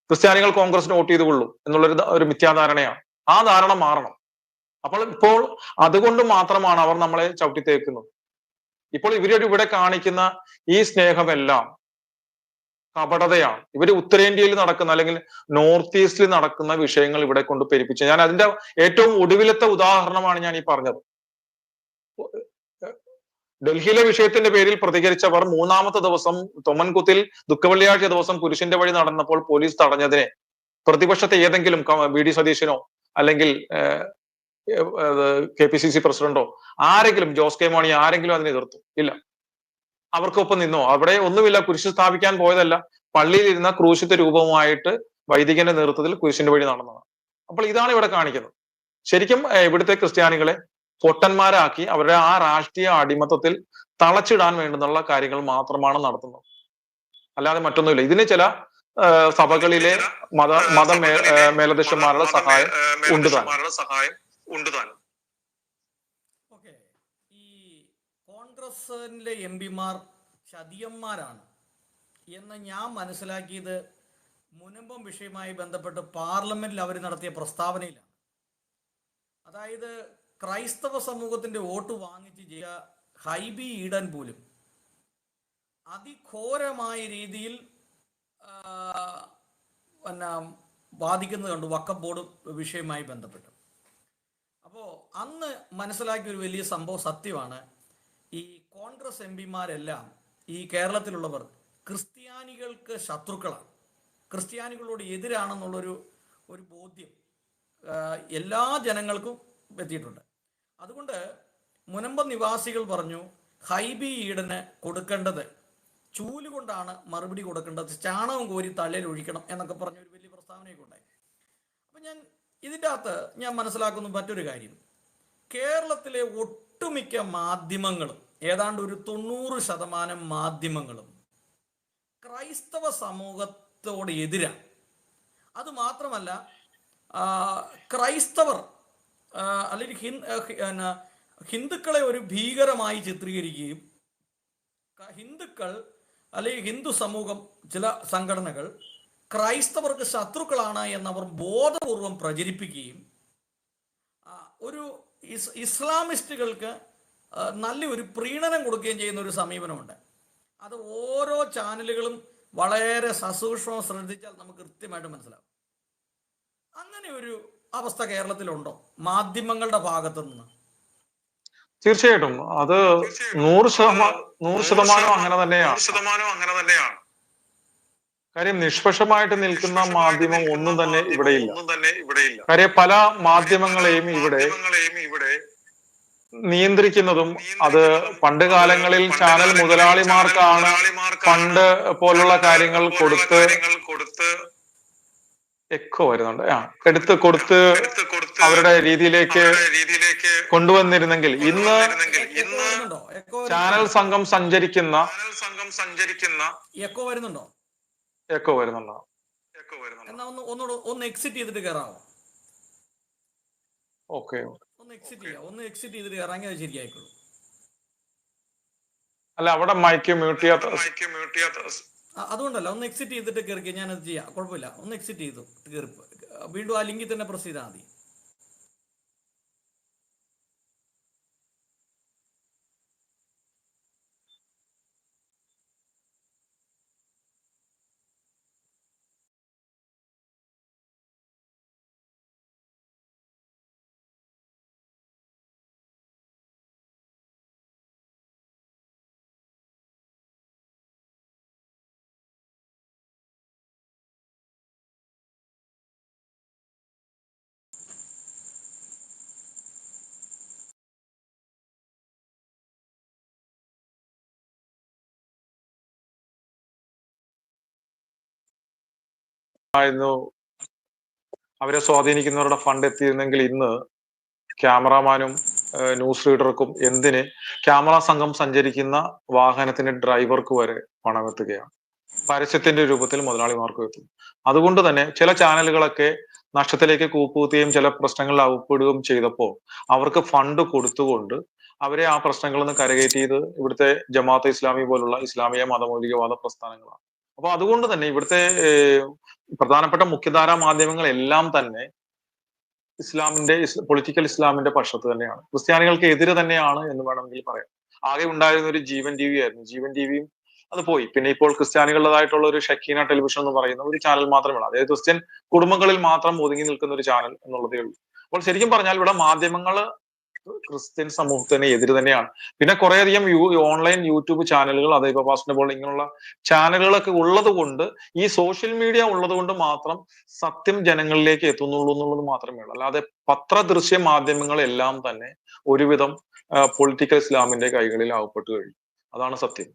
ക്രിസ്ത്യാനികൾ കോൺഗ്രസിന് വോട്ട് ചെയ്ത് കൊള്ളും എന്നുള്ളൊരു ഒരു മിഥ്യാധാരണയാണ്. ആ ധാരണ മാറണം. അപ്പോൾ ഇപ്പോൾ അതുകൊണ്ട് മാത്രമാണ് അവർ നമ്മളെ ചവിട്ടിത്തേക്കുന്നത്. ഇപ്പോൾ ഇവിടെ കാണിക്കുന്ന ഈ സ്നേഹമെല്ലാം കപടതയാണ്. ഇവര് ഉത്തരേന്ത്യയിൽ നടക്കുന്ന അല്ലെങ്കിൽ നോർത്ത് ഈസ്റ്റിൽ നടക്കുന്ന വിഷയങ്ങൾ ഇവിടെ കൊണ്ട് പെരുപ്പിച്ച്, ഞാൻ അതിന്റെ ഏറ്റവും ഒടുവിലത്തെ ഉദാഹരണമാണ് ഞാൻ ഈ പറഞ്ഞത്. ഡൽഹിയിലെ വിഷയത്തിന്റെ പേരിൽ പ്രതികരിച്ചവർ 3-ാമത്തെ ദിവസം തൊമ്മൻകുത്തിൽ ദുഃഖവെള്ളിയാഴ്ച ദിവസം കുരിശിന്റെ വഴി നടന്നപ്പോൾ പോലീസ് തടഞ്ഞതിനെ പ്രതിപക്ഷത്തെ ഏതെങ്കിലും VD സതീശനോ അല്ലെങ്കിൽ KPCC പ്രസിഡന്റോ ആരെങ്കിലും, ജോസ് കെ മാണി ആരെങ്കിലും അതിനെ എതിർത്തു? ഇല്ല. അവർക്കൊപ്പം നിന്നോ? അവിടെ ഒന്നുമില്ല, കുരിശ് സ്ഥാപിക്കാൻ പോയതല്ല, പള്ളിയിൽ ഇരുന്ന ക്രൂശിത രൂപവുമായിട്ട് വൈദികന്റെ നേതൃത്വത്തിൽ കുരിശിന്റെ വഴി നടന്നതാണ്. അപ്പോൾ ഇതാണ് ഇവിടെ കാണിക്കുന്നത്. ശരിക്കും ഇവിടുത്തെ ക്രിസ്ത്യാനികളെ പൊട്ടന്മാരാക്കി അവരുടെ ആ രാഷ്ട്രീയ അടിമത്തത്തിൽ തളച്ചിടാൻ വേണ്ടുന്നുള്ള കാര്യങ്ങൾ മാത്രമാണ് നടത്തുന്നത്, അല്ലാതെ മറ്റൊന്നുമില്ല. ഇതിന് ചില സഭകളിലെ മത മേലധ്യക്ഷന്മാരുടെ സഹായം ഉണ്ട് താനും. ഈ കോൺഗ്രസിലെ MP-മാർ ചതിയന്മാരാണ് എന്ന് ഞാൻ മനസ്സിലാക്കിയത് മുനമ്പം വിഷയവുമായി ബന്ധപ്പെട്ട് പാർലമെന്റിൽ അവർ നടത്തിയ പ്രസ്താവനയിലാണ്. അതായത് ക്രൈസ്തവ സമൂഹത്തിന്റെ വോട്ട് വാങ്ങിച്ച് ചെയ്ത ഹൈബി ഈഡൻ പോലും അതിഘോരമായ രീതിയിൽ ബാധിക്കുന്നത് കണ്ടു വഖഫ് ബോർഡ് വിഷയവുമായി ബന്ധപ്പെട്ട്. അപ്പോൾ അന്ന് മനസ്സിലാക്കിയ ഒരു വലിയ സംഭവം സത്യമാണ്, ഈ കോൺഗ്രസ് MP-മാരെല്ലാം ഈ കേരളത്തിലുള്ളവർ ക്രിസ്ത്യാനികൾക്ക് ശത്രുക്കളാണ്, ക്രിസ്ത്യാനികളോട് എതിരാണെന്നുള്ളൊരു ബോധ്യം എല്ലാ ജനങ്ങൾക്കും എത്തിയിട്ടുണ്ട്. അതുകൊണ്ട് മുനമ്പം നിവാസികൾ പറഞ്ഞു, ഹൈബി ഈഡന് കൊടുക്കേണ്ടത് ചൂലുകൊണ്ടാണ് മറുപടി കൊടുക്കേണ്ടത്, ചാണകം കോരി തലയിൽ ഒഴിക്കണം എന്നൊക്കെ പറഞ്ഞ ഒരു വലിയ പ്രസ്താവനയൊക്കെ ഉണ്ടായി. അപ്പം ഇതിൻ്റെ അകത്ത് ഞാൻ മനസ്സിലാക്കുന്ന മറ്റൊരു കാര്യം, കേരളത്തിലെ ഒട്ടുമിക്ക മാധ്യമങ്ങളും, ഏതാണ്ട് ഒരു 90% മാധ്യമങ്ങളും ക്രൈസ്തവ സമൂഹത്തോട് എതിരാണ്. അത് മാത്രമല്ല, ക്രൈസ്തവർ അല്ലെങ്കിൽ ഹിന്ദുക്കളെ ഒരു ഭീകരമായി ചിത്രീകരിക്കുകയും ഹിന്ദുക്കൾ അല്ലെങ്കിൽ ഹിന്ദു സമൂഹം, ചില സംഘടനകൾ ക്രൈസ്തവർക്ക് ശത്രുക്കളാണ് എന്നവർ ബോധപൂർവം പ്രചരിപ്പിക്കുകയും ഒരു ഇസ്ലാമിസ്റ്റുകൾക്ക് നല്ലൊരു പ്രീണനം കൊടുക്കുകയും ചെയ്യുന്ന ഒരു സമീപനമുണ്ട്. അത് ഓരോ ചാനലുകളും വളരെ സസൂക്ഷ്മം ശ്രദ്ധിച്ചാൽ നമുക്ക് കൃത്യമായിട്ട് മനസ്സിലാവും. അങ്ങനെ ഒരു അവസ്ഥ കേരളത്തിലുണ്ടോ മാധ്യമങ്ങളുടെ ഭാഗത്തു നിന്ന്? തീർച്ചയായിട്ടും അത് 100% അങ്ങനെ തന്നെയാണ്. കാര്യം നിഷ്പക്ഷമായിട്ട് നിൽക്കുന്ന മാധ്യമം ഒന്നും തന്നെ ഇവിടെയില്ല. കാര്യം പല മാധ്യമങ്ങളെയും ഇവിടെ നിയന്ത്രിക്കുന്നതും അത് പണ്ട് കാലങ്ങളിൽ ചാനൽ മുതലാളിമാർക്കാണ് ഫണ്ട് പോലുള്ള കാര്യങ്ങൾ കൊടുത്ത് എക്കോ വരുന്നുണ്ട് എടുത്ത് കൊടുത്ത് അവരുടെ രീതിയിലേക്ക് കൊണ്ടുവന്നിരുന്നെങ്കിൽ ഇന്ന് ചാനൽ സംഘം സഞ്ചരിക്കുന്ന എക്കോ വരുന്നുണ്ടോ? എക്കോ വരുന്നുണ്ടോ? എന്നാ ഒന്ന് എക്സിറ്റ് ചെയ്തിട്ട് കയറാമോ? ഓക്കെ, ഒന്ന് എക്സിറ്റ് ചെയ്തിട്ട് കയറാമെങ്കിൽ അത് ശരിയായിക്കോളൂ. അല്ല, അവിടെ മൈക്ക് മ്യൂട്ട് ചെയ്യാത്ത അതുകൊണ്ടല്ല, ഒന്ന് എക്സിറ്റ് ചെയ്തിട്ട് കയറി, ഞാനത് ചെയ്യാം, കുഴപ്പമില്ല. ഒന്ന് എക്സിറ്റ് ചെയ്തു കയറി വീണ്ടും ആ ലിങ്കിൽ തന്നെ പ്രസ് ചെയ്താൽ മതി. ആയിരുന്നു അവരെ സ്വാധീനിക്കുന്നവരുടെ ഫണ്ട് എത്തിയിരുന്നെങ്കിൽ ഇന്ന് ക്യാമറാമാനും ന്യൂസ് റീഡർക്കും എന്തിന് ക്യാമറ സംഘം സഞ്ചരിക്കുന്ന വാഹനത്തിന്റെ ഡ്രൈവർക്ക് വരെ പണം എത്തുകയാണ്. പരസ്യത്തിന്റെ രൂപത്തിൽ മുതലാളിമാർക്കും എത്തും. അതുകൊണ്ട് തന്നെ ചില ചാനലുകളൊക്കെ നഷ്ടത്തിലേക്ക് കൂപ്പുകുത്തുകയും ചില പ്രശ്നങ്ങളിൽ അകപ്പെടുകയും ചെയ്തപ്പോൾ അവർക്ക് ഫണ്ട് കൊടുത്തുകൊണ്ട് അവരെ ആ പ്രശ്നങ്ങളിൽ നിന്ന് കരകയറ്റിയത് ഇവിടുത്തെ ജമാഅത്തെ ഇസ്ലാമി പോലുള്ള ഇസ്ലാമിക മതമൗലികവാദ പ്രസ്ഥാനങ്ങളാണ്. അപ്പൊ അതുകൊണ്ട് തന്നെ ഇവിടുത്തെ പ്രധാനപ്പെട്ട മുഖ്യധാരാ മാധ്യമങ്ങളെല്ലാം തന്നെ ഇസ്ലാമിന്റെ പൊളിറ്റിക്കൽ ഇസ്ലാമിന്റെ പക്ഷത്ത് തന്നെയാണ്, ക്രിസ്ത്യാനികൾക്ക് എതിരെ തന്നെയാണ് എന്ന് വേണമെങ്കിൽ പറയാം. ആകെ ഉണ്ടായിരുന്ന ഒരു ജീവൻ ടി വി ആയിരുന്നു. ജീവൻ ടി വിയും അത് പോയി. പിന്നെ ഇപ്പോൾ ക്രിസ്ത്യാനികളുടേതായിട്ടുള്ള ഒരു ഷക്കീന ടെലിവിഷൻ എന്ന് പറയുന്ന ഒരു ചാനൽ മാത്രമേ ഉള്ളൂ. അതായത് ക്രിസ്ത്യൻ കുടുംബങ്ങളിൽ മാത്രം ഒതുങ്ങി നിൽക്കുന്ന ഒരു ചാനൽ എന്നുള്ളതേ ഉള്ളൂ. അപ്പോൾ ശരിക്കും പറഞ്ഞാൽ ഇവിടെ മാധ്യമങ്ങൾ ക്രിസ്ത്യൻ സമൂഹത്തിന് എതിര് തന്നെയാണ്. പിന്നെ കുറേയധികം ഓൺലൈൻ യൂട്യൂബ് ചാനലുകൾ, അതേപോലെ പാസ്റ്റിനെ പോലെ ഇങ്ങനെയുള്ള ചാനലുകളൊക്കെ ഉള്ളത് കൊണ്ട്, ഈ സോഷ്യൽ മീഡിയ ഉള്ളത് കൊണ്ട് മാത്രം സത്യം ജനങ്ങളിലേക്ക് എത്തുന്നുള്ളൂ എന്നുള്ളത് മാത്രമേ ഉള്ളൂ. അല്ലാതെ പത്ര ദൃശ്യ മാധ്യമങ്ങളെല്ലാം തന്നെ ഒരുവിധം പൊളിറ്റിക്കൽ ഇസ്ലാമിന്റെ കൈകളിൽ ആവപ്പെട്ടു കഴിഞ്ഞു. അതാണ് സത്യം.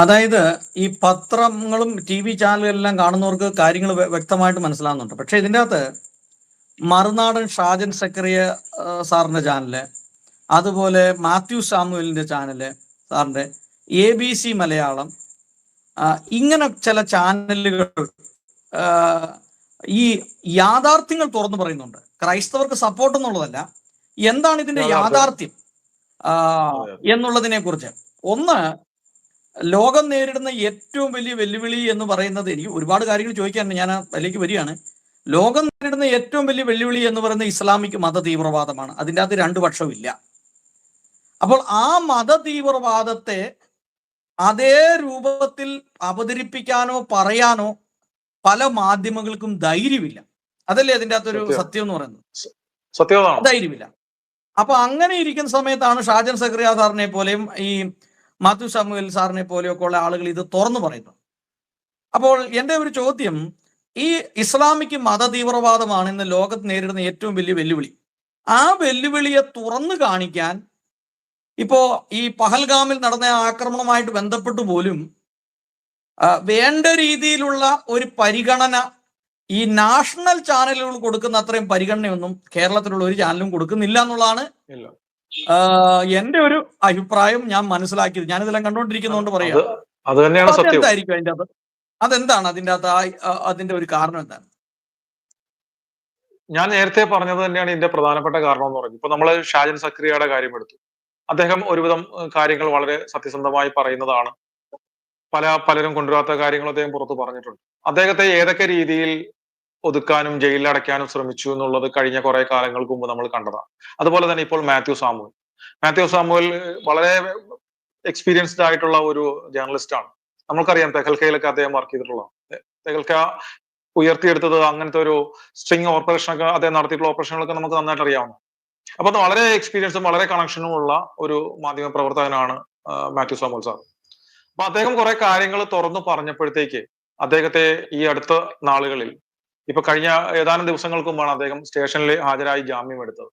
അതായത് ഈ പത്രങ്ങളും ടി വി ചാനലുകളെല്ലാം കാണുന്നവർക്ക് കാര്യങ്ങൾ വ്യക്തമായിട്ട് മനസ്സിലാകുന്നുണ്ട്. പക്ഷെ ഇതിൻ്റെ അകത്ത് മറുനാടൻ ഷാജൻ സക്കറിയ സാറിന്റെ ചാനല്, അതുപോലെ മാത്യു സാമുവലിന്റെ ചാനല് സാറിന്റെ, ABC മലയാളം, ഇങ്ങനെ ചില ചാനലുകൾ ഈ യാഥാർത്ഥ്യങ്ങൾ തുറന്നു പറയുന്നുണ്ട്. ക്രൈസ്തവർക്ക് സപ്പോർട്ട് എന്നുള്ളതല്ല, എന്താണ് ഇതിന്റെ യാഥാർത്ഥ്യം എന്നുള്ളതിനെ കുറിച്ച്. ഒന്ന്, ലോകം നേരിടുന്ന ഏറ്റവും വലിയ വെല്ലുവിളി എന്ന് പറയുന്നത്, എനിക്ക് ഒരുപാട് കാര്യങ്ങൾ ചോദിക്കാനുണ്ട്, ഞാൻ അതിലേക്ക് വരികയാണ്. ലോകം നേരിടുന്ന ഏറ്റവും വലിയ വെല്ലുവിളി എന്ന് പറയുന്നത് ഇസ്ലാമിക് മത തീവ്രവാദമാണ്. അതിൻ്റെ അകത്ത് രണ്ടു പക്ഷമില്ല. അപ്പോൾ ആ മത തീവ്രവാദത്തെ അതേ രൂപത്തിൽ അവതരിപ്പിക്കാനോ പറയാനോ പല മാധ്യമങ്ങൾക്കും ധൈര്യമില്ല. അതല്ലേ അതിൻ്റെ അകത്തൊരു സത്യം എന്ന് പറയുന്നത്, ധൈര്യമില്ല. അപ്പൊ അങ്ങനെ ഇരിക്കുന്ന സമയത്താണ് ഷാജൻ സക്കറിയ സാറിനെ പോലെയും ഈ മാത്യു സാമുവൽ സാറിനെ പോലെയൊക്കെ ഉള്ള ആളുകൾ ഇത് തുറന്നു പറയുന്നത്. അപ്പോൾ എൻ്റെ ഒരു ചോദ്യം, ഈ ഇസ്ലാമിക് മത തീവ്രവാദമാണ് ഇന്ന് ലോകത്ത് നേരിടുന്ന ഏറ്റവും വലിയ വെല്ലുവിളി. ആ വെല്ലുവിളിയെ തുറന്നു കാണിക്കാൻ ഇപ്പോ ഈ പഹൽഗാമിൽ നടന്ന ആക്രമണവുമായിട്ട് ബന്ധപ്പെട്ട് പോലും വേണ്ട രീതിയിലുള്ള ഒരു പരിഗണന ഈ നാഷണൽ ചാനലുകൾ കൊടുക്കുന്ന അത്രയും പരിഗണനയൊന്നും കേരളത്തിലുള്ള ഒരു ചാനലും കൊടുക്കുന്നില്ല എന്നുള്ളതാണ് എന്റെ ഒരു അഭിപ്രായം. ഞാൻ മനസ്സിലാക്കിയത്, ഞാനിതെല്ലാം കണ്ടുകൊണ്ടിരിക്കുന്നതുകൊണ്ട് പറയാം. അതെന്തായിരിക്കും അതിൻ്റെ അകത്ത്, അതെന്താണ് അതിൻ്റെ അകത്ത് അതിന്റെ ഒരു കാരണം എന്താണ്? ഞാൻ നേരത്തെ പറഞ്ഞത് തന്നെയാണ് ഇതിന്റെ പ്രധാനപ്പെട്ട കാരണം എന്ന് പറഞ്ഞു. ഇപ്പൊ നമ്മൾ ഷാജൻ സക്രിയയുടെ കാര്യം എടുത്തു. അദ്ദേഹം ഒരുവിധം കാര്യങ്ങൾ വളരെ സത്യസന്ധമായി പറയുന്നതാണ്. പലരും കൊണ്ടുവരാത്ത കാര്യങ്ങൾ അദ്ദേഹം പുറത്തു പറഞ്ഞിട്ടുണ്ട്. അദ്ദേഹത്തെ ഏതൊക്കെ രീതിയിൽ ഒതുക്കാനും ജയിലിൽ അടയ്ക്കാനും ശ്രമിച്ചു എന്നുള്ളത് കഴിഞ്ഞ കുറെ കാലങ്ങൾക്ക് മുമ്പ് നമ്മൾ കണ്ടതാണ്. അതുപോലെ തന്നെ ഇപ്പോൾ മാത്യു സാമുവൽ വളരെ എക്സ്പീരിയൻസ്ഡ് ആയിട്ടുള്ള ഒരു ജേർണലിസ്റ്റ് ആണ്. നമുക്കറിയാം, തെഹൽക്കയിലൊക്കെ അദ്ദേഹം വർക്ക് ചെയ്തിട്ടുള്ളതാണ്. തെഹൽക്ക ഉയർത്തിയെടുത്തത് അങ്ങനത്തെ ഒരു സ്ട്രിങ് ഓപ്പറേഷനൊക്കെ അദ്ദേഹം നടത്തിയിട്ടുള്ള ഓപ്പറേഷനുകളൊക്കെ നമുക്ക് നന്നായിട്ട് അറിയാവുന്ന. അപ്പൊ വളരെ എക്സ്പീരിയൻസും വളരെ കണക്ഷനും ഉള്ള ഒരു മാധ്യമ പ്രവർത്തകനാണ് മാത്യു സാമുവൽ സാർ. അപ്പൊ അദ്ദേഹം കുറെ കാര്യങ്ങൾ തുറന്നു പറഞ്ഞപ്പോഴത്തേക്ക് അദ്ദേഹത്തെ ഈ അടുത്ത നാളുകളിൽ, ഇപ്പൊ കഴിഞ്ഞ ഏതാനും ദിവസങ്ങൾക്ക് മുമ്പാണ് അദ്ദേഹം സ്റ്റേഷനിൽ ഹാജരായി ജാമ്യം എടുത്തത്.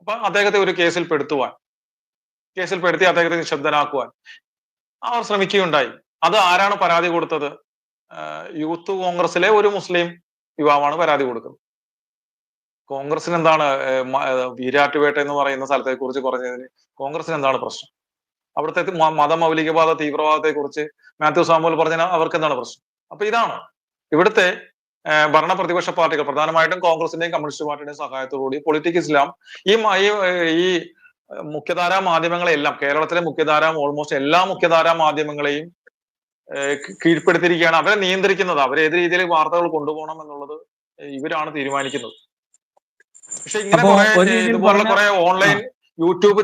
അപ്പൊ അദ്ദേഹത്തെ ഒരു കേസിൽ പെടുത്തി അദ്ദേഹത്തെ നിശബ്ദനാക്കുവാൻ അവർ ശ്രമിക്കുകയുണ്ടായി. അത് ആരാണ് പരാതി കൊടുത്തത്? യൂത്ത് കോൺഗ്രസിലെ ഒരു മുസ്ലിം യുവാവാണ് പരാതി കൊടുക്കുന്നത്. കോൺഗ്രസിന് എന്താണ് വീരാട്ടുപേട്ട എന്ന് പറയുന്ന സ്ഥലത്തെ കുറിച്ച് പറഞ്ഞതിന് കോൺഗ്രസിന് എന്താണ് പ്രശ്നം? അവിടുത്തെ മതമൗലികവാദ തീവ്രവാദത്തെ കുറിച്ച് മാത്യു സാമുവൽ പറഞ്ഞ അവർക്ക് എന്താണ് പ്രശ്നം? അപ്പൊ ഇതാണ് ഇവിടുത്തെ ഭരണ പ്രതിപക്ഷ പാർട്ടികൾ, പ്രധാനമായിട്ടും കോൺഗ്രസിന്റെയും കമ്മ്യൂണിസ്റ്റ് പാർട്ടിയുടെയും സഹായത്തോടുകൂടി പൊളിറ്റിക് ഇസ്ലാം ഈ മുഖ്യധാരാ മാധ്യമങ്ങളെല്ലാം, കേരളത്തിലെ ഓൾമോസ്റ്റ് എല്ലാ മുഖ്യധാരാ മാധ്യമങ്ങളെയും കീഴ്പ്പെടുത്തിയിരിക്കുകയാണ്. അവരെ നിയന്ത്രിക്കുന്നത്, അവരെ ഏത് രീതിയിൽ വാർത്തകൾ കൊണ്ടുപോകണം എന്നുള്ളത് ഇവരാണ് തീരുമാനിക്കുന്നത്. പക്ഷെ ഇങ്ങനെ ഇതുപോലുള്ള കുറെ ഓൺലൈൻ യൂട്യൂബ്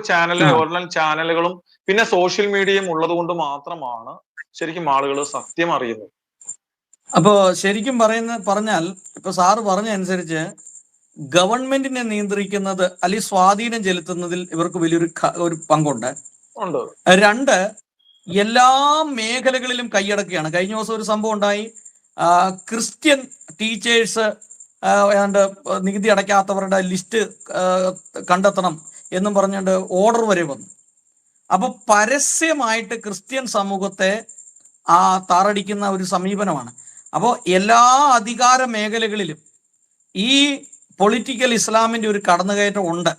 ഓൺലൈൻ ചാനലുകളും പിന്നെ സോഷ്യൽ മീഡിയയും ഉള്ളത് കൊണ്ട് മാത്രമാണ് ശരിക്കും ആളുകൾ സത്യം അറിയുന്നത്. അപ്പോ ശരിക്കും പറഞ്ഞാൽ ഇപ്പൊ സാറ് പറഞ്ഞ അനുസരിച്ച് ഗവൺമെന്റിനെ നിയന്ത്രിക്കുന്നത് അല്ലെങ്കിൽ സ്വാധീനം ചെലുത്തുന്നതിൽ ഇവർക്ക് വലിയൊരു പങ്കുണ്ട്. 2, എല്ലാ മേഖലകളിലും കൈയടക്കുകയാണ്. കഴിഞ്ഞ ദിവസം ഒരു സംഭവം ഉണ്ടായി. ക്രിസ്ത്യൻ ടീച്ചേഴ്സ് ഏതാണ്ട് നികുതി അടയ്ക്കാത്തവരുടെ ലിസ്റ്റ് കണ്ടെത്തണം എന്നും പറഞ്ഞുകൊണ്ട് ഓർഡർ വരെ വന്നു. അപ്പൊ പരസ്യമായിട്ട് ക്രിസ്ത്യൻ സമൂഹത്തെ താറടിക്കുന്ന ഒരു സമീപനമാണ്. അപ്പോൾ എല്ലാ അധികാര മേഖലകളിലും ഈ പൊളിറ്റിക്കൽ ഇസ്ലാമിന്റെ ഒരു കടന്നുകയറ്റം ഉണ്ട്.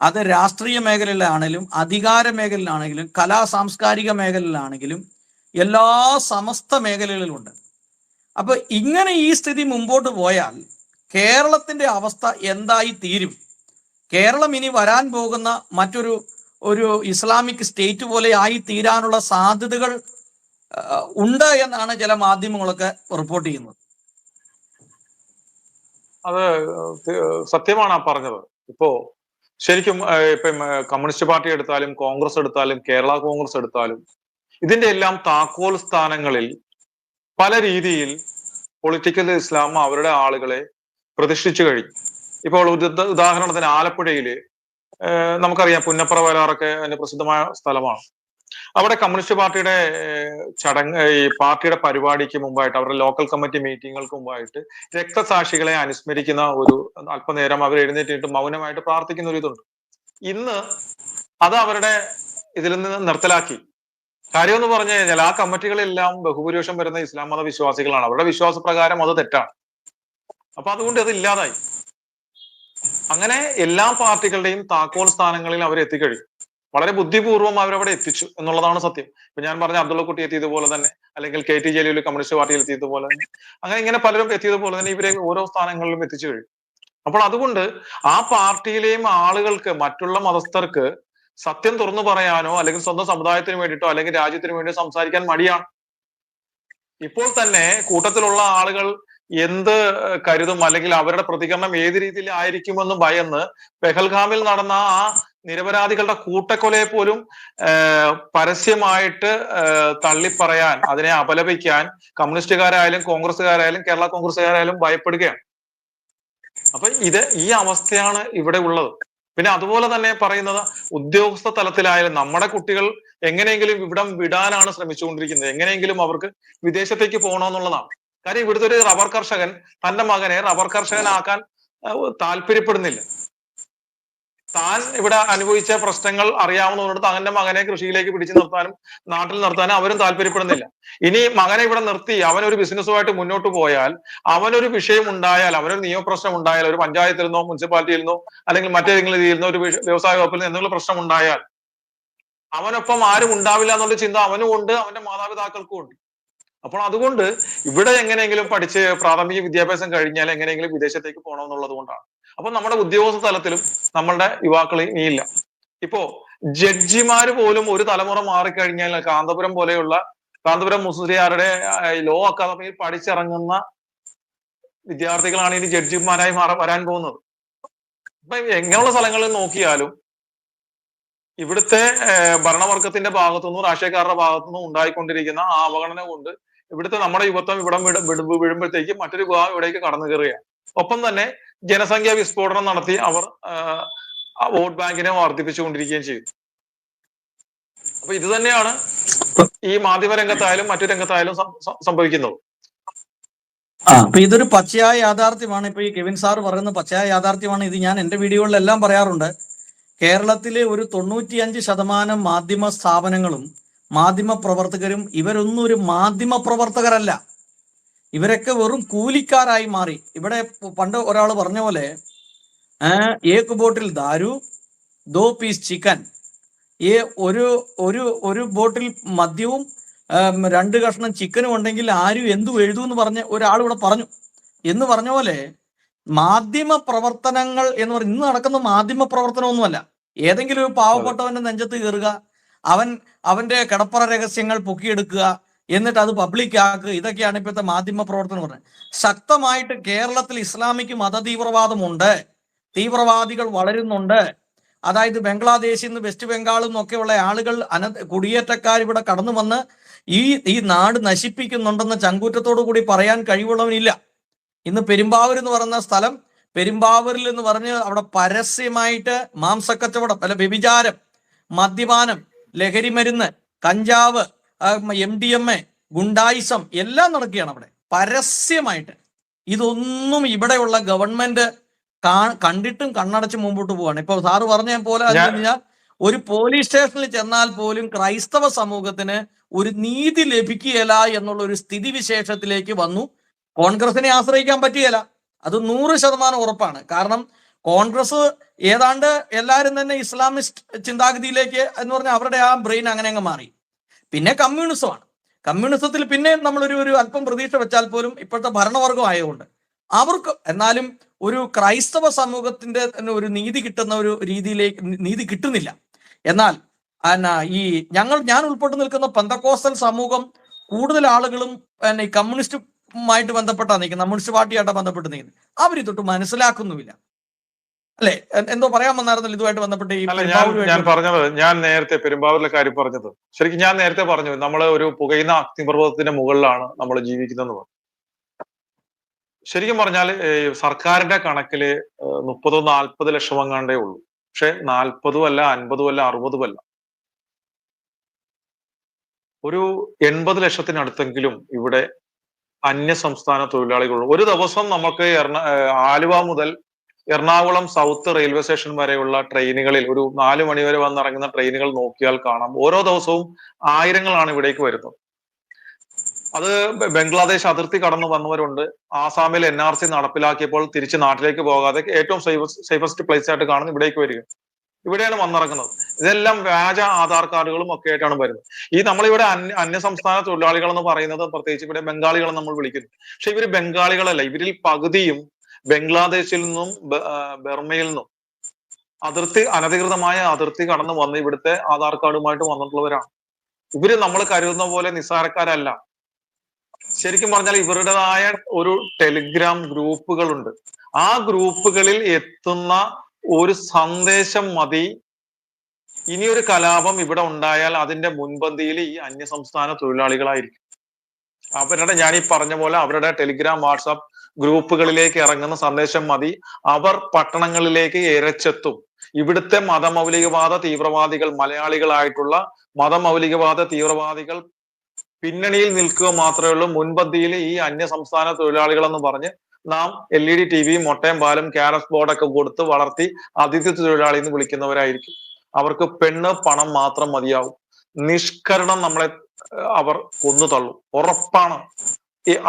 അത് രാഷ്ട്രീയ മേഖലയിലാണെങ്കിലും അധികാര മേഖലയിലാണെങ്കിലും സാംസ്കാരിക മേഖലയിലാണെങ്കിലും എല്ലാ സമസ്ത മേഖലകളിലുമുണ്ട്. അപ്പൊ ഇങ്ങനെ ഈ സ്ഥിതി മുമ്പോട്ട് പോയാൽ കേരളത്തിന്റെ അവസ്ഥ എന്തായി തീരും? കേരളം ഇനി വരാൻ പോകുന്ന ഒരു ഇസ്ലാമിക് സ്റ്റേറ്റ് പോലെ ആയി തീരാനുള്ള സാധ്യതകൾ ഉണ്ട് എന്നാണ് ചില മാധ്യമങ്ങളൊക്കെ റിപ്പോർട്ട് ചെയ്യുന്നത്. അത് സത്യമാണ് ആ പറഞ്ഞത്. ഇപ്പോ ശരിക്കും ഇപ്പം കമ്മ്യൂണിസ്റ്റ് പാർട്ടി എടുത്താലും കോൺഗ്രസ് എടുത്താലും കേരള കോൺഗ്രസ് എടുത്താലും ഇതിന്റെ എല്ലാം താക്കോൽ സ്ഥാനങ്ങളിൽ പല രീതിയിൽ പൊളിറ്റിക്കൽ ഇസ്ലാം അവരുടെ ആളുകളെ പ്രതിഷ്ഠിച്ചു കഴിഞ്ഞു. ഇപ്പോൾ ഉദാഹരണത്തിന് ആലപ്പുഴയില് നമുക്കറിയാം, പുന്നപ്ര വരാറൊക്കെ അതിന്റെ പ്രസിദ്ധമായ സ്ഥലമാണ്. അവിടെ കമ്മ്യൂണിസ്റ്റ് പാർട്ടിയുടെ ഈ പാർട്ടിയുടെ പരിപാടിക്ക് മുമ്പായിട്ട്, അവരുടെ ലോക്കൽ കമ്മിറ്റി മീറ്റിങ്ങുകൾക്ക് മുമ്പായിട്ട് രക്തസാക്ഷികളെ അനുസ്മരിക്കുന്ന ഒരു അല്പനേരം അവർ എഴുന്നേറ്റിട്ട് മൗനമായിട്ട് പ്രാർത്ഥിക്കുന്ന ഒരു ഇതുണ്ട്. ഇന്ന് അത് അവരുടെ ഇതിൽ നിന്ന് നിർത്തലാക്കി. കാര്യം എന്ന് പറഞ്ഞു കഴിഞ്ഞാൽ ആ കമ്മിറ്റികളെല്ലാം ബഹുഭൂരിപക്ഷം വരുന്ന ഇസ്ലാം മത വിശ്വാസികളാണ്. അവരുടെ വിശ്വാസപ്രകാരം അത് തെറ്റാണ്. അപ്പൊ അതുകൊണ്ട് അത് ഇല്ലാതായി. അങ്ങനെ എല്ലാ പാർട്ടികളുടെയും താക്കോൽ സ്ഥാനങ്ങളിൽ അവർ എത്തിക്കഴിഞ്ഞു. വളരെ ബുദ്ധിപൂർവ്വം അവരവിടെ എത്തിച്ചു എന്നുള്ളതാണ് സത്യം. ഇപ്പൊ ഞാൻ പറഞ്ഞ അബ്ദുള്ളക്കുട്ടി എത്തിയതുപോലെ തന്നെ, അല്ലെങ്കിൽ KT ജലീൽ കമ്മ്യൂണിസ്റ്റ് പാർട്ടിയിൽ എത്തിയതുപോലെ തന്നെ, അങ്ങനെ ഇങ്ങനെ പലരും എത്തിയതുപോലെ തന്നെ ഇവരെ ഓരോ സ്ഥാനങ്ങളിലും എത്തിച്ചു കഴിഞ്ഞു. അപ്പോൾ അതുകൊണ്ട് ആ പാർട്ടിയിലെയും ആളുകൾക്ക്, മറ്റുള്ള മതസ്ഥർക്ക് സത്യം തുറന്നു പറയാനോ അല്ലെങ്കിൽ സ്വന്തം സമുദായത്തിന് വേണ്ടിയിട്ടോ അല്ലെങ്കിൽ രാജ്യത്തിന് വേണ്ടിയോ സംസാരിക്കാൻ മടിയാണ്. ഇപ്പോൾ തന്നെ കൂട്ടത്തിലുള്ള ആളുകൾ എന്ത് കരുതും അല്ലെങ്കിൽ അവരുടെ പ്രതികരണം ഏത് രീതിയിൽ ആയിരിക്കുമെന്ന് ഭയന്ന് പെഹൽഗാമിൽ നടന്ന ആ നിരപരാധികളുടെ കൂട്ടക്കൊലയെ പോലും പരസ്യമായിട്ട് തള്ളിപ്പറയാൻ, അതിനെ അപലപിക്കാൻ കമ്മ്യൂണിസ്റ്റുകാരായാലും കോൺഗ്രസ്സുകാരായാലും കേരള കോൺഗ്രസ്സുകാരായാലും ഭയപ്പെടുകയാണ്. അപ്പൊ ഈ അവസ്ഥയാണ് ഇവിടെ ഉള്ളത്. പിന്നെ അതുപോലെ തന്നെ പറയുന്നത്, ഉദ്യോഗസ്ഥ തലത്തിലായാലും നമ്മുടെ കുട്ടികൾ എങ്ങനെയെങ്കിലും ഇവിടം വിടാനാണ് ശ്രമിച്ചുകൊണ്ടിരിക്കുന്നത്. എങ്ങനെയെങ്കിലും അവർക്ക് വിദേശത്തേക്ക് പോകണമെന്നുള്ളതാണ്. കാര്യം ഇവിടുത്തെ ഒരു റബ്ബർ കർഷകൻ തന്റെ മകനെ റബ്ബർ കർഷകനാക്കാൻ താല്പര്യപ്പെടുന്നില്ല. താൻ ഇവിടെ അനുഭവിച്ച പ്രശ്നങ്ങൾ അറിയാവുന്നതുകൊണ്ട് തന്റെ മകനെ കൃഷിയിലേക്ക് പിടിച്ചു നിർത്താനും നാട്ടിൽ നിർത്താനും അവരും താല്പര്യപ്പെടുന്നില്ല. ഇനി മകനെ ഇവിടെ നിർത്തി അവനൊരു ബിസിനസ്സുമായിട്ട് മുന്നോട്ട് പോയാൽ, അവനൊരു വിഷയം ഉണ്ടായാൽ, അവനൊരു നിയമപ്രശ്നം ഉണ്ടായാൽ, ഒരു പഞ്ചായത്തിൽ നിന്നോ മുനിസിപ്പാലിറ്റിയിൽ നിന്നോ അല്ലെങ്കിൽ മറ്റേതെങ്കിലും രീതിയിൽ നിന്നോ ഒരു വ്യവസായ വകുപ്പിൽ നിന്ന് എന്തെങ്കിലും പ്രശ്നം ഉണ്ടായാൽ അവനൊപ്പം ആരും ഉണ്ടാവില്ല എന്നുള്ള ചിന്ത അവനും ഉണ്ട്, അവന്റെ മാതാപിതാക്കൾക്കും ഉണ്ട്. അപ്പോൾ അതുകൊണ്ട് ഇവിടെ എങ്ങനെയെങ്കിലും പഠിച്ച് പ്രാഥമിക വിദ്യാഭ്യാസം കഴിഞ്ഞാൽ എങ്ങനെയെങ്കിലും വിദേശത്തേക്ക് പോകണമെന്നുള്ളത് കൊണ്ടാണ്. അപ്പൊ നമ്മുടെ ഉദ്യോഗസ്ഥ തലത്തിലും നമ്മളുടെ യുവാക്കൾ ഇനിയില്ല. ഇപ്പോ ജഡ്ജിമാര് പോലും ഒരു തലമുറ മാറിക്കഴിഞ്ഞാൽ കാന്തപുരം മുസ്ലിയാരുടെ ലോ അക്കാദമിയിൽ പഠിച്ചിറങ്ങുന്ന വിദ്യാർത്ഥികളാണ് ഇനി ജഡ്ജിമാരായി വരാൻ പോകുന്നത്. അപ്പൊ എങ്ങനെയുള്ള സ്ഥലങ്ങളിൽ നോക്കിയാലും ഇവിടുത്തെ ഭരണവർഗത്തിന്റെ ഭാഗത്തുനിന്നും രാഷ്ട്രീയക്കാരുടെ ഭാഗത്തുനിന്നും ഉണ്ടായിക്കൊണ്ടിരിക്കുന്ന ആ അവഗണന കൊണ്ട് ഇവിടുത്തെ നമ്മുടെ യുവത്വം വീഴുമ്പോഴത്തേക്ക് മറ്റൊരു വിഭാഗം ഇവിടേക്ക് കടന്നു കയറുകയാണ്. ഒപ്പം തന്നെ ജനസംഖ്യാ വിസ്ഫോടനം നടത്തി അവർ വോട്ട് ബാങ്കിനെ വർദ്ധിപ്പിച്ചുകൊണ്ടിരിക്കുകയും ചെയ്തു. അപ്പൊ ഇത് തന്നെയാണ് ഈ മാധ്യമ രംഗത്തായാലും മറ്റു രംഗത്തായാലും സംഭവിക്കുന്നത്. അപ്പൊ ഇതൊരു പച്ചയായ യാഥാർത്ഥ്യമാണ്. ഇപ്പൊ ഈ കെവിൻ സാർ പറയുന്ന പച്ചയായ യാഥാർത്ഥ്യമാണ്. ഇത് ഞാൻ എന്റെ വീഡിയോകളിലെല്ലാം പറയാറുണ്ട്. കേരളത്തിലെ ഒരു 95% മാധ്യമ സ്ഥാപനങ്ങളും മാധ്യമ പ്രവർത്തകരും ഇവരൊന്നും ഒരു മാധ്യമ പ്രവർത്തകരല്ല. ഇവരൊക്കെ വെറും കൂലിക്കാരായി മാറി. ഇവിടെ പണ്ട് ഒരാൾ പറഞ്ഞ പോലെ ഏക് ബോട്ടിൽ ദാരു ദോ പീസ് ചിക്കൻ, ഈ ഒരു ഒരു ഒരു ബോട്ടിൽ മദ്യവും 2 കഷ്ണം ചിക്കനും ഉണ്ടെങ്കിൽ ആരും എന്തു എഴുതൂ എന്ന് പറഞ്ഞ ഒരാൾ ഇവിടെ പറഞ്ഞു. എന്ന് പറഞ്ഞ പോലെ മാധ്യമ പ്രവർത്തനങ്ങൾ എന്ന് പറഞ്ഞ ഇന്ന് നടക്കുന്ന മാധ്യമ പ്രവർത്തനമൊന്നുമല്ല. ഏതെങ്കിലും ഒരു പാവപ്പെട്ടവന്റെ നെഞ്ചത്ത് കയറുക, അവന്റെ കിടപ്പറ രഹസ്യങ്ങൾ പൊക്കിയെടുക്കുക, എന്നിട്ട് അത് പബ്ലിക് ആക്കുക, ഇതൊക്കെയാണ് ഇപ്പോഴത്തെ മാധ്യമ പ്രവർത്തനം പറയുന്നത്. ശക്തമായിട്ട് കേരളത്തിൽ ഇസ്ലാമിക് മത തീവ്രവാദമുണ്ട്, തീവ്രവാദികൾ വളരുന്നുണ്ട്. അതായത് ബംഗ്ലാദേശിൽ നിന്ന് വെസ്റ്റ് ബംഗാളിൽ നിന്നൊക്കെയുള്ള ആളുകൾ കുടിയേറ്റക്കാർ ഇവിടെ കടന്നു വന്ന് ഈ നാട് നശിപ്പിക്കുന്നുണ്ടെന്ന ചങ്കൂറ്റത്തോടു കൂടി പറയാൻ കഴിവുള്ളവനില്ല. ഇന്ന് പെരുമ്പാവൂർ എന്ന് പറയുന്ന സ്ഥലം, പെരുമ്പാവൂരിൽ എന്ന് പറഞ്ഞ് അവിടെ പരസ്യമായിട്ട് മാംസക്കച്ചവടം, അല്ല വ്യഭിചാരം, മദ്യപാനം, ലഹരി മരുന്ന്, കഞ്ചാവ്, MDMA, ഗുണ്ടായിസം എല്ലാം നടക്കുകയാണ് അവിടെ പരസ്യമായിട്ട്. ഇതൊന്നും ഇവിടെയുള്ള ഗവൺമെന്റ് കണ്ടിട്ടും കണ്ണടച്ച് മുമ്പോട്ട് പോവാണ്. ഇപ്പൊ സാറ് പറഞ്ഞ പോലെ കഴിഞ്ഞാൽ ഒരു പോലീസ് സ്റ്റേഷനിൽ ചെന്നാൽ പോലും ക്രൈസ്തവ സമൂഹത്തിന് ഒരു നീതി ലഭിക്കുകയില്ല എന്നുള്ള ഒരു സ്ഥിതിവിശേഷത്തിലേക്ക് വന്നു. കോൺഗ്രസിനെ ആശ്രയിക്കാൻ പറ്റുകയില്ല, അത് 100% ഉറപ്പാണ്. കാരണം കോൺഗ്രസ് ഏതാണ്ട് എല്ലാവരും തന്നെ ഇസ്ലാമിസ്റ്റ് ചിന്താഗതിയിലേക്ക് എന്ന് പറഞ്ഞാൽ അവരുടെ ആ ബ്രെയിൻ അങ്ങനെ അങ്ങ് മാറി. പിന്നെ കമ്മ്യൂണിസമാണ്. കമ്മ്യൂണിസത്തിൽ പിന്നെ നമ്മളൊരു അല്പം പ്രതീക്ഷ വെച്ചാൽ പോലും ഇപ്പോഴത്തെ ഭരണവർഗം ആയതുകൊണ്ട് അവർക്ക് എന്നാലും ഒരു ക്രൈസ്തവ സമൂഹത്തിന്റെ ഒരു നീതി കിട്ടുന്ന ഒരു രീതിയിലേക്ക് നീതി കിട്ടുന്നില്ല. എന്നാൽ ഞാൻ ഉൾപ്പെട്ട് നിൽക്കുന്ന പെന്തക്കോസ്റ്റൽ സമൂഹം കൂടുതൽ ആളുകളും ഈ കമ്മ്യൂണിസ്റ്റുമായിട്ട് ബന്ധപ്പെട്ടാണ് നിൽക്കുന്നത്, കമ്മ്യൂണിസ്റ്റ് പാർട്ടിയായിട്ട് ബന്ധപ്പെട്ട് നിൽക്കുന്നത്. അവരിതൊട്ട് മനസ്സിലാക്കുന്നുമില്ല. അല്ലെ, എന്തോ പറയാൻ വന്നായിരുന്നല്ലോ ഇതുമായിട്ട് ബന്ധപ്പെട്ട്? ഞാൻ പറഞ്ഞത്, ഞാൻ നേരത്തെ പെരുമ്പാവൂരിലെ കാര്യം പറഞ്ഞത് ശരിക്കും ഞാൻ നേരത്തെ പറഞ്ഞു, നമ്മൾ ഒരു പുകയുന്ന അഗ്നിപർവ്വതത്തിന്റെ മുകളിലാണ് നമ്മൾ ജീവിക്കുന്നതെന്ന് പറഞ്ഞു. ശരിക്കും പറഞ്ഞാൽ സർക്കാരിന്റെ കണക്കില് 30-40 ലക്ഷം എങ്ങാണ്ടേ ഉള്ളൂ. പക്ഷെ 40 അല്ല, 50 അല്ല, 60 അല്ല, ഒരു 80 ലക്ഷത്തിനടുത്തെങ്കിലും ഇവിടെ അന്യ സംസ്ഥാന തൊഴിലാളികളുണ്ട്. ഒരു ദിവസം നമുക്ക് ആലുവ മുതൽ എറണാകുളം സൗത്ത് റെയിൽവേ സ്റ്റേഷൻ വരെയുള്ള ട്രെയിനുകളിൽ ഒരു 4 മണി വരെ വന്നിറങ്ങുന്ന ട്രെയിനുകൾ നോക്കിയാൽ കാണാം, ഓരോ ദിവസവും ആയിരങ്ങളാണ് ഇവിടേക്ക് വരുന്നത്. അത് ബംഗ്ലാദേശ് അതിർത്തി കടന്നു വന്നവരുണ്ട്. ആസാമിൽ NRC നടപ്പിലാക്കിയപ്പോൾ തിരിച്ച് നാട്ടിലേക്ക് പോകാതെ ഏറ്റവും സേഫസ്റ്റ് പ്ലേസ് ആയിട്ട് കാണുന്നത് ഇവിടേക്ക് വരിക, ഇവിടെയാണ് വന്നിറങ്ങുന്നത്. ഇതെല്ലാം വ്യാജ ആധാർ കാർഡുകളും ഒക്കെ ആയിട്ടാണ് വരുന്നത്. ഈ നമ്മളിവിടെ അന്യസംസ്ഥാന തൊഴിലാളികൾ എന്ന് പറയുന്നത് പ്രത്യേകിച്ച് ഇവിടെ ബംഗാളികളെ നമ്മൾ വിളിക്കുന്നു. പക്ഷെ ഇവര് ബംഗാളികളല്ല, ഇവരിൽ പകുതിയും ബംഗ്ലാദേശിൽ നിന്നും ബർമയിൽ നിന്നും അനധികൃതമായ അതിർത്തി കടന്നു വന്ന് ഇവിടുത്തെ ആധാർ കാർഡുമായിട്ട് വന്നിട്ടുള്ളവരാണ്. ഇവര് നമ്മൾ കരുതുന്ന പോലെ നിസ്സാരക്കാരല്ല. ശരിക്കും പറഞ്ഞാൽ ഇവരുടേതായ ഒരു ടെലിഗ്രാം ഗ്രൂപ്പുകളുണ്ട്. ആ ഗ്രൂപ്പുകളിൽ എത്തുന്ന ഒരു സന്ദേശം മതി ഇനിയൊരു കലാപം ഇവിടെ ഉണ്ടായാൽ അതിന്റെ മുൻപന്തിയിൽ ഈ അന്യസംസ്ഥാന തൊഴിലാളികളായിരിക്കും. ഞാൻ ഈ പറഞ്ഞ പോലെ അവരുടെ ടെലിഗ്രാം, വാട്സാപ്പ് ഗ്രൂപ്പുകളിലേക്ക് ഇറങ്ങുന്ന സന്ദേശം മതി അവർ പട്ടണങ്ങളിലേക്ക് ഇരച്ചെത്തും. ഇവിടുത്തെ മതമൗലികവാദ തീവ്രവാദികൾ, മലയാളികളായിട്ടുള്ള മതമൗലികവാദ തീവ്രവാദികൾ പിന്നണിയിൽ നിൽക്കുക മാത്രമേ ഉള്ളൂ. മുൻപന്തിയിൽ ഈ അന്യസംസ്ഥാന തൊഴിലാളികൾ എന്ന് പറഞ്ഞ് നാം LED TV, മുട്ടയും പാലും ക്യാരസ് ബോർഡൊക്കെ കൊടുത്ത് വളർത്തി അതിഥി തൊഴിലാളി എന്ന് വിളിക്കുന്നവരായിരിക്കും. അവർക്ക് പെണ്ണ്, പണം മാത്രം മതിയാവും. നിഷ്കരണം നമ്മളെ അവർ കൊന്നു തള്ളും, ഉറപ്പാണ്.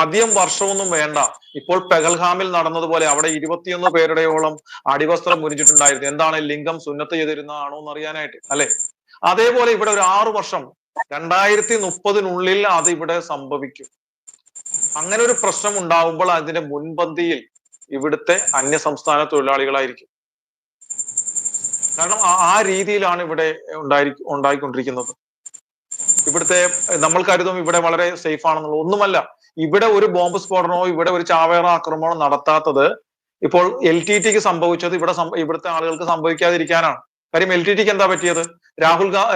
അധികം വർഷമൊന്നും വേണ്ട. ഇപ്പോൾ പെഹൽഗാമിൽ നടന്നതുപോലെ അവിടെ 21 പേരുടെയോളം അടിവസ്ത്രം മുരിച്ചിട്ടുണ്ടായിരുന്നു. എന്താണ്, ലിംഗം സുന്നത്ത് ചെയ്തിരുന്നതാണോ എന്ന് അറിയാനായിട്ട്, അല്ലെ? അതേപോലെ ഇവിടെ ഒരു 6 വർഷം 2030 അത് ഇവിടെ സംഭവിക്കും. അങ്ങനെ ഒരു പ്രശ്നം ഉണ്ടാവുമ്പോൾ അതിന്റെ മുൻപന്തിയിൽ ഇവിടുത്തെ അന്യസംസ്ഥാന തൊഴിലാളികളായിരിക്കും. കാരണം ആ രീതിയിലാണ് ഇവിടെ ഉണ്ടായിക്കൊണ്ടിരിക്കുന്നത്. ഇവിടുത്തെ നമ്മൾ കരുതും ഇവിടെ വളരെ സേഫ് ആണെന്നുള്ളത്. ഒന്നുമല്ല. ഇവിടെ ഒരു ബോംബ് സ്ഫോടനമോ ഇവിടെ ഒരു ചാവേറ ആക്രമണമോ നടത്താത്തത് ഇപ്പോൾ LTTക്ക് സംഭവിച്ചത് ഇവിടുത്തെ ആളുകൾക്ക് സംഭവിക്കാതിരിക്കാനാണ്. കാര്യം LTTക്ക് എന്താ പറ്റിയത്?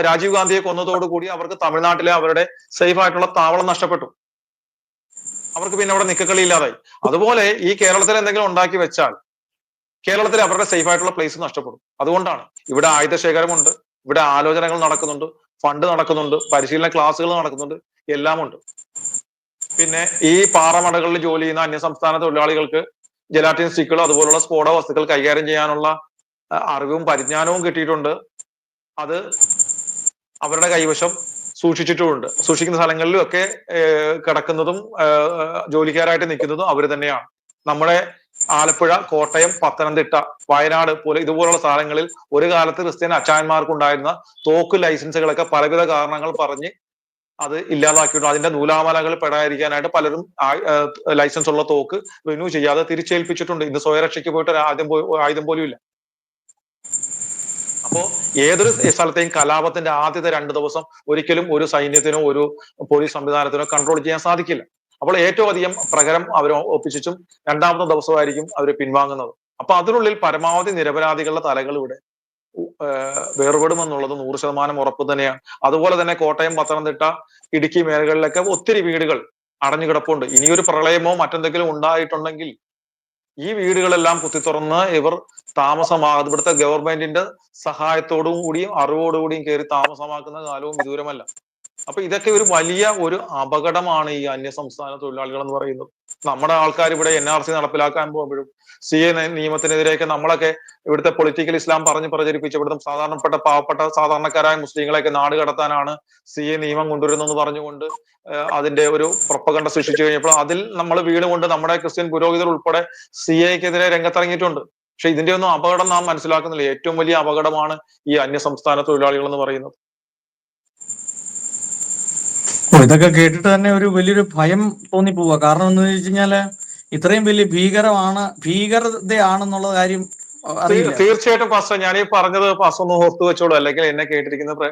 രാജീവ് ഗാന്ധിയെ കൊന്നതോടുകൂടി അവർക്ക് തമിഴ്നാട്ടിലെ അവരുടെ സേഫ് ആയിട്ടുള്ള താവളം നഷ്ടപ്പെട്ടു. അവർക്ക് പിന്നെ അവിടെ നിക്കക്കളി ഇല്ലാതായി. അതുപോലെ ഈ കേരളത്തിൽ എന്തെങ്കിലും ഉണ്ടാക്കി വെച്ചാൽ കേരളത്തിൽ അവരുടെ സേഫ് ആയിട്ടുള്ള പ്ലേസ് നഷ്ടപ്പെടും. അതുകൊണ്ടാണ് ഇവിടെ ആയുധശേഖരമുണ്ട്, ഇവിടെ ആലോചനകൾ നടക്കുന്നുണ്ട്, ഫണ്ട് നടക്കുന്നുണ്ട്, പരിശീലന ക്ലാസ്സുകൾ നടക്കുന്നുണ്ട്, എല്ലാം ഉണ്ട്. പിന്നെ ഈ പാറമടകളിൽ ജോലി ചെയ്യുന്ന അന്യസംസ്ഥാന തൊഴിലാളികൾക്ക് ജലാറ്റിൻ സ്റ്റിക്കുകൾ അതുപോലുള്ള സ്ഫോടക വസ്തുക്കൾ കൈകാര്യം ചെയ്യാനുള്ള അറിവും പരിജ്ഞാനവും കിട്ടിയിട്ടുണ്ട്. അത് അവരുടെ കൈവശം സൂക്ഷിച്ചിട്ടുമുണ്ട്. സൂക്ഷിക്കുന്ന സ്ഥലങ്ങളിലും ഒക്കെ കിടക്കുന്നതും ജോലിക്കാരായിട്ട് നിൽക്കുന്നതും അവർ തന്നെയാണ്. നമ്മുടെ ആലപ്പുഴ, കോട്ടയം, പത്തനംതിട്ട, വയനാട് പോലെ ഇതുപോലുള്ള സ്ഥലങ്ങളിൽ ഒരു കാലത്ത് ക്രിസ്ത്യൻ അച്ചായന്മാർക്കുണ്ടായിരുന്ന തോക്ക് ലൈസൻസുകളൊക്കെ പലവിധ കാരണങ്ങൾ പറഞ്ഞ് അത് ഇല്ലാതാക്കിയിട്ടുണ്ട്. അതിന്റെ നൂലാമലകൾ പെടാതിരിക്കാനായിട്ട് പലരും ലൈസൻസ് ഉള്ള തോക്ക് റിന്യൂ ചെയ്യാതെ തിരിച്ചേൽപ്പിച്ചിട്ടുണ്ട്. ഇന്ന് സ്വയരക്ഷയ്ക്ക് പോയിട്ട് ആയുധം പോലും ഇല്ല. അപ്പോ ഏതൊരു സ്ഥലത്തെയും കലാപത്തിന്റെ ആദ്യത്തെ 2 ദിവസം ഒരിക്കലും ഒരു സൈന്യത്തിനോ ഒരു പോലീസ് സംവിധാനത്തിനോ കൺട്രോൾ ചെയ്യാൻ സാധിക്കില്ല. അപ്പോൾ ഏറ്റവും അധികം പ്രഹരം അവർ ഒപ്പിച്ചും 2ാമത്തെ ദിവസമായിരിക്കും അവർ പിൻവാങ്ങുന്നത്. അപ്പൊ അതിനുള്ളിൽ പരമാവധി നിരപരാധികളുടെ തലകൾ ഇവിടെ വേർപെടുമെന്നുള്ളത് 100% ഉറപ്പ് തന്നെയാണ്. അതുപോലെ തന്നെ കോട്ടയം, പത്തനംതിട്ട, ഇടുക്കി മേഖലകളിലൊക്കെ ഒത്തിരി വീടുകൾ അടഞ്ഞു കിടപ്പുണ്ട്. ഇനിയൊരു പ്രളയമോ മറ്റെന്തെങ്കിലും ഉണ്ടായിട്ടുണ്ടെങ്കിൽ ഈ വീടുകളെല്ലാം കുത്തിത്തുറന്ന് ഇവർ ഇവിടുത്തെ ഗവൺമെന്റിന്റെ സഹായത്തോടും കൂടിയും അറിവോടുകൂടിയും കയറി താമസമാക്കുന്ന കാലവും വിദൂരമല്ല. അപ്പൊ ഇതൊക്കെ ഒരു വലിയ ഒരു അപകടമാണ് ഈ അന്യസംസ്ഥാന തൊഴിലാളികൾ എന്ന് പറയുന്നത്. നമ്മുടെ ആൾക്കാർ ഇവിടെ NRC നടപ്പിലാക്കാൻ പോകുമ്പോഴും CA നിയമത്തിനെതിരെയൊക്കെ നമ്മളൊക്കെ ഇവിടുത്തെ പൊളിറ്റിക്കൽ ഇസ്ലാം പ്രചരിപ്പിച്ച് ഇവിടുത്തെ പാവപ്പെട്ട സാധാരണക്കാരായ മുസ്ലിങ്ങളെയൊക്കെ നാട് കടത്താനാണ് CA നിയമം കൊണ്ടുവരുന്നതെന്ന് പറഞ്ഞുകൊണ്ട് അതിന്റെ ഒരു പ്രൊപ്പഗണ്ട സൃഷ്ടിച്ചു കഴിഞ്ഞപ്പോൾ അതിൽ നമ്മൾ വീണുകൊണ്ട് നമ്മുടെ ക്രിസ്ത്യൻ പുരോഹിതർ ഉൾപ്പെടെ CAക്കെതിരെ രംഗത്തിറങ്ങിയിട്ടുണ്ട്. പക്ഷെ ഇതിന്റെ ഒന്നും അപകടം നാം മനസ്സിലാക്കുന്നില്ല. ഏറ്റവും വലിയ അപകടമാണ് ഈ അന്യസംസ്ഥാന തൊഴിലാളികൾ എന്ന് പറയുന്നത്. ഇതൊക്കെ കേട്ടിട്ട് തന്നെ ഒരു വലിയൊരു ഭയം തോന്നിപ്പോവുക. കാരണം എന്ന് വെച്ച് കഴിഞ്ഞാല് ഇത്രയും വലിയ ഭീകരതയാണെന്നുള്ള കാര്യം അറിയില്ല. തീർച്ചയായിട്ടും പാസ്റ്റർ, ഞാൻ ഈ പറഞ്ഞത് പാസ്റ്റർ ഒന്ന് ഓർത്തു വെച്ചോളൂ, അല്ലെങ്കിൽ എന്നെ കേട്ടിരിക്കുന്ന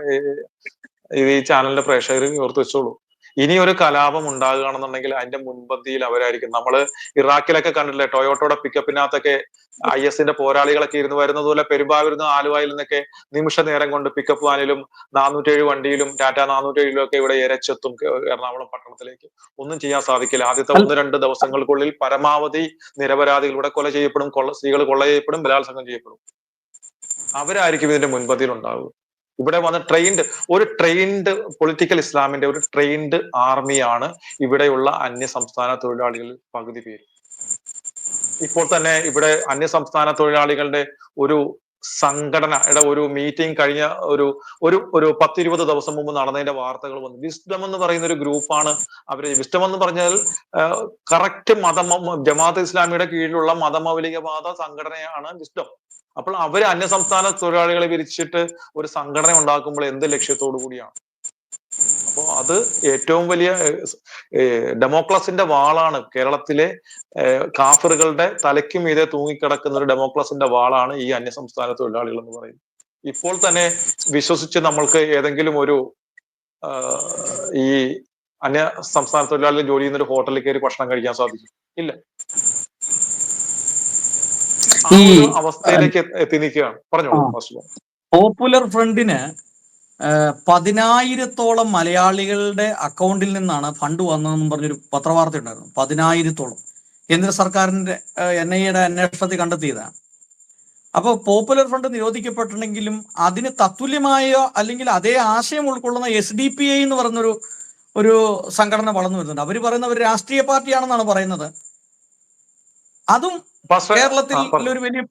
ഈ ചാനലിന്റെ പ്രേക്ഷകർ ഓർത്തു വെച്ചോളൂ. ഇനി ഒരു കലാപം ഉണ്ടാകുകയാണെന്നുണ്ടെങ്കിൽ അതിന്റെ മുൻപന്തിയിൽ അവരായിരിക്കും. നമ്മള് ഇറാഖിലൊക്കെ കണ്ടിട്ടില്ലേ, ടൊയോട്ടോയുടെ പിക്കപ്പിനകത്തൊക്കെ IS-ന്റെ പോരാളികളൊക്കെ ഇരുന്ന് വരുന്നത് പോലെ പെരുമ്പാവൂരിൽ ആലുവയിൽ നിന്നൊക്കെ നിമിഷ നേരം കൊണ്ട് പിക്കപ്പ് വാനിലും 407 വണ്ടിയിലും ടാറ്റ 407 ഒക്കെ ഇവിടെ ഇരച്ചെത്തും എറണാകുളം പട്ടണത്തിലേക്ക്. ഒന്നും ചെയ്യാൻ സാധിക്കില്ല. ആദ്യത്തെ 1-2 ദിവസങ്ങൾക്കുള്ളിൽ പരമാവധി നിരപരാധികൾ ഇവിടെ കൊല ചെയ്യപ്പെടും, സ്ത്രീകൾ കൊള്ള ചെയ്യപ്പെടും, ബലാത്സംഗം ചെയ്യപ്പെടും. അവരായിരിക്കും ഇതിന്റെ മുൻപന്തിയിൽ ഉണ്ടാവുക. ഇവിടെ വന്ന് ട്രെയിൻഡ് പൊളിറ്റിക്കൽ ഇസ്ലാമിന്റെ ഒരു ട്രെയിൻഡ് ആർമിയാണ് ഇവിടെയുള്ള അന്യസംസ്ഥാന തൊഴിലാളികൾ പകുതി പേര്. ഇപ്പോൾ തന്നെ ഇവിടെ അന്യസംസ്ഥാന തൊഴിലാളികളുടെ ഒരു സംഘടനയുടെ ഒരു മീറ്റിംഗ് കഴിഞ്ഞ ഒരു 10-20 ദിവസം മുമ്പ് നടന്നതിന്റെ വാർത്തകൾ വന്നു. വിസ്ഡം എന്ന് പറയുന്ന ഒരു ഗ്രൂപ്പാണ് അവര്. വിസ്ഡം എന്ന് പറഞ്ഞാൽ കറക്റ്റ് ജമാഅത്ത് ഇസ്ലാമിയുടെ കീഴിലുള്ള മതമൗലികവാദ സംഘടനയാണ് വിസ്ഡം. അപ്പോൾ അവര് അന്യസംസ്ഥാന തൊഴിലാളികളെ വിരിച്ചിട്ട് ഒരു സംഘടന ഉണ്ടാക്കുമ്പോൾ എന്ത് ലക്ഷ്യത്തോടു കൂടിയാണ്? അപ്പോൾ അത് ഏറ്റവും വലിയ ഡെമോക്രസിന്റെ വാളാണ്. കേരളത്തിലെ കാഫറുകളുടെ തലയ്ക്ക് മീതെ തൂങ്ങിക്കിടക്കുന്ന ഒരു ഡെമോക്രസിന്റെ വാളാണ് ഈ അന്യസംസ്ഥാന തൊഴിലാളികൾ എന്ന് പറയുന്നത്. ഇപ്പോൾ തന്നെ വിശ്വസിച്ച് നമ്മൾക്ക് ഏതെങ്കിലും ഒരു ഈ അന്യ സംസ്ഥാന തൊഴിലാളികൾ ജോലി ചെയ്യുന്ന ഒരു ഹോട്ടലിൽ കയറി ഭക്ഷണം കഴിക്കാൻ സാധിക്കും? ഇല്ല. ഈ അവസ്ഥയിലേക്ക് എത്തി നിൽക്കുകയാണ്. പറഞ്ഞോളൂ. പോപ്പുലർ ഫ്രണ്ടിന് 10,000-ഓളം മലയാളികളുടെ അക്കൗണ്ടിൽ നിന്നാണ് ഫണ്ട് വന്നതെന്നും പറഞ്ഞൊരു പത്രവാർത്ത ഉണ്ടായിരുന്നു. 10,000-ഓളം കേന്ദ്ര സർക്കാരിന്റെ NIA-യുടെ അന്വേഷണത്തിൽ കണ്ടെത്തിയതാണ്. അപ്പോൾ പോപ്പുലർ ഫ്രണ്ട് നിരോധിക്കപ്പെട്ടിട്ടുണ്ടെങ്കിലും അതിന് തത്തുല്യമായോ അല്ലെങ്കിൽ അതേ ആശയം ഉൾക്കൊള്ളുന്ന SDPI എന്ന് പറഞ്ഞൊരു സംഘടന വളർന്നു വരുന്നുണ്ട്. അവർ പറയുന്ന ഒരു രാഷ്ട്രീയ പാർട്ടിയാണെന്നാണ് പറയുന്നത്. അതും കേരളത്തിൽ ഒരു വലിയ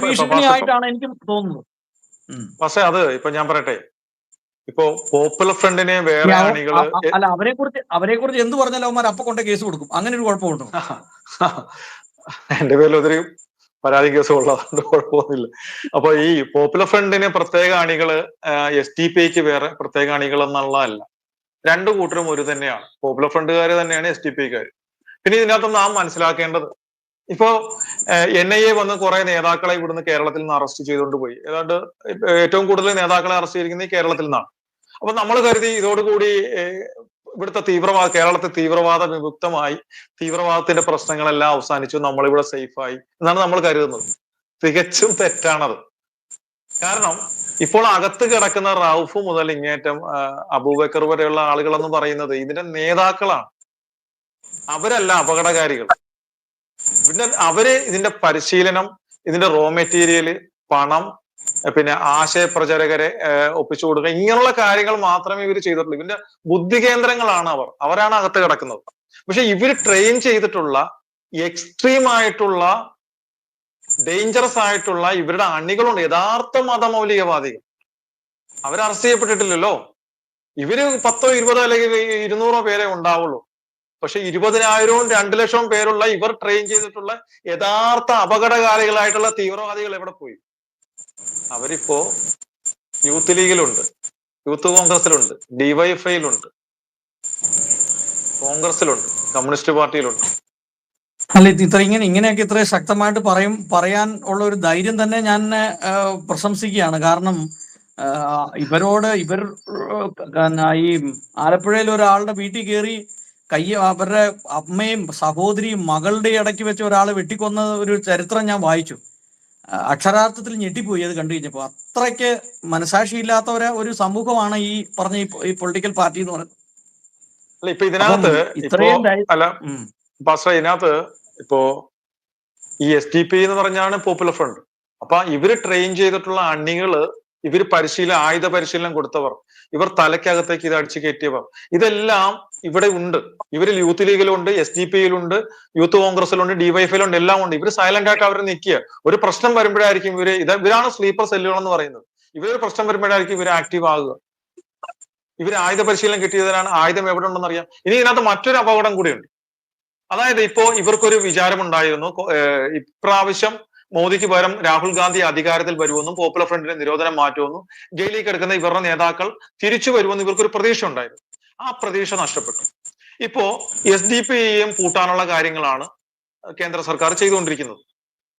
ഭീഷണിയായിട്ടാണ് എനിക്ക് തോന്നുന്നത്. പക്ഷെ അത് ഇപ്പൊ ഞാൻ പറയട്ടെ, ഇപ്പോ പോപ്പുലർ ഫ്രണ്ടിനെ വേറെ ആളുകള് അല്ല അവരെ കുറിച്ച് എന്ത് പറഞ്ഞാലും അവന്മാർ അപ്പൊ കൊണ്ട് കേസ് കൊടുക്കും. അങ്ങനെ ഒരു കുഴപ്പമുണ്ടോ? എന്റെ പേരിൽ ഒത്തിരി പരാതി കേസ് ഉള്ളതുകൊണ്ട് കുഴപ്പമൊന്നുമില്ല. അപ്പൊ ഈ പോപ്പുലർ ഫ്രണ്ടിന് പ്രത്യേക അണികള്, SDPIക്ക് വേറെ പ്രത്യേക അണികൾ എന്നുള്ളതല്ല. 2 കൂട്ടരും ഒരു തന്നെയാണ്. പോപ്പുലർ ഫ്രണ്ടുകാര് തന്നെയാണ് SDPIക്കാര്. പിന്നെ ഇതിനകത്ത് നാം മനസ്സിലാക്കേണ്ടത്, ഇപ്പോ NIA വന്ന് കുറെ നേതാക്കളെ ഇവിടുന്ന് കേരളത്തിൽ നിന്ന് അറസ്റ്റ് ചെയ്തുകൊണ്ട് പോയി. ഏതാണ്ട് ഏറ്റവും കൂടുതൽ നേതാക്കളെ അറസ്റ്റ് ചെയ്തിരിക്കുന്നത് കേരളത്തിൽ നിന്നാണ്. അപ്പൊ നമ്മൾ കരുതി ഇതോടുകൂടി ഇവിടുത്തെ കേരളത്തിൽ തീവ്രവാദ വിമുക്തമായി, തീവ്രവാദത്തിന്റെ പ്രശ്നങ്ങളെല്ലാം അവസാനിച്ചു, നമ്മളിവിടെ സേഫായി എന്നാണ് നമ്മൾ കരുതുന്നത്. തികച്ചും തെറ്റാണത്. കാരണം ഇപ്പോൾ അകത്ത് കിടക്കുന്ന റൌഫ് മുതൽ ഇങ്ങേറ്റം അബൂബക്കർ വരെയുള്ള ആളുകളെന്ന് പറയുന്നത് ഇതിന്റെ നേതാക്കളാണ്. അവരല്ല അപകടകാരികൾ. പിന്നെ അവര് ഇതിന്റെ പരിശീലനം, ഇതിന്റെ റോ മെറ്റീരിയല്, പണം, പിന്നെ ആശയപ്രചാരകരെ ഒപ്പിച്ചു കൊടുക്കുക, ഇങ്ങനെയുള്ള കാര്യങ്ങൾ മാത്രമേ ഇവർ ചെയ്തിട്ടുള്ളൂ. ഇവന്റെ ബുദ്ധി കേന്ദ്രങ്ങളാണ് അവരാണ് അകത്ത് കിടക്കുന്നത്. പക്ഷെ ഇവർ ട്രെയിൻ ചെയ്തിട്ടുള്ള എക്സ്ട്രീം ആയിട്ടുള്ള ഡേഞ്ചറസ് ആയിട്ടുള്ള ഇവരുടെ അണികളുണ്ട്, യഥാർത്ഥ മതമൗലികവാദികൾ. അവർ അറസ്റ്റ് ചെയ്യപ്പെട്ടിട്ടില്ലല്ലോ. ഇവര് 10 20 അല്ലെങ്കിൽ 200 പേരെ ഉണ്ടാവുള്ളൂ. പക്ഷെ 20,000 2 ലക്ഷവും പേരുള്ള ഇവർ ട്രെയിൻ ചെയ്തിട്ടുള്ള യഥാർത്ഥ അപകടകാരികളായിട്ടുള്ള തീവ്രവാദികൾ എവിടെ പോയി? അവരിപ്പോ യൂത്ത് ലീഗിലുണ്ട്, യൂത്ത് കോൺഗ്രസിലുണ്ട്, ഡിവൈഎഫ്ഐയിലുണ്ട്, കോൺഗ്രസിലുണ്ട്, കമ്മ്യൂണിസ്റ്റ് പാർട്ടിയിലുണ്ട്. അല്ല, ഇങ്ങനെയൊക്കെ ഇത്ര ശക്തമായിട്ട് പറയാൻ ഉള്ള ഒരു ധൈര്യം തന്നെ ഞാൻ പ്രശംസിക്കുകയാണ്. കാരണം ഇവർ ഈ ആലപ്പുഴയിൽ ഒരാളുടെ വീട്ടിൽ കയറി അവരുടെ അമ്മയും സഹോദരിയും മകളുടെ ഇടയ്ക്ക് വെച്ച് ഒരാളെ വെട്ടിക്കൊന്ന ഒരു ചരിത്രം ഞാൻ വായിച്ചു. അക്ഷരാർത്ഥത്തിൽ ഞെട്ടിപ്പോയി അത് കണ്ടു കഴിഞ്ഞപ്പോൾ. അത്രയ്ക്ക് മനസാക്ഷിയില്ലാത്തവരെ ഒരു സമൂഹമാണ് ഈ പറഞ്ഞ ഈ പൊളിറ്റിക്കൽ പാർട്ടി എന്ന് പറയുന്നത്. അല്ല, ഇപ്പൊ ഇതിനകത്ത് ഇതിനകത്ത് ഇപ്പോ ഈ SDP എന്ന് പറഞ്ഞാണ് പോപ്പുലർ ഫ്രണ്ട്. അപ്പൊ ഇവര് ട്രെയിൻ ചെയ്തിട്ടുള്ള അണികള്, ഇവര് ആയുധ പരിശീലനം കൊടുത്തവർ, ഇവർ തലയ്ക്കകത്തേക്ക് ഇത് അടിച്ചു കയറ്റിയവർ, ഇതെല്ലാം ഇവിടെ ഉണ്ട്. ഇവരിൽ യൂത്ത് ലീഗിലുണ്ട്, SDP-യിലുണ്ട്, യൂത്ത് കോൺഗ്രസിലുണ്ട്, ഡിവൈഎഫ്ഐയിലുണ്ട്, എല്ലാം ഉണ്ട്. ഇവര് സൈലന്റ് ആയിട്ട് അവർ നിൽക്കുക. ഒരു പ്രശ്നം വരുമ്പോഴായിരിക്കും ഇവരാണ് സ്ലീപ്പർ സെല്ലുകൾ എന്ന് പറയുന്നത്. ഇവരൊരു പ്രശ്നം വരുമ്പോഴായിരിക്കും ഇവർ ആക്റ്റീവ് ആകുക. ഇവര് ആയുധ പരിശീലനം കിട്ടിയതിനാണ് ആയുധം എവിടെ ഉണ്ടെന്ന് അറിയാം. ഇനി ഇതിനകത്ത് മറ്റൊരു അപകടം കൂടിയുണ്ട്. അതായത് ഇപ്പോ ഇവർക്കൊരു വിചാരമുണ്ടായിരുന്നു, ഇപ്രാവശ്യം മോദിക്ക് പകരം രാഹുൽ ഗാന്ധി അധികാരത്തിൽ വരുമെന്നും പോപ്പുലർ ഫ്രണ്ടിന്റെ നിരോധനം മാറ്റുമെന്നും ജയിലിൽ കിടക്കുന്ന ഇവരുടെ നേതാക്കൾ തിരിച്ചു വരുമെന്നും ഇവർക്കൊരു പ്രതീക്ഷ ഉണ്ടായിരുന്നു. ആ പ്രതീക്ഷ നഷ്ടപ്പെട്ടു. ഇപ്പോ SDP-യെയും പൂട്ടാനുള്ള കാര്യങ്ങളാണ് കേന്ദ്ര സർക്കാർ ചെയ്തുകൊണ്ടിരിക്കുന്നത്.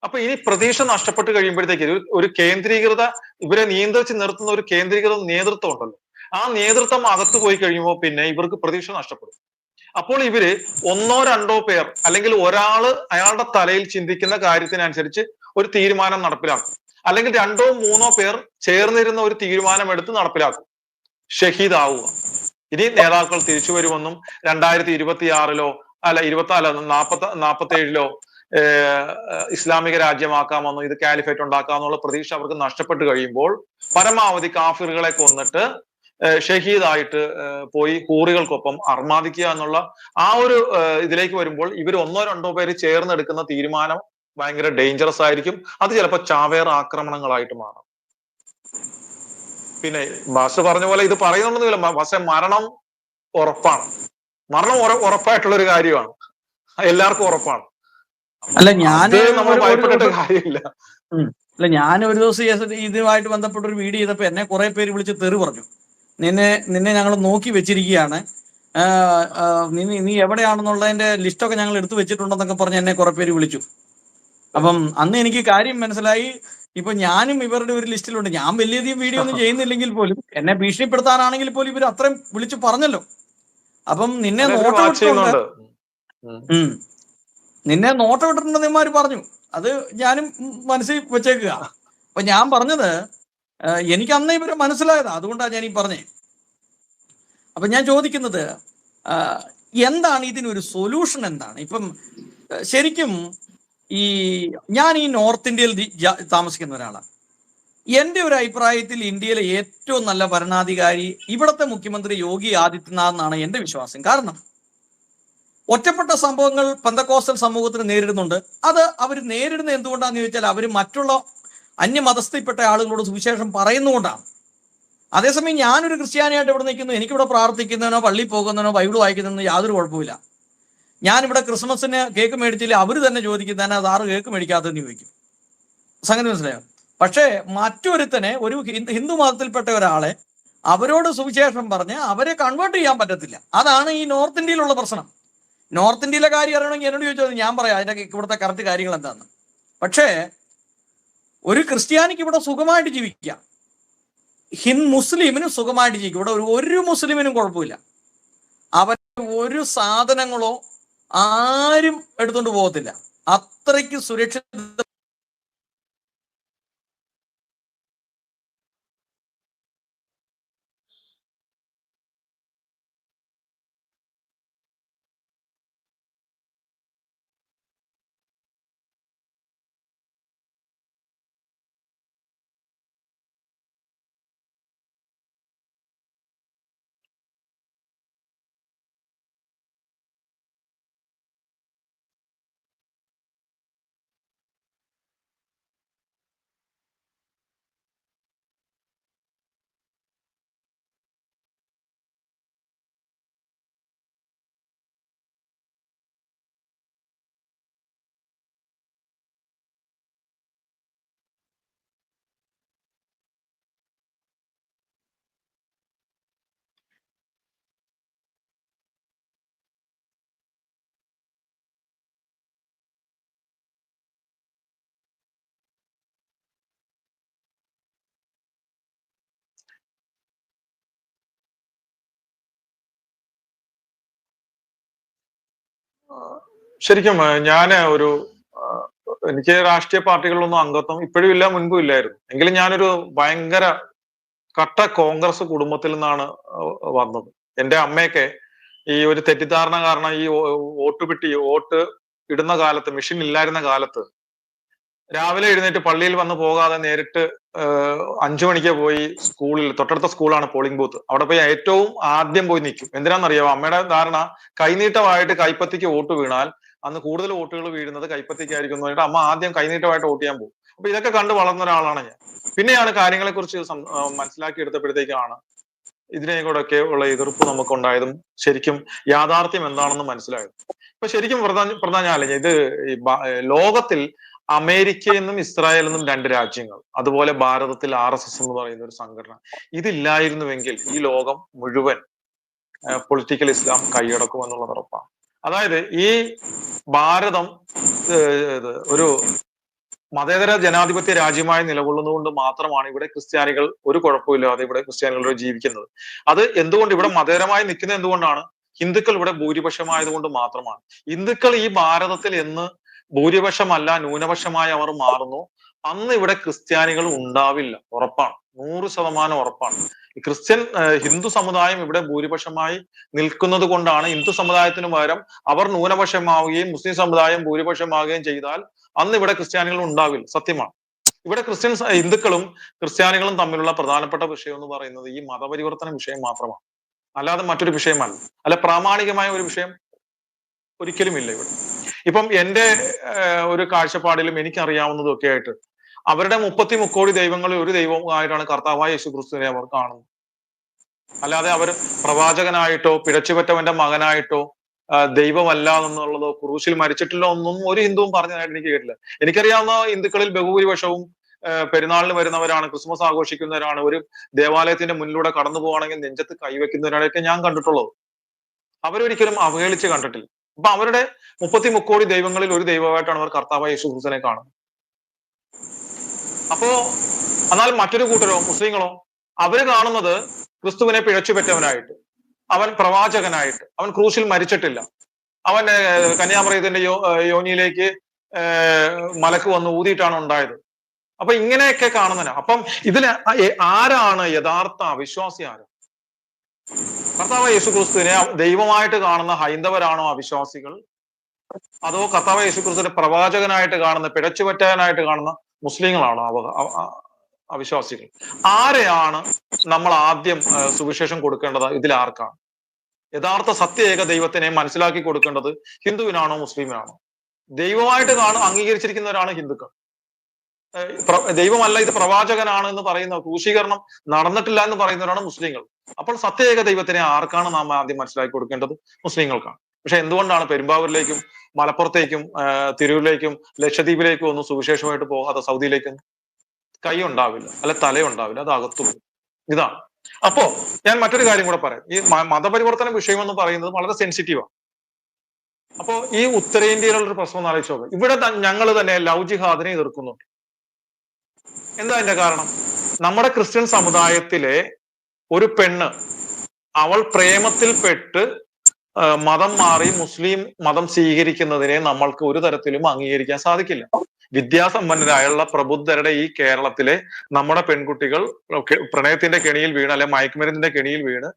അപ്പൊ ഇനി പ്രതീക്ഷ നഷ്ടപ്പെട്ട് കഴിയുമ്പോഴത്തേക്ക് ഒരു കേന്ദ്രീകൃത, ഇവരെ നിയന്ത്രിച്ച് നിർത്തുന്ന ഒരു കേന്ദ്രീകൃത നേതൃത്വം ഉണ്ടല്ലോ, ആ നേതൃത്വം അകത്ത് പോയി കഴിയുമ്പോൾ പിന്നെ ഇവർക്ക് പ്രതീക്ഷ നഷ്ടപ്പെടും. അപ്പോൾ ഇവര് 1 2 പേർ അല്ലെങ്കിൽ ഒരാള് അയാളുടെ തലയിൽ ചിന്തിക്കുന്ന കാര്യത്തിനനുസരിച്ച് ഒരു തീരുമാനം നടപ്പിലാക്കും, അല്ലെങ്കിൽ 2 3 പേർ ചേർന്നിരുന്ന ഒരു തീരുമാനം എടുത്ത് നടപ്പിലാക്കും. ഷഹീദ് ആവുക. ഇനി നേതാക്കൾ തിരിച്ചു വരുമെന്നും 2026-ലോ അല്ല 47-ലോ ഇസ്ലാമിക രാജ്യമാക്കാമെന്നും ഇത് കാലിഫേറ്റ് ഉണ്ടാക്കാമെന്നുള്ള പ്രതീക്ഷ അവർക്ക് നഷ്ടപ്പെട്ട് കഴിയുമ്പോൾ പരമാവധി കാഫിറുകളെ കൊന്നിട്ട് ഷഹീദായിട്ട് പോയി ഹൂറികൾക്കൊപ്പം അർമാദിക്കുക എന്നുള്ള ആ ഒരു ഇതിലേക്ക് വരുമ്പോൾ ഇവർ 1 2 പേര് ചേർന്നെടുക്കുന്ന തീരുമാനം ഭയങ്കര ഡേഞ്ചറസ് ആയിരിക്കും. അത് ചിലപ്പോൾ ചാവേർ ആക്രമണങ്ങളായിട്ട് മാറും. പിന്നെ ബാസ് പറഞ്ഞ പോലെ ഇത് പറയുന്നുണ്ടെന്നില്ല, പക്ഷെ മരണം ഉറപ്പാണ്. മരണം ഉറപ്പായിട്ടുള്ള ഒരു കാര്യമാണ്, എല്ലാവർക്കും ഉറപ്പാണ്. അല്ല, ഞാൻ നമ്മൾ ഭയപ്പെട്ടിട്ട് കാര്യമില്ല. അല്ല, ഞാൻ ഒരു ദിവസം ഇതുമായിട്ട് ബന്ധപ്പെട്ട ഒരു വീഡിയോ ചെയ്തപ്പോ എന്നെ കുറെ പേര് വിളിച്ച് തെറി പറഞ്ഞു. നിന്നെ ഞങ്ങൾ നോക്കി വെച്ചിരിക്കുകയാണ്, നീ എവിടെയാണെന്നുള്ളതിന്റെ ലിസ്റ്റൊക്കെ ഞങ്ങൾ എടുത്തു വെച്ചിട്ടുണ്ടെന്നൊക്കെ പറഞ്ഞ് എന്നെ കുറെ പേര് വിളിച്ചു. അപ്പം അന്ന് എനിക്ക് കാര്യം മനസ്സിലായി. ഇപ്പൊ ഞാനും ഇവരുടെ ഒരു ലിസ്റ്റിലുണ്ട്. ഞാൻ വലിയധികം വീഡിയോ ഒന്നും ചെയ്യുന്നില്ലെങ്കിൽ പോലും എന്നെ ഭീഷണിപ്പെടുത്താനാണെങ്കിൽ പോലും ഇവർ അത്രയും വിളിച്ചു പറഞ്ഞല്ലോ. അപ്പം നിന്നെ നോട്ടമിട്ടിട്ടുണ്ട്, നിന്നെ നോട്ടമിട്ടിട്ടുണ്ടെന്ന് ഇവന്മാര് പറഞ്ഞു. അത് ഞാനും മനസ്സിൽ വെച്ചേക്കുക. അപ്പൊ ഞാൻ പറഞ്ഞത് എനിക്ക് അന്ന് ഇവരെ മനസ്സിലായതാ, അതുകൊണ്ടാണ് ഞാൻ ഈ പറഞ്ഞേ. അപ്പൊ ഞാൻ ചോദിക്കുന്നത്, എന്താണ് ഇതിനൊരു സൊല്യൂഷൻ? എന്താണ് ഇപ്പം ശരിക്കും ഞാൻ ഈ നോർത്ത് ഇന്ത്യയിൽ താമസിക്കുന്ന ഒരാളാണ്. എൻ്റെ ഒരു അഭിപ്രായത്തിൽ ഇന്ത്യയിലെ ഏറ്റവും നല്ല ഭരണാധികാരി ഇവിടുത്തെ മുഖ്യമന്ത്രി യോഗി ആദിത്യനാഥ് എന്നാണ് എൻ്റെ വിശ്വാസം. കാരണം ഒറ്റപ്പെട്ട സംഭവങ്ങൾ പെന്തക്കോസ്റ്റൽ സമൂഹത്തിന് നേരിടുന്നുണ്ട്. അത് അവർ നേരിടുന്ന എന്തുകൊണ്ടാന്ന് ചോദിച്ചാൽ അവർ മറ്റുള്ള അന്യമതസ്ഥയിൽപ്പെട്ട ആളുകളോട് സുവിശേഷം പറയുന്നുകൊണ്ടാണ്. അതേസമയം ഞാനൊരു ക്രിസ്ത്യാനിയായിട്ട് ഇവിടെ നിൽക്കുന്നു, എനിക്കിവിടെ പ്രാർത്ഥിക്കുന്നതിനോ പള്ളിയിൽ പോകുന്നതിനോ ബൈബിൾ വായിക്കുന്നതിനോ യാതൊരു കുഴപ്പമില്ല. ഞാനിവിടെ ക്രിസ്മസിന് കേക്ക് മേടിച്ചില്ല, അവർ തന്നെ ചോദിക്കുന്നതിന് അത് 6 കേക്ക് മേടിക്കാത്തതെന്ന് ചോദിക്കും. സംഗതി മനസ്സിലായോ? പക്ഷേ മറ്റൊരുത്തനെ, ഒരു ഹിന്ദു മതത്തിൽപ്പെട്ട ഒരാളെ അവരോട് സുവിശേഷം പറഞ്ഞ് അവരെ കൺവേർട്ട് ചെയ്യാൻ പറ്റത്തില്ല. അതാണ് ഈ നോർത്ത് ഇന്ത്യയിലുള്ള പ്രശ്നം. നോർത്ത് ഇന്ത്യയിലെ കാര്യം അറിയണമെങ്കിൽ എന്നോട് ചോദിച്ചാൽ ഞാൻ പറയാം അതിന്റെ ഇവിടുത്തെ കറക്റ്റ് കാര്യങ്ങൾ എന്താണെന്ന്. പക്ഷേ ഒരു ക്രിസ്ത്യാനിക്ക് ഇവിടെ സുഖമായിട്ട് ജീവിക്കാം, മുസ്ലിമിനും സുഖമായിട്ട് ജീവിക്കും. ഇവിടെ ഒരു മുസ്ലിമിനും കുഴപ്പമില്ല. അവൻ ഒരു സാധനങ്ങളോ ആരും എടുത്തോണ്ട് പോകത്തില്ല. അത്രയ്ക്ക് സുരക്ഷിത ശരിക്കും ഞാന് ഒരു എനിക്ക് രാഷ്ട്രീയ പാർട്ടികളിലൊന്നും അംഗത്വം ഇപ്പോഴും ഇല്ല, മുൻപും ഇല്ലായിരുന്നു. എങ്കിലും ഞാനൊരു ഭയങ്കര കട്ട കോൺഗ്രസ് കുടുംബത്തിൽ നിന്നാണ് വന്നത്. എന്റെ അമ്മയൊക്കെ ഈ ഒരു തെറ്റിദ്ധാരണ കാരണം ഈ വോട്ട് ഇടുന്ന കാലത്ത്, മെഷീൻ ഇല്ലായിരുന്ന കാലത്ത് രാവിലെ എഴുന്നേറ്റ് പള്ളിയിൽ വന്ന് പോകാതെ നേരിട്ട് 5 മണിക്ക് പോയി സ്കൂളിൽ, തൊട്ടടുത്ത സ്കൂളാണ് പോളിംഗ് ബൂത്ത്, അവിടെ പോയി ഏറ്റവും ആദ്യം പോയി നിൽക്കും. എന്തിനാണെന്നറിയാമോ? അമ്മയുടെ ധാരണ കൈനീട്ടമായിട്ട് കൈപ്പത്തിക്ക് വോട്ട് വീണാൽ അന്ന് കൂടുതൽ വോട്ടുകൾ വീഴുന്നത് കൈപ്പത്തിക്കായിരിക്കും എന്ന് പറഞ്ഞിട്ട് അമ്മ ആദ്യം കൈനീട്ടമായിട്ട് വോട്ട് ചെയ്യാൻ പോകും. അപ്പൊ ഇതൊക്കെ കണ്ട് വളർന്ന ഒരാളാണ് ഞാൻ. പിന്നെയാണ് കാര്യങ്ങളെ കുറിച്ച് മനസ്സിലാക്കി എടുത്തപ്പോഴത്തേക്കാണ് ഇതിനെക്കൂടൊക്കെ ഉള്ള എതിർപ്പ് നമുക്കുണ്ടായതും ശരിക്കും യാഥാർത്ഥ്യം എന്താണെന്ന് മനസ്സിലായത്. ഇപ്പൊ ശരിക്കും പറഞ്ഞാല് ഇത് ലോകത്തിൽ അമേരിക്കയിൽ നിന്നും ഇസ്രായേലിൽ നിന്നും 2 രാജ്യങ്ങൾ, അതുപോലെ ഭാരതത്തിൽ RSS എന്ന് പറയുന്ന ഒരു സംഘടന, ഇതില്ലായിരുന്നുവെങ്കിൽ ഈ ലോകം മുഴുവൻ പൊളിറ്റിക്കൽ ഇസ്ലാം കൈയടക്കും എന്നുള്ളത് ഉറപ്പാണ്. അതായത് ഈ ഭാരതം ഒരു മതേതര ജനാധിപത്യ രാജ്യമായി നിലകൊള്ളുന്നതുകൊണ്ട് മാത്രമാണ് ഇവിടെ ക്രിസ്ത്യാനികൾ ഒരു കുഴപ്പമില്ലാതെ ഇവിടെ ക്രിസ്ത്യാനികൾ ജീവിക്കുന്നത്. അത് എന്തുകൊണ്ട് ഇവിടെ മതേതരമായി നിൽക്കുന്നത് എന്തുകൊണ്ടാണ്? ഹിന്ദുക്കൾ ഇവിടെ ഭൂരിപക്ഷമായതുകൊണ്ട് മാത്രമാണ്. ഹിന്ദുക്കൾ ഈ ഭാരതത്തിൽ എന്ന് ഭൂരിപക്ഷമല്ല ന്യൂനപക്ഷമായി അവർ മാറുന്നു, അന്ന് ഇവിടെ ക്രിസ്ത്യാനികൾ ഉണ്ടാവില്ല, ഉറപ്പാണ്, 100% ഉറപ്പാണ്. ക്രിസ്ത്യൻ ഹിന്ദു സമുദായം ഇവിടെ ഭൂരിപക്ഷമായി നിൽക്കുന്നത് കൊണ്ടാണ് ഹിന്ദു സമുദായത്തിന് പകരം അവർ ന്യൂനപക്ഷമാവുകയും മുസ്ലിം സമുദായം ഭൂരിപക്ഷമാവുകയും ചെയ്താൽ അന്ന് ഇവിടെ ക്രിസ്ത്യാനികൾ ഉണ്ടാവില്ല. സത്യമാണ്. ഇവിടെ ഹിന്ദുക്കളും ക്രിസ്ത്യാനികളും തമ്മിലുള്ള പ്രധാനപ്പെട്ട വിഷയം എന്ന് പറയുന്നത് ഈ മതപരിവർത്തന വിഷയം മാത്രമാണ്, അല്ലാതെ മറ്റൊരു വിഷയമല്ല. അല്ല, പ്രാമാണികമായ ഒരു വിഷയം ഒരിക്കലും ഇല്ല ഇവിടെ. ഇപ്പം എന്റെ ഒരു കാഴ്ചപ്പാടിലും എനിക്കറിയാവുന്നതും ഒക്കെ ആയിട്ട് അവരുടെ 33 കോടി ദൈവങ്ങളിൽ ഒരു ദൈവമായിട്ടാണ് കർത്താവായ യേശു ക്രിസ്തുവിനെ അവർ കാണുന്നത്. അല്ലാതെ അവർ പ്രവാചകനായിട്ടോ പിഴച്ചുപറ്റവന്റെ മകനായിട്ടോ ദൈവമല്ല എന്നുള്ളതോ ക്രൂശിൽ മരിച്ചിട്ടില്ല ഒന്നും ഒരു ഹിന്ദുവും പറഞ്ഞതായിട്ട് എനിക്ക് കേട്ടില്ല. എനിക്കറിയാവുന്ന ഹിന്ദുക്കളിൽ ബഹുഭൂരിപക്ഷവും പെരുന്നാളിന് വരുന്നവരാണ്, ക്രിസ്മസ് ആഘോഷിക്കുന്നവരാണ്, ഒരു ദേവാലയത്തിന്റെ മുന്നിലൂടെ കടന്നു പോവുകയാണെങ്കിൽ നെഞ്ചത്ത് കൈവയ്ക്കുന്നവരാണൊക്കെ ഞാൻ കണ്ടിട്ടുള്ളത്. അവരൊരിക്കലും അവഹേളിച്ച് കണ്ടിട്ടില്ല. അപ്പൊ അവരുടെ 33 കോടി ദൈവങ്ങളിൽ ഒരു ദൈവമായിട്ടാണ് അവർ കർത്താവായ യേശു ക്രിസ്തുവിനെ കാണുന്നത്. അപ്പോ എന്നാൽ മറ്റൊരു കൂട്ടരോ, മുസ്ലിങ്ങളോ, അവര് കാണുന്നത് ക്രിസ്തുവിനെ പിഴച്ചുപറ്റവനായിട്ട്, അവൻ പ്രവാചകനായിട്ട്, അവൻ ക്രൂശിൽ മരിച്ചിട്ടില്ല, അവൻ കന്യാമറിയത്തിന്റെ യോനിയിലേക്ക് മലക്ക് വന്ന് ഊതിയിട്ടാണ് ഉണ്ടായത്. അപ്പൊ ഇങ്ങനെയൊക്കെ കാണുന്നതിന് അപ്പം ഇതിന് ആരാണ് യഥാർത്ഥ അവിശ്വാസി? ആര്? കർത്താവ് യേശു ക്രിസ്തുവിനെ ദൈവമായിട്ട് കാണുന്ന ഹൈന്ദവരാണോ അവിശ്വാസികൾ? അതോ കർത്താവ് യേശു ക്രിസ്തുവിനെ പ്രവാചകനായിട്ട് കാണുന്ന, പിഴച്ചുപറ്റാനായിട്ട് കാണുന്ന മുസ്ലിങ്ങളാണോ അവിശ്വാസികൾ? ആരെയാണ് നമ്മൾ ആദ്യം സുവിശേഷം കൊടുക്കേണ്ടത്? ഇതിൽ ആർക്കാണ്? യഥാർത്ഥ സത്യ ഏക ദൈവത്തിനെ മനസ്സിലാക്കി കൊടുക്കേണ്ടത് ഹിന്ദുവിനാണോ മുസ്ലിമിനാണോ? ദൈവമായിട്ട് അംഗീകരിച്ചിരിക്കുന്നവരാണ് ഹിന്ദുക്കൾ. ദൈവമല്ല, ഇത് പ്രവാചകനാണ് എന്ന് പറയുന്ന, ക്രൂശീകരണം നടന്നിട്ടില്ല എന്ന് പറയുന്നവരാണ് മുസ്ലിങ്ങൾ. അപ്പോൾ സത്യ ഏക ദൈവത്തിനെ ആർക്കാണ് നാം ആദ്യം മനസ്സിലാക്കി കൊടുക്കേണ്ടത്? മുസ്ലിങ്ങൾക്കാണ്. പക്ഷെ എന്തുകൊണ്ടാണ് പെരുമ്പാവൂരിലേക്കും മലപ്പുറത്തേക്കും തിരൂരിലേക്കും ലക്ഷദ്വീപിലേക്കും ഒന്നും സുവിശേഷമായിട്ട് പോകാതെ സൗദിയിലേക്കൊന്നും? കൈ ഉണ്ടാവില്ല, അല്ല തലയുണ്ടാവില്ല, അത് അകത്തും. ഇതാണ്. അപ്പോ ഞാൻ മറ്റൊരു കാര്യം കൂടെ പറയാം. ഈ മതപരിവർത്തന വിഷയം എന്ന് പറയുന്നത് വളരെ സെൻസിറ്റീവാണ്. അപ്പോ ഈ ഉത്തരേന്ത്യയിലുള്ള ഒരു പ്രശ്നം എന്ന് ആലോചിച്ച് നോക്കുക. ഇവിടെ ഞങ്ങൾ തന്നെ ലവ് ജിഹാദിനെ എതിർക്കുന്നുണ്ട്. എന്താ അതിന്റെ കാരണം? നമ്മുടെ ക്രിസ്ത്യൻ സമുദായത്തിലെ ഒരു പെണ്ണ്, അവൾ പ്രേമത്തിൽപ്പെട്ട് മതം മാറി മുസ്ലിം മതം സ്വീകരിക്കുന്നതിനെ നമ്മൾക്ക് ഒരു തരത്തിലും അംഗീകരിക്കാൻ സാധിക്കില്ല. വിദ്യാസമ്പന്നരായുള്ള പ്രബുദ്ധരുടെ ഈ കേരളത്തിലെ നമ്മുടെ പെൺകുട്ടികൾ പ്രണയത്തിന്റെ കെണിയിൽ വീണ്, അല്ലെ മയക്കുമരുന്നിന്റെ കെണിയിൽ വീണ്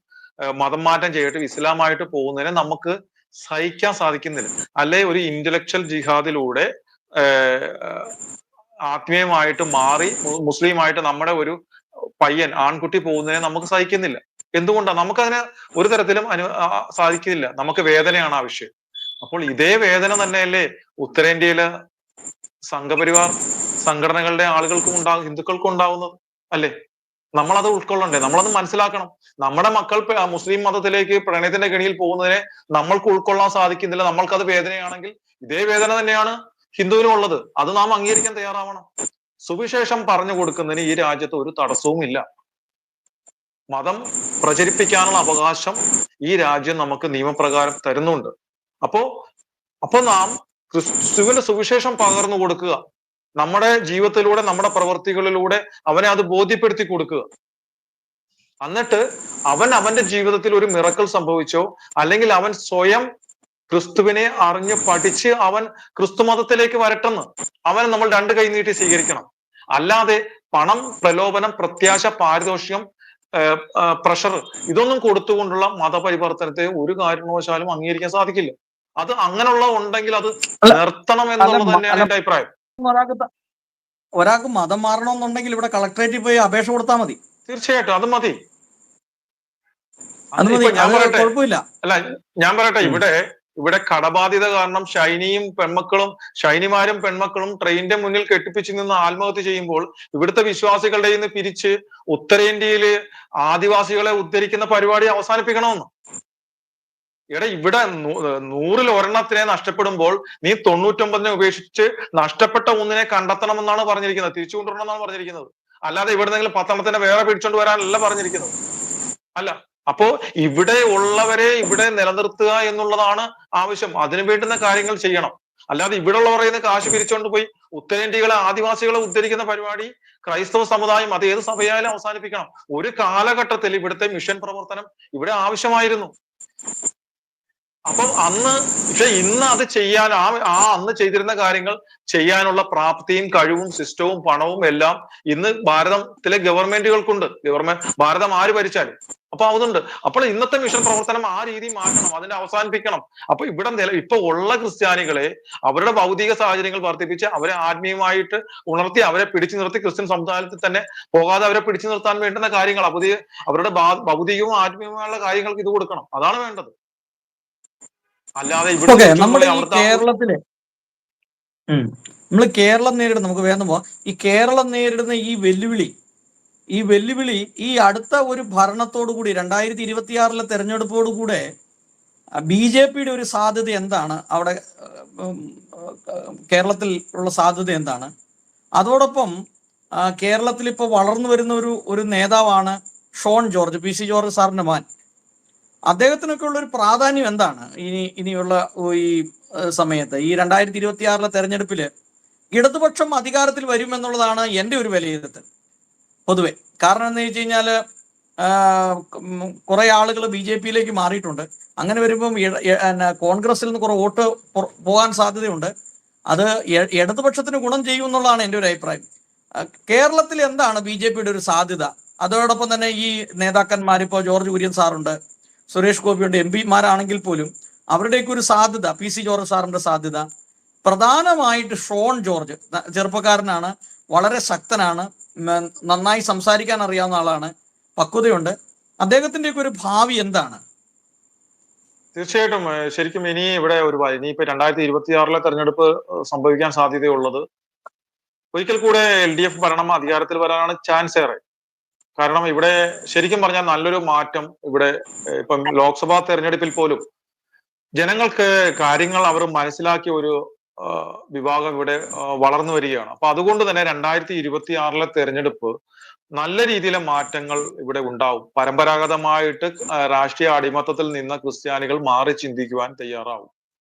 മതം മാറ്റം ചെയ്തിട്ട് ഇസ്ലാമായിട്ട് പോകുന്നതിനെ നമുക്ക് സഹിക്കാൻ സാധിക്കുന്നില്ല. അല്ലെ ഒരു ഇന്റലക്ച്വൽ ജിഹാദിലൂടെ ആത്മീയമായിട്ട് മാറി മുസ്ലിമായിട്ട് നമ്മുടെ ഒരു പയ്യൻ, ആൺകുട്ടി പോകുന്നതിനെ നമുക്ക് സഹിക്കുന്നില്ല. എന്തുകൊണ്ടാണ്? നമുക്കതിന് ഒരു തരത്തിലും സാധിക്കില്ല. നമുക്ക് വേദനയാണ് ആവശ്യം. അപ്പോൾ ഇതേ വേദന തന്നെയല്ലേ ഉത്തരേന്ത്യയിലെ സംഘപരിവാർ സംഘടനകളുടെ ആളുകൾക്കും ഹിന്ദുക്കൾക്കും ഉണ്ടാവുന്നത്? അല്ലേ? നമ്മളത് ഉൾക്കൊള്ളണ്ടേ? നമ്മളത് മനസ്സിലാക്കണം. നമ്മുടെ മക്കൾ മുസ്ലിം മതത്തിലേക്ക് പ്രണയത്തിന്റെ കെണിയിൽ പോകുന്നതിനെ നമ്മൾക്ക് ഉൾക്കൊള്ളാൻ സാധിക്കുന്നില്ല. നമ്മൾക്കത് വേദനയാണെങ്കിൽ ഇതേ വേദന തന്നെയാണ് ഹിന്ദുവിനും ഉള്ളത്. അത് നാം അംഗീകരിക്കാൻ തയ്യാറാവണം. സുവിശേഷം പറഞ്ഞു കൊടുക്കുന്നതിന് ഈ രാജ്യത്ത് ഒരു തടസ്സവും ഇല്ല. മതം പ്രചരിപ്പിക്കാനുള്ള അവകാശം ഈ രാജ്യം നമുക്ക് നിയമപ്രകാരം തരുന്നുണ്ട്. അപ്പോ നാം ക്രിസ്തുവിന്റെ സുവിശേഷം പകർന്നു കൊടുക്കുക, നമ്മുടെ ജീവിതത്തിലൂടെ, നമ്മുടെ പ്രവൃത്തികളിലൂടെ അവനെ അത് ബോധ്യപ്പെടുത്തി കൊടുക്കുക. എന്നിട്ട് അവന്റെ ജീവിതത്തിൽ ഒരു മിറക്കിൾ സംഭവിച്ചോ, അല്ലെങ്കിൽ അവൻ സ്വയം ക്രിസ്തുവിനെ അറിഞ്ഞ് പഠിച്ച് അവൻ ക്രിസ്തു മതത്തിലേക്ക് വരട്ടെന്ന്. അവനെ നമ്മൾ രണ്ട് കൈ നീട്ടി സ്വീകരിക്കണം. അല്ലാതെ പണം, പ്രലോഭനം, പ്രത്യാശ, പാരിതോഷികം, പ്രഷർ ഇതൊന്നും കൊടുത്തുകൊണ്ടുള്ള മതപരിവർത്തനത്തെ ഒരു കാരണവശാലും അംഗീകരിക്കാൻ സാധിക്കില്ല. അത് അങ്ങനെയുള്ള ഉണ്ടെങ്കിൽ അത് അല്ല നിർത്തണം അല്ല എന്നുള്ളത് മ- തന്നെയാണ് അല്ല എന്റെ അഭിപ്രായം. ഒരാൾക്ക് ഒരാൾക്ക് മതം മാറണമെന്നുണ്ടെങ്കിൽ ഇവിടെ കളക്ടറേറ്റിൽ പോയി അപേക്ഷ കൊടുത്താൽ മതി. തീർച്ചയായിട്ടും അത് മതി. അത് മതി, ഇപ്പൊ ഞാൻ അത് പറയട്ടെ, കുഴപ്പമില്ല. അല്ല ഞാൻ പറയട്ടെ, ഉം. ഇവിടെ കടബാധ്യത കാരണം ഷൈനിമാരും പെൺമക്കളും ട്രെയിനിന്റെ മുന്നിൽ കെട്ടിപ്പിച്ചു നിന്ന് ആത്മഹത്യ ചെയ്യുമ്പോൾ ഇവിടുത്തെ വിശ്വാസികളുടെ നിന്ന് പിരിച്ച് ഉത്തരേന്ത്യയില് ആദിവാസികളെ ഉദ്ധരിക്കുന്ന പരിപാടി അവസാനിപ്പിക്കണമെന്ന്. ഇവിടെ 100-ൽ ഒരെണ്ണത്തിനെ നഷ്ടപ്പെടുമ്പോൾ നീ 99-നെ ഉപേക്ഷിച്ച് നഷ്ടപ്പെട്ട ഒന്നിനെ കണ്ടെത്തണമെന്നാണ് പറഞ്ഞിരിക്കുന്നത്, തിരിച്ചു കൊണ്ടുവരണമെന്നാണ് പറഞ്ഞിരിക്കുന്നത്. അല്ലാതെ ഇവിടെ നിന്നെങ്കിലും 10 വേറെ പിടിച്ചോണ്ട് വരാനല്ല പറഞ്ഞിരിക്കുന്നത്. അല്ല, അപ്പോ ഇവിടെ ഉള്ളവരെ ഇവിടെ നിലനിർത്തുക എന്നുള്ളതാണ് ആവശ്യം. അതിനു വേണ്ടുന്ന കാര്യങ്ങൾ ചെയ്യണം. അല്ലാതെ ഇവിടെ ഉള്ളവരെ നിന്ന് കാശ് പിരിച്ചുകൊണ്ട് പോയി ഉത്തരേന്ത്യകളെ ആദിവാസികളെ ഉദ്ധരിക്കുന്ന പരിപാടി ക്രൈസ്തവ സമുദായം അത് ഏത് സഭയായാലും അവസാനിപ്പിക്കണം. ഒരു കാലഘട്ടത്തിൽ ഇവിടുത്തെ മിഷൻ പ്രവർത്തനം ഇവിടെ ആവശ്യമായിരുന്നു. അപ്പം പക്ഷെ ഇന്ന് അത് ചെയ്യാൻ അന്ന് ചെയ്തിരുന്ന കാര്യങ്ങൾ ചെയ്യാനുള്ള പ്രാപ്തിയും കഴിവും സിസ്റ്റവും പണവും എല്ലാം ഇന്ന് ഭാരതത്തിലെ ഗവൺമെന്റുകൾക്കുണ്ട്. ഭാരതം ആര് ഭരിച്ചാലും അപ്പൊ അതുണ്ട്. അപ്പോൾ ഇന്നത്തെ മിഷൻ പ്രവർത്തനം ആ രീതി മാറ്റണം, അതിനെ അവസാനിപ്പിക്കണം. അപ്പൊ ഇപ്പൊ ഉള്ള ക്രിസ്ത്യാനികളെ അവരുടെ ഭൗതിക സാഹചര്യങ്ങൾ വർദ്ധിപ്പിച്ച് അവരെ ആത്മീയമായിട്ട് ഉണർത്തി അവരെ പിടിച്ചു നിർത്തി ക്രിസ്ത്യൻ സമുദായത്തിൽ തന്നെ പോകാതെ അവരെ പിടിച്ചു നിർത്താൻ വേണ്ടുന്ന കാര്യങ്ങൾ അവരുടെ ഭൗതികവും ആത്മീയവുമായുള്ള കാര്യങ്ങൾക്ക് ഇത് കൊടുക്കണം. അതാണ് വേണ്ടത്. അല്ലാതെ ഇവിടെ നമ്മുടെ ഈ കേരളത്തിലെ നമ്മൾ കേരളം നേരിടുന്ന, നമുക്ക് വേഗം പോവാം, ഈ കേരളം നേരിടുന്ന ഈ വെല്ലുവിളി ഈ അടുത്ത ഒരു ഭരണത്തോടു കൂടി 2026 തെരഞ്ഞെടുപ്പോടുകൂടെ BJPയുടെ ഒരു സാധ്യത എന്താണ്, അവിടെ കേരളത്തിൽ ഉള്ള സാധ്യത എന്താണ്? അതോടൊപ്പം കേരളത്തിൽ ഇപ്പോൾ വളർന്നു വരുന്ന ഒരു നേതാവാണ് ഷോൺ ജോർജ്, PC ജോർജ് സാറിന്റെ മാൻ. അദ്ദേഹത്തിനൊക്കെ ഉള്ള ഒരു പ്രാധാന്യം എന്താണ് ഇനിയുള്ള ഈ സമയത്ത്? ഈ 2026 തെരഞ്ഞെടുപ്പില് ഇടതുപക്ഷം അധികാരത്തിൽ വരുമെന്നുള്ളതാണ് എൻ്റെ ഒരു വിലയിരുത്തൽ പൊതുവെ. കാരണം എന്ന് വെച്ച് കഴിഞ്ഞാല് കുറെ ആളുകൾ BJPയിലേക്ക് മാറിയിട്ടുണ്ട്. അങ്ങനെ വരുമ്പം കോൺഗ്രസിൽ നിന്ന് കുറെ വോട്ട് പോകാൻ സാധ്യതയുണ്ട്. അത് ഇടതുപക്ഷത്തിന് ഗുണം ചെയ്യും എന്നുള്ളതാണ് എൻ്റെ ഒരു അഭിപ്രായം. കേരളത്തിൽ എന്താണ് BJPയുടെ ഒരു സാധ്യത? അതോടൊപ്പം തന്നെ ഈ നേതാക്കന്മാർ, ഇപ്പോൾ ജോർജ് കുര്യൻ സാറുണ്ട്, സുരേഷ് ഗോപിയുണ്ട്, MP മാരാണെങ്കിൽ പോലും അവരുടെയൊക്കെ ഒരു സാധ്യത, PC ജോർജ് സാറിന്റെ സാധ്യത, പ്രധാനമായിട്ട് ഷോൺ ജോർജ് ചെറുപ്പക്കാരനാണ്, വളരെ ശക്തനാണ്, നന്നായി സംസാരിക്കാൻ അറിയാവുന്ന ആളാണ്, പക്വതയുണ്ട്. അദ്ദേഹത്തിന്റെയൊക്കെ ഒരു ഭാവി എന്താണ്? തീർച്ചയായിട്ടും ശരിക്കും ഇനിയിപ്പോ 2026 തെരഞ്ഞെടുപ്പ് സംഭവിക്കാൻ സാധ്യതയുള്ളത് ഒരിക്കൽ കൂടെ LDF ഭരണം അധികാരത്തിൽ വരാനാണ് ചാൻസ് ഏറെ. കാരണം ഇവിടെ ശരിക്കും പറഞ്ഞാൽ നല്ലൊരു മാറ്റം ഇപ്പം ലോക്സഭാ തെരഞ്ഞെടുപ്പിൽ പോലും ജനങ്ങൾക്ക് കാര്യങ്ങൾ അവർ മനസ്സിലാക്കിയ ഒരു വിഭാഗം ഇവിടെ വളർന്നു വരികയാണ്. അപ്പൊ അതുകൊണ്ട് തന്നെ 2026 തെരഞ്ഞെടുപ്പ് നല്ല രീതിയിലെ മാറ്റങ്ങൾ ഇവിടെ ഉണ്ടാവും. പരമ്പരാഗതമായിട്ട് രാഷ്ട്രീയ അടിമത്തത്തിൽ നിന്ന ക്രിസ്ത്യാനികൾ മാറി ചിന്തിക്കുവാൻ തയ്യാറാവും.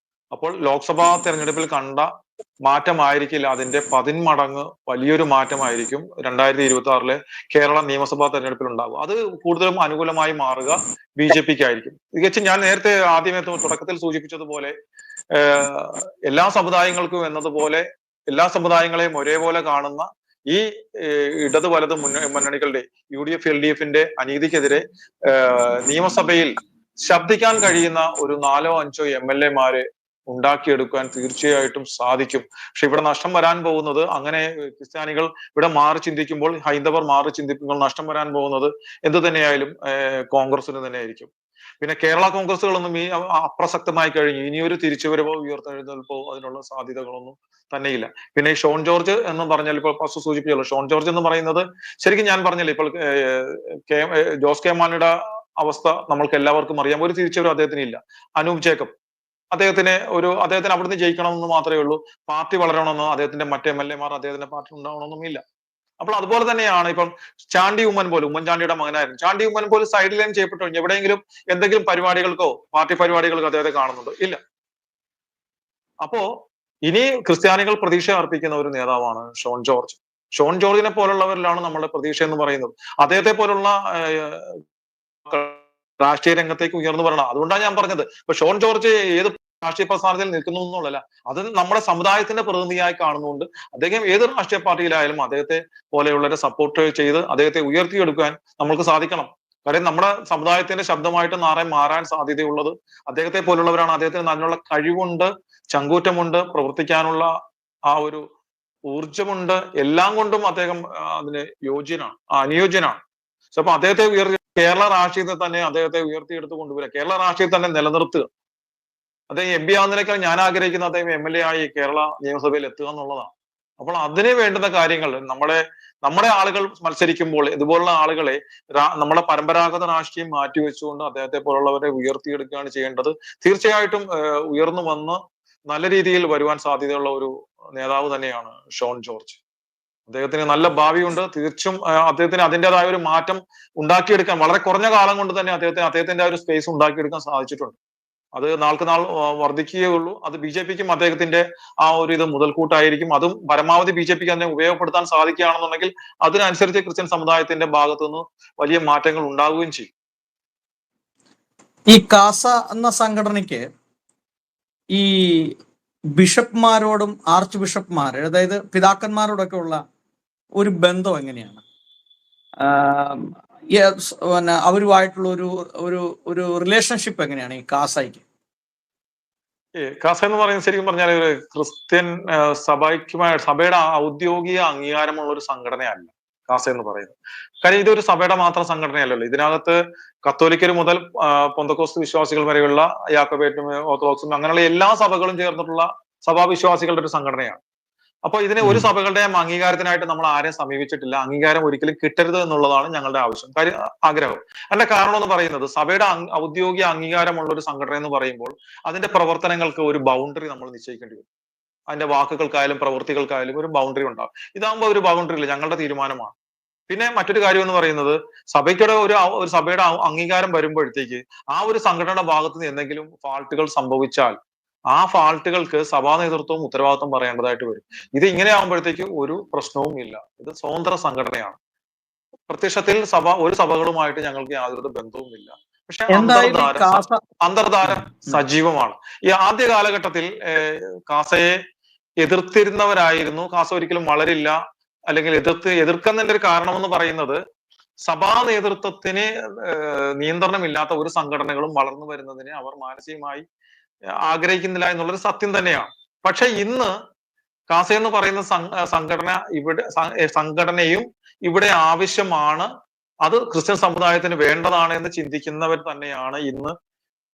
അപ്പോൾ ലോക്സഭാ തെരഞ്ഞെടുപ്പിൽ കണ്ട മാറ്റമായിരിക്കില്ല, അതിന്റെ 10 മടങ്ങ് വലിയൊരു മാറ്റമായിരിക്കും 2026 കേരള നിയമസഭാ തെരഞ്ഞെടുപ്പിൽ ഉണ്ടാകും. അത് കൂടുതലും അനുകൂലമായി മാറുക BJPക്ക് ആയിരിക്കും. തികച്ചും ഞാൻ നേരത്തെ ആദ്യമേ തുടക്കത്തിൽ സൂചിപ്പിച്ചതുപോലെ എല്ലാ സമുദായങ്ങൾക്കും എന്നതുപോലെ എല്ലാ സമുദായങ്ങളെയും ഒരേപോലെ കാണുന്ന ഈ ഇടത് വലത് മുന്നണികളുടെ UDF LDFന്റെ അനീതിക്കെതിരെ നിയമസഭയിൽ ശബ്ദിക്കാൻ കഴിയുന്ന ഒരു 4-5 MLA-മാരെ ഉണ്ടാക്കിയെടുക്കാൻ തീർച്ചയായിട്ടും സാധിക്കും. പക്ഷെ ഇവിടെ നഷ്ടം വരാൻ പോകുന്നത്, അങ്ങനെ ക്രിസ്ത്യാനികൾ ഇവിടെ മാറി ചിന്തിക്കുമ്പോൾ, ഹൈന്ദവർ മാറി ചിന്തിക്കുമ്പോൾ നഷ്ടം വരാൻ പോകുന്നത് എന്ത് തന്നെയായാലും കോൺഗ്രസിന് തന്നെ ആയിരിക്കും. പിന്നെ കേരള കോൺഗ്രസുകളൊന്നും അപ്രസക്തമായി കഴിഞ്ഞു. ഇനിയൊരു തിരിച്ചുവരവോ ഉയർത്തെഴുന്നേൽപ്പോ അതിനുള്ള സാധ്യതകളൊന്നും തന്നെയില്ല. പിന്നെ ഈ ഷോൺ ജോർജ് എന്ന് പറഞ്ഞാൽ, ഇപ്പോൾ ഫസ്റ്റ് സൂചിപ്പിച്ചല്ലോ, ഷോൺ ജോർജ് എന്ന് പറയുന്നത് ശരിക്കും ഞാൻ പറഞ്ഞില്ലേ, ഇപ്പോൾ ജോസ് കെ മാണിയുടെ അവസ്ഥ നമ്മൾക്ക് എല്ലാവർക്കും അറിയാം. ഒരു തിരിച്ചുവരവ് അദ്ദേഹത്തിന് ഇല്ല. അനൂപ് ജേക്കബ്, അദ്ദേഹത്തിന് അവിടുന്ന് ജയിക്കണമെന്ന് മാത്രമേ ഉള്ളൂ. പാർട്ടി വളരണമെന്നോ അദ്ദേഹത്തിന്റെ മറ്റ് MLA-മാർ അദ്ദേഹത്തിന്റെ പാർട്ടി ഉണ്ടാവണമെന്നും ഇല്ല. അപ്പോൾ അതുപോലെ തന്നെയാണ് ഇപ്പം ചാണ്ടി ഉമ്മൻ പോലും, ഉമ്മൻചാണ്ടിയുടെ മകനായിരുന്നു ചാണ്ടി ഉമ്മൻ പോലും സൈഡ് ലൈൻ ചെയ്യപ്പെട്ടു. എവിടെയെങ്കിലും എന്തെങ്കിലും പരിപാടികൾക്കോ പാർട്ടി പരിപാടികൾക്കോ അദ്ദേഹത്തെ കാണുന്നുണ്ട്? ഇല്ല. അപ്പോ ഇനി ക്രിസ്ത്യാനികൾ പ്രതീക്ഷ അർപ്പിക്കുന്ന ഒരു നേതാവാണ് ഷോൺ ജോർജ്. ഷോൺ ജോർജിനെ പോലുള്ളവരിലാണ് നമ്മുടെ പ്രതീക്ഷ എന്ന് പറയുന്നത്. അദ്ദേഹത്തെ പോലുള്ള രാഷ്ട്രീയ രംഗത്തേക്ക് ഉയർന്നു വരണം. അതുകൊണ്ടാണ് ഞാൻ പറഞ്ഞത്, ഇപ്പൊ ഷോൺ ജോർജ് ഏത് രാഷ്ട്രീയ പ്രസ്ഥാനത്തിൽ നിൽക്കുന്നു എന്നുള്ളതല്ല, അത് നമ്മുടെ സമുദായത്തിന്റെ പ്രതിനിധിയായി കാണുന്നുണ്ട്. അദ്ദേഹം ഏത് രാഷ്ട്രീയ പാർട്ടിയിലായാലും അദ്ദേഹത്തെ പോലെയുള്ളവരെ സപ്പോർട്ട് ചെയ്ത് അദ്ദേഹത്തെ ഉയർത്തിയെടുക്കാൻ നമ്മൾക്ക് സാധിക്കണം. കാര്യം നമ്മുടെ സമുദായത്തിന്റെ ശബ്ദമായിട്ട് മാറാൻ സാധ്യതയുള്ളത് അദ്ദേഹത്തെ പോലുള്ളവരാണ്. അദ്ദേഹത്തിന് അതിനുള്ള കഴിവുണ്ട്, ചങ്കൂറ്റമുണ്ട്, പ്രവർത്തിക്കാനുള്ള ആ ഒരു ഊർജമുണ്ട്. എല്ലാം കൊണ്ടും അദ്ദേഹം അതിന് അനുയോജ്യനാണ്. അപ്പൊ അദ്ദേഹത്തെ കേരള രാഷ്ട്രീയത്തെ തന്നെ അദ്ദേഹത്തെ ഉയർത്തിയെടുത്ത് കൊണ്ടുവരിക, കേരള രാഷ്ട്രീയത്തെ തന്നെ നിലനിർത്തുക. അദ്ദേഹം എം പി ആവുന്നതിനേക്കാൾ ഞാൻ ആഗ്രഹിക്കുന്ന അദ്ദേഹം MLA ആയി കേരള നിയമസഭയിൽ എത്തുക എന്നുള്ളതാണ്. അപ്പോൾ അതിന് വേണ്ടുന്ന കാര്യങ്ങൾ നമ്മുടെ ആളുകൾ മത്സരിക്കുമ്പോൾ ഇതുപോലുള്ള ആളുകളെ നമ്മുടെ പരമ്പരാഗത രാഷ്ട്രീയം മാറ്റിവെച്ചുകൊണ്ട് അദ്ദേഹത്തെ പോലുള്ളവരെ ഉയർത്തിയെടുക്കുകയാണ് ചെയ്യേണ്ടത്. തീർച്ചയായിട്ടും ഉയർന്നു വന്ന് നല്ല രീതിയിൽ വരുവാൻ സാധ്യതയുള്ള ഒരു നേതാവ് തന്നെയാണ് ഷോൺ ജോർജ്. അദ്ദേഹത്തിന് നല്ല ഭാവിയുണ്ട്. തീർച്ചയായും അദ്ദേഹത്തിന് അതിൻ്റെതായ ഒരു മാറ്റം ഉണ്ടാക്കിയെടുക്കാൻ വളരെ കുറഞ്ഞ കാലം കൊണ്ട് തന്നെ അദ്ദേഹത്തിന്റെ ആ ഒരു സ്പേസ് ഉണ്ടാക്കിയെടുക്കാൻ സാധിച്ചിട്ടുണ്ട്. അത് നാൾക്ക് നാൾ വർദ്ധിക്കുകയുള്ളൂ. അത് BJPക്കും അദ്ദേഹത്തിന്റെ ആ ഒരു ഇത് മുതൽക്കൂട്ടായിരിക്കും. അതും പരമാവധി BJPക്ക് അതിനെ ഉപയോഗപ്പെടുത്താൻ സാധിക്കുകയാണെന്നുണ്ടെങ്കിൽ അതിനനുസരിച്ച് ക്രിസ്ത്യൻ സമുദായത്തിന്റെ ഭാഗത്തു നിന്ന് വലിയ മാറ്റങ്ങൾ ഉണ്ടാവുകയും ചെയ്യും. ഈ കാസ എന്ന സംഘടനയ്ക്ക് ഈ ബിഷപ്പ്മാരോടും ആർച്ച് ബിഷപ്പ്മാർ, അതായത് പിതാക്കന്മാരോടൊക്കെ ഉള്ള ഒരു ബന്ധം എങ്ങനെയാണ്? പിന്നെ അവരുമായിട്ടുള്ള ഒരു ഒരു റിലേഷൻഷിപ്പ് എങ്ങനെയാണ് ഈ കാസയ്ക്ക്? കാസ എന്ന് പറയുന്നത് ശരിക്കും പറഞ്ഞാൽ ഒരു ക്രിസ്ത്യൻ സഭയുടെ ഔദ്യോഗിക അംഗീകാരമുള്ള ഒരു സംഘടനയല്ല കാസ എന്ന് പറയുന്നത്. കാര്യം ഇതൊരു സഭയുടെ മാത്രം സംഘടനയല്ലല്ലോ. ഇതിനകത്ത് കത്തോലിക്കർ മുതൽ പെന്തക്കോസ്ത് വിശ്വാസികൾ വരെയുള്ള യാക്കോബൈറ്റും ഓർത്തഡോക്സും അങ്ങനെയുള്ള എല്ലാ സഭകളും ചേർന്നിട്ടുള്ള സഭാവിശ്വാസികളുടെ ഒരു സംഘടനയാണ്. അപ്പൊ ഇതിനെ ഒരു സഭകളുടെയും അംഗീകാരത്തിനായിട്ട് നമ്മൾ ആരെയും സമീപിച്ചിട്ടില്ല. അംഗീകാരം ഒരിക്കലും കിട്ടരുത് എന്നുള്ളതാണ് ഞങ്ങളുടെ ആഗ്രഹം. അതിന്റെ കാരണം എന്ന് പറയുന്നത്, സഭയുടെ ഔദ്യോഗിക അംഗീകാരമുള്ള ഒരു സംഘടന എന്ന് പറയുമ്പോൾ അതിന്റെ പ്രവർത്തനങ്ങൾക്ക് ഒരു ബൗണ്ടറി നമ്മൾ നിശ്ചയിക്കേണ്ടി വരും. അതിന്റെ വാക്കുകൾക്കായാലും പ്രവൃത്തികൾക്കായാലും ഒരു ബൗണ്ടറി ഉണ്ടാവും. ഇതാകുമ്പോൾ ഒരു ബൗണ്ടറി ഇല്ല, ഞങ്ങളുടെ തീരുമാനമാണ്. പിന്നെ മറ്റൊരു കാര്യം എന്ന് പറയുന്നത്, സഭയ്ക്കുടെ ഒരു സഭയുടെ അംഗീകാരം വരുമ്പോഴത്തേക്ക് ആ ഒരു സംഘടനയുടെ ഭാഗത്ത് നിന്ന് എന്തെങ്കിലും ഫാൾട്ടുകൾ സംഭവിച്ചാൽ ആ ഫാൾട്ടുകൾക്ക് സഭാ നേതൃത്വവും ഉത്തരവാദിത്വം പറയേണ്ടതായിട്ട് വരും. ഇത് ഇങ്ങനെ ആകുമ്പോഴത്തേക്ക് ഒരു പ്രശ്നവും ഇല്ല. ഇത് സ്വതന്ത്ര സംഘടനയാണ്. പ്രത്യക്ഷത്തിൽ ഒരു സഭകളുമായിട്ട് ഞങ്ങൾക്ക് യാതൊരു ബന്ധവുമില്ല. പക്ഷെ അന്തർധാര സജീവമാണ്. ഈ ആദ്യ കാലഘട്ടത്തിൽ കാസയെ എതിർത്തിരുന്നവരായിരുന്നു. കാസ ഒരിക്കലും വളരില്ല, അല്ലെങ്കിൽ എതിർക്കുന്നതിന്റെ ഒരു കാരണം എന്ന് പറയുന്നത്, സഭാ നേതൃത്വത്തിന് നിയന്ത്രണമില്ലാത്ത ഒരു സംഘടനകളും വളർന്നു വരുന്നതിന് അവർ മാനസികമായി ആഗ്രഹിക്കുന്നില്ല എന്നുള്ളൊരു സത്യം തന്നെയാണ്. പക്ഷെ ഇന്ന് കാസ എന്ന് പറയുന്ന സംഘടനയും ഇവിടെ ആവശ്യമാണ്, അത് ക്രിസ്ത്യൻ സമുദായത്തിന് വേണ്ടതാണ് എന്ന് ചിന്തിക്കുന്നവർ തന്നെയാണ് ഇന്ന്.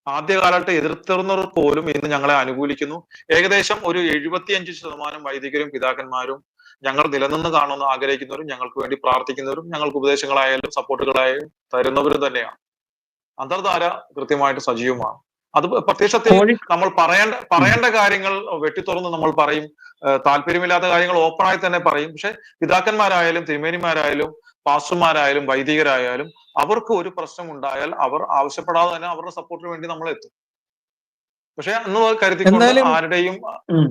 ആദ്യകാലത്ത് എതിർത്തിരുന്നവർ പോലും ഇന്ന് ഞങ്ങളെ അനുകൂലിക്കുന്നു. ഏകദേശം ഒരു 75% വൈദികരും പിതാക്കന്മാരും ഞങ്ങൾ നിലനിന്ന് കാണുമെന്ന് ആഗ്രഹിക്കുന്നവരും ഞങ്ങൾക്ക് വേണ്ടി പ്രാർത്ഥിക്കുന്നവരും ഞങ്ങൾക്ക് ഉപദേശങ്ങളായാലും സപ്പോർട്ടുകളായാലും തരുന്നവരും തന്നെയാണ്. അന്തർധാര കൃത്യമായിട്ട് സജീവമാണ്. അത് പ്രത്യക്ഷത്തിൽ നമ്മൾ പറയേണ്ട കാര്യങ്ങൾ വെട്ടിത്തുറന്ന് നമ്മൾ പറയും, താല്പര്യമില്ലാത്ത കാര്യങ്ങൾ ഓപ്പണായി തന്നെ പറയും. പക്ഷെ പിതാക്കന്മാരായാലും തിരുമേനിമാരായാലും പാസ്റ്റർമാരായാലും വൈദികരായാലും അവർക്ക് ഒരു പ്രശ്നം ഉണ്ടായാൽ അവർ ആവശ്യപ്പെടാതെ തന്നെ അവരുടെ സപ്പോർട്ടിന് വേണ്ടി നമ്മൾ എത്തും. പക്ഷെ അന്ന് കരുതിക്കൊണ്ട് ആരുടെയും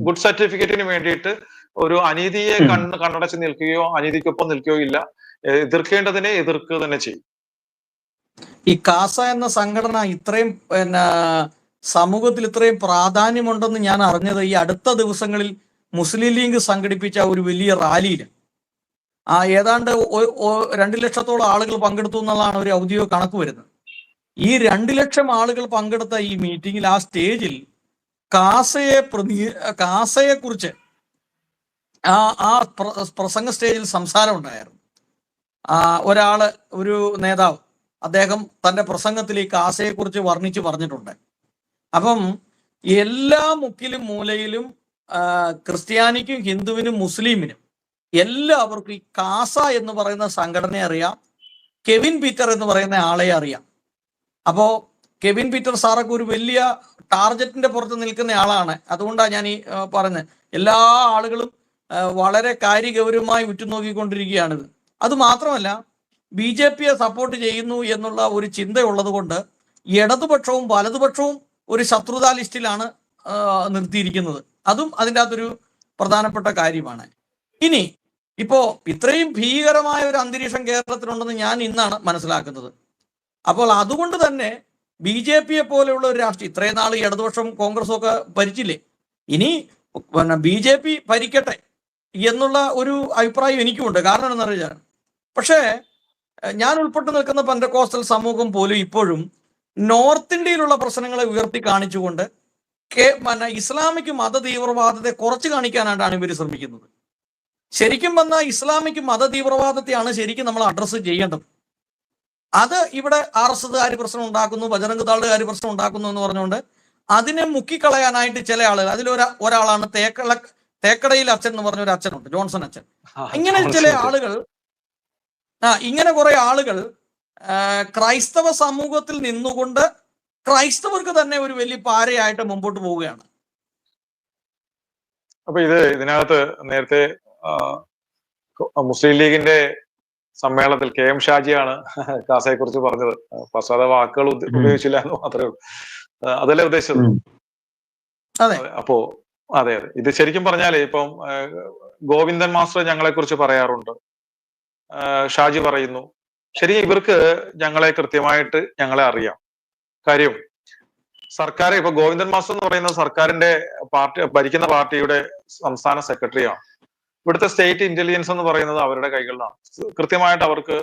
ഗുഡ് സർട്ടിഫിക്കറ്റിന് വേണ്ടിയിട്ട് ഒരു അനീതിയെ കണ്ണടച്ച് നിൽക്കുകയോ അനീതിക്കൊപ്പം നിൽക്കുകയോ ഇല്ല. എതിർക്കേണ്ടതിനെ എതിർക്കുക തന്നെ ചെയ്യും. ഈ കാസ എന്ന സംഘടന ഇത്രയും സമൂഹത്തിൽ ഇത്രയും പ്രാധാന്യമുണ്ടെന്ന് ഞാൻ അറിഞ്ഞത് ഈ അടുത്ത ദിവസങ്ങളിൽ മുസ്ലിം ലീഗ് സംഘടിപ്പിച്ച ഒരു വലിയ റാലിയിൽ ഏതാണ്ട് 2 ലക്ഷത്തോളം ആളുകൾ പങ്കെടുത്തു എന്നുള്ളതാണ് ഒരു ഔദ്യോഗിക കണക്ക് വരുന്നത്. ഈ 2 ലക്ഷം ആളുകൾ പങ്കെടുത്ത ഈ മീറ്റിംഗിൽ ആ സ്റ്റേജിൽ കാസയെ കുറിച്ച് ആ പ്രസംഗ സ്റ്റേജിൽ സംസാരം ഉണ്ടായിരുന്നു. ഒരു നേതാവ് അദ്ദേഹം തൻ്റെ പ്രസംഗത്തിൽ ഈ കാസയെ കുറിച്ച് പറഞ്ഞിട്ടുണ്ട്. അപ്പം എല്ലാ മുക്കിലും മൂലയിലും ക്രിസ്ത്യാനിക്കും ഹിന്ദുവിനും മുസ്ലിമിനും എല്ലാവർക്കും ഈ കാസ എന്ന് പറയുന്ന സംഘടനയെ അറിയാം, കെവിൻ പീറ്റർ എന്ന് പറയുന്ന ആളെ അറിയാം. അപ്പോൾ കെവിൻ പീറ്റർ സാറൊക്കെ ഒരു വലിയ ടാർഗറ്റിന്റെ പുറത്ത് നിൽക്കുന്ന ആളാണ്. അതുകൊണ്ടാണ് ഞാൻ ഈ പറഞ്ഞത്. എല്ലാ ആളുകളും വളരെ കാര്യഗൗരവമായി ഉറ്റുനോക്കിക്കൊണ്ടിരിക്കുകയാണിത്. അത് മാത്രമല്ല, BJPയെ സപ്പോർട്ട് ചെയ്യുന്നു എന്നുള്ള ഒരു ചിന്തയുള്ളത് കൊണ്ട് ഇടതുപക്ഷവും വലതുപക്ഷവും ഒരു ശത്രുതാ ലിസ്റ്റിലാണ് നിർത്തിയിരിക്കുന്നത്. അതും അതിൻ്റെ അകത്തൊരു പ്രധാനപ്പെട്ട കാര്യമാണ്. ഇനി ഇപ്പോ ഇത്രയും ഭീകരമായ ഒരു അന്തരീക്ഷം കേരളത്തിലുണ്ടെന്ന് ഞാൻ ഇന്നാണ് മനസ്സിലാക്കുന്നത്. അപ്പോൾ അതുകൊണ്ട് തന്നെ BJP പോലെയുള്ള ഒരു രാഷ്ട്രീയം ഇത്രയും നാൾ ഇടതുപക്ഷം കോൺഗ്രസും ഒക്കെ ഭരിച്ചില്ലേ, ഇനി പിന്നെ BJP ഭരിക്കട്ടെ എന്നുള്ള ഒരു അഭിപ്രായം എനിക്കുമുണ്ട്. കാരണം എന്താണെന്ന് അറിയാം, പക്ഷേ ഞാൻ ഉൾപ്പെട്ട് നിൽക്കുന്ന പെന്തക്കോസ്റ്റൽ സമൂഹം പോലും ഇപ്പോഴും നോർത്ത് ഇന്ത്യയിലുള്ള പ്രശ്നങ്ങളെ ഉയർത്തി കാണിച്ചുകൊണ്ട് ഇസ്ലാമിക് മത തീവ്രവാദത്തെ കുറച്ച് കാണിക്കാനായിട്ടാണ് ഇവർ ശ്രമിക്കുന്നത്. ശരിക്കും വന്നാൽ ഇസ്ലാമിക് മത തീവ്രവാദത്തെയാണ് ശരിക്കും നമ്മൾ അഡ്രസ്സ് ചെയ്യേണ്ടത്. അത് ഇവിടെ RSSകാർ പ്രശ്നം ഉണ്ടാക്കുന്നു, ബജറംഗ് ദളുകാർ പ്രശ്നം ഉണ്ടാക്കുന്നു എന്ന് പറഞ്ഞുകൊണ്ട് അതിനെ മുക്കിക്കളയാനായിട്ട് ചില ആളുകൾ, ഒരാളാണ് തേക്കടയിൽ അച്ഛൻ എന്ന് പറഞ്ഞ ഒരു അച്ഛനുണ്ട്, ജോൺസൺ അച്ഛൻ. ഇങ്ങനെ ചില ആളുകൾ, ഇങ്ങനെ കുറെ ആളുകൾ ക്രൈസ്തവ സമൂഹത്തിൽ നിന്നുകൊണ്ട് ക്രൈസ്തവർക്ക് തന്നെ ഒരു വലിയ പാരയായിട്ട് മുമ്പോട്ട് പോവുകയാണ്. അപ്പൊ ഇതിനകത്ത് നേരത്തെ മുസ്ലിം ലീഗിന്റെ സമ്മേളനത്തിൽ KM ഷാജിയാണ് കാസയെ കുറിച്ച് പറഞ്ഞത്. പശ്ചാത്ത വാക്കുകൾ ഉപയോഗിച്ചില്ല എന്ന് മാത്രമേ ഉള്ളൂ. അതല്ലേ ഉദ്ദേശിച്ചത്? അപ്പോ അതെ, ഇത് ശരിക്കും പറഞ്ഞാല് ഇപ്പം ഗോവിന്ദൻ മാസ്റ്റർ ഞങ്ങളെ കുറിച്ച് പറയാറുണ്ട്, ഷാജി പറയുന്നു. ശരി, ഇവർക്ക് ഞങ്ങളെ കൃത്യമായിട്ട് ഞങ്ങളെ അറിയാം. കാര്യം സർക്കാർ, ഇപ്പൊ ഗോവിന്ദൻ മാസ്റ്റർ എന്ന് പറയുന്നത് സർക്കാരിന്റെ ഭരിക്കുന്ന പാർട്ടിയുടെ സംസ്ഥാന സെക്രട്ടറിയാണ്. ഇവിടുത്തെ സ്റ്റേറ്റ് ഇന്റലിജൻസ് എന്ന് പറയുന്നത് അവരുടെ കൈകളിലാണ്. കൃത്യമായിട്ട് അവർക്ക്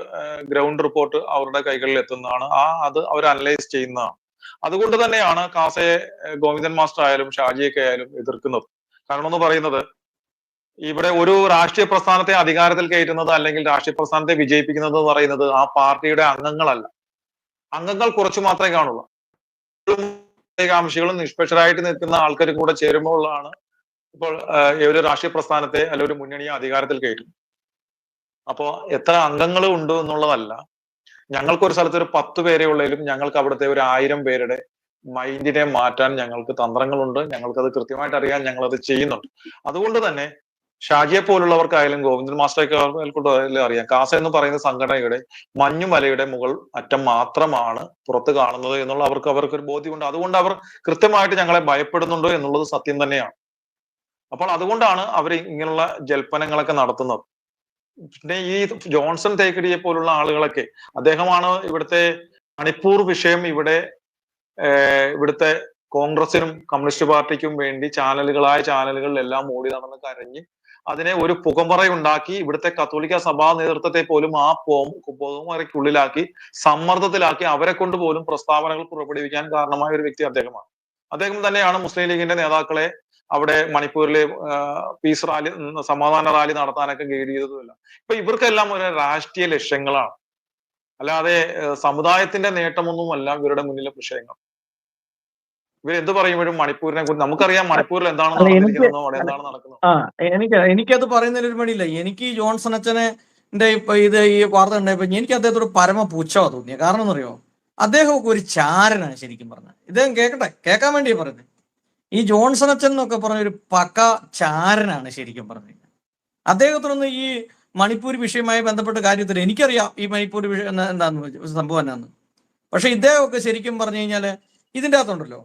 ഗ്രൗണ്ട് റിപ്പോർട്ട് അവരുടെ കൈകളിൽ എത്തുന്നതാണ്. അത് അവർ അനലൈസ് ചെയ്യുന്നതാണ്. അതുകൊണ്ട് തന്നെയാണ് കാസയെ ഗോവിന്ദൻ മാസ്റ്റർ ആയാലും ഷാജിയൊക്കെ ആയാലും എതിർക്കുന്നത്. കാരണം എന്ന് പറയുന്നത്, ഇവിടെ ഒരു രാഷ്ട്രീയ പ്രസ്ഥാനത്തെ അധികാരത്തിൽ കയറ്റുന്നത് അല്ലെങ്കിൽ രാഷ്ട്രീയ പ്രസ്ഥാനത്തെ വിജയിപ്പിക്കുന്നത് എന്ന് പറയുന്നത് ആ പാർട്ടിയുടെ അംഗങ്ങളല്ല. അംഗങ്ങൾ കുറച്ചു മാത്രമേ കാണുള്ളൂ. കാംക്ഷികളും നിഷ്പക്ഷരായിട്ട് നിൽക്കുന്ന ആൾക്കാരും കൂടെ ചേരുമ്പോഴാണ് ഇപ്പോൾ ഒരു രാഷ്ട്രീയ പ്രസ്ഥാനത്തെ അല്ലെ ഒരു മുന്നണിയെ അധികാരത്തിൽ കയറ്റും. അപ്പോ എത്ര അംഗങ്ങൾ ഉണ്ട് എന്നുള്ളതല്ല, ഞങ്ങൾക്ക് ഒരു സ്ഥലത്ത് ഒരു 10 പേരെ ഉള്ളതിലും ഞങ്ങൾക്ക് അവിടുത്തെ ഒരു 1000 പേരുടെ മൈൻഡിനെ മാറ്റാൻ ഞങ്ങൾക്ക് തന്ത്രങ്ങളുണ്ട്. ഞങ്ങൾക്കത് കൃത്യമായിട്ട് അറിയാൻ, ഞങ്ങളത് ചെയ്യുന്നുണ്ട്. അതുകൊണ്ട് തന്നെ ഷാജിയെ പോലുള്ളവർക്കായാലും ഗോവിന്ദൻ മാസ്റ്റർക്ക് അറിയാം, കാസ എന്ന് പറയുന്ന സംഘടനയുടെ മഞ്ഞുമലയുടെ മുകൾ അറ്റം മാത്രമാണ് പുറത്ത് കാണുന്നത് എന്നുള്ള അവർക്കൊരു ബോധ്യമുണ്ട്. അതുകൊണ്ട് അവർ കൃത്യമായിട്ട് ഞങ്ങളെ ഭയപ്പെടുന്നുണ്ടോ എന്നുള്ളത് സത്യം തന്നെയാണ്. അപ്പോൾ അതുകൊണ്ടാണ് അവർ ഇങ്ങനെയുള്ള ജൽപ്പനങ്ങളൊക്കെ നടത്തുന്നത്. പിന്നെ ഈ ജോൺസൺ തേക്കടിയെ പോലുള്ള ആളുകളൊക്കെ, അദ്ദേഹമാണ് ഇവിടുത്തെ മണിപ്പൂർ വിഷയം ഇവിടുത്തെ കോൺഗ്രസിനും കമ്മ്യൂണിസ്റ്റ് പാർട്ടിക്കും വേണ്ടി ചാനലുകളിലെല്ലാം ഓടി നടന്ന് കരഞ്ഞ് അതിനെ ഒരു പുകമറയുണ്ടാക്കി ഇവിടുത്തെ കത്തോലിക്ക സഭാ നേതൃത്വത്തെ പോലും ആ പുകമറയ്ക്കുള്ളിലാക്കി സമ്മർദ്ദത്തിലാക്കി അവരെ കൊണ്ട് പോലും പ്രസ്താവനകൾ പുറപ്പെടുവിക്കാൻ കാരണമായ ഒരു വ്യക്തി അദ്ദേഹമാണ്. അദ്ദേഹം തന്നെയാണ് മുസ്ലിം ലീഗിന്റെ നേതാക്കളെ അവിടെ മണിപ്പൂരിലെ പീസ് റാലി, സമാധാന റാലി നടത്താനൊക്കെ ഗൈഡ് ചെയ്തതുമില്ല. ഇപ്പൊ ഇവർക്കെല്ലാം ഒരു രാഷ്ട്രീയ ലക്ഷ്യങ്ങളാണ്, അല്ലാതെ സമുദായത്തിന്റെ നേട്ടമൊന്നുമല്ല ഇവരുടെ മുന്നിലെ വിഷയങ്ങൾ. ഇവരെന്ത് പറയുമ്പോഴും മണിപ്പൂരിനെ കുറിച്ച് നമുക്കറിയാം, മണിപ്പൂരിൽ എന്താണ് നടന്നിരിക്കുന്നതോ അവിടെ എന്താണ് നടക്കുന്നത്. എനിക്കത് പറയുന്നതിൽ ഒരു മടിയില്ല. എനിക്ക് ഈ ജോൺസൺ അച്ഛനെ ഈ വാർത്ത ഉണ്ടായപ്പോ എനിക്ക് അദ്ദേഹത്തോട് പരമ പുച്ഛമാ തോന്നിയ. കാരണം എന്നറിയോ, അദ്ദേഹമൊക്കെ ഒരു ചാരനാണ് ശരിക്കും പറഞ്ഞത്. ഇദ്ദേഹം കേൾക്കാൻ വേണ്ടി പറയുന്നത്. ഈ ജോൺസൺ അച്ഛൻ എന്നൊക്കെ പറഞ്ഞ ഒരു പക്ക ചാരനാണ് ശരിക്കും പറഞ്ഞത്. അദ്ദേഹത്തിനൊന്ന് ഈ മണിപ്പൂർ വിഷയവുമായി ബന്ധപ്പെട്ട കാര്യത്തിൽ എനിക്കറിയാം ഈ മണിപ്പൂർ വിഷയം എന്താന്ന് സംഭവം എന്നാന്ന്. പക്ഷെ ഇദ്ദേഹമൊക്കെ ശരിക്കും പറഞ്ഞു കഴിഞ്ഞാല് ഇതിൻ്റെ അകത്തുണ്ടല്ലോ,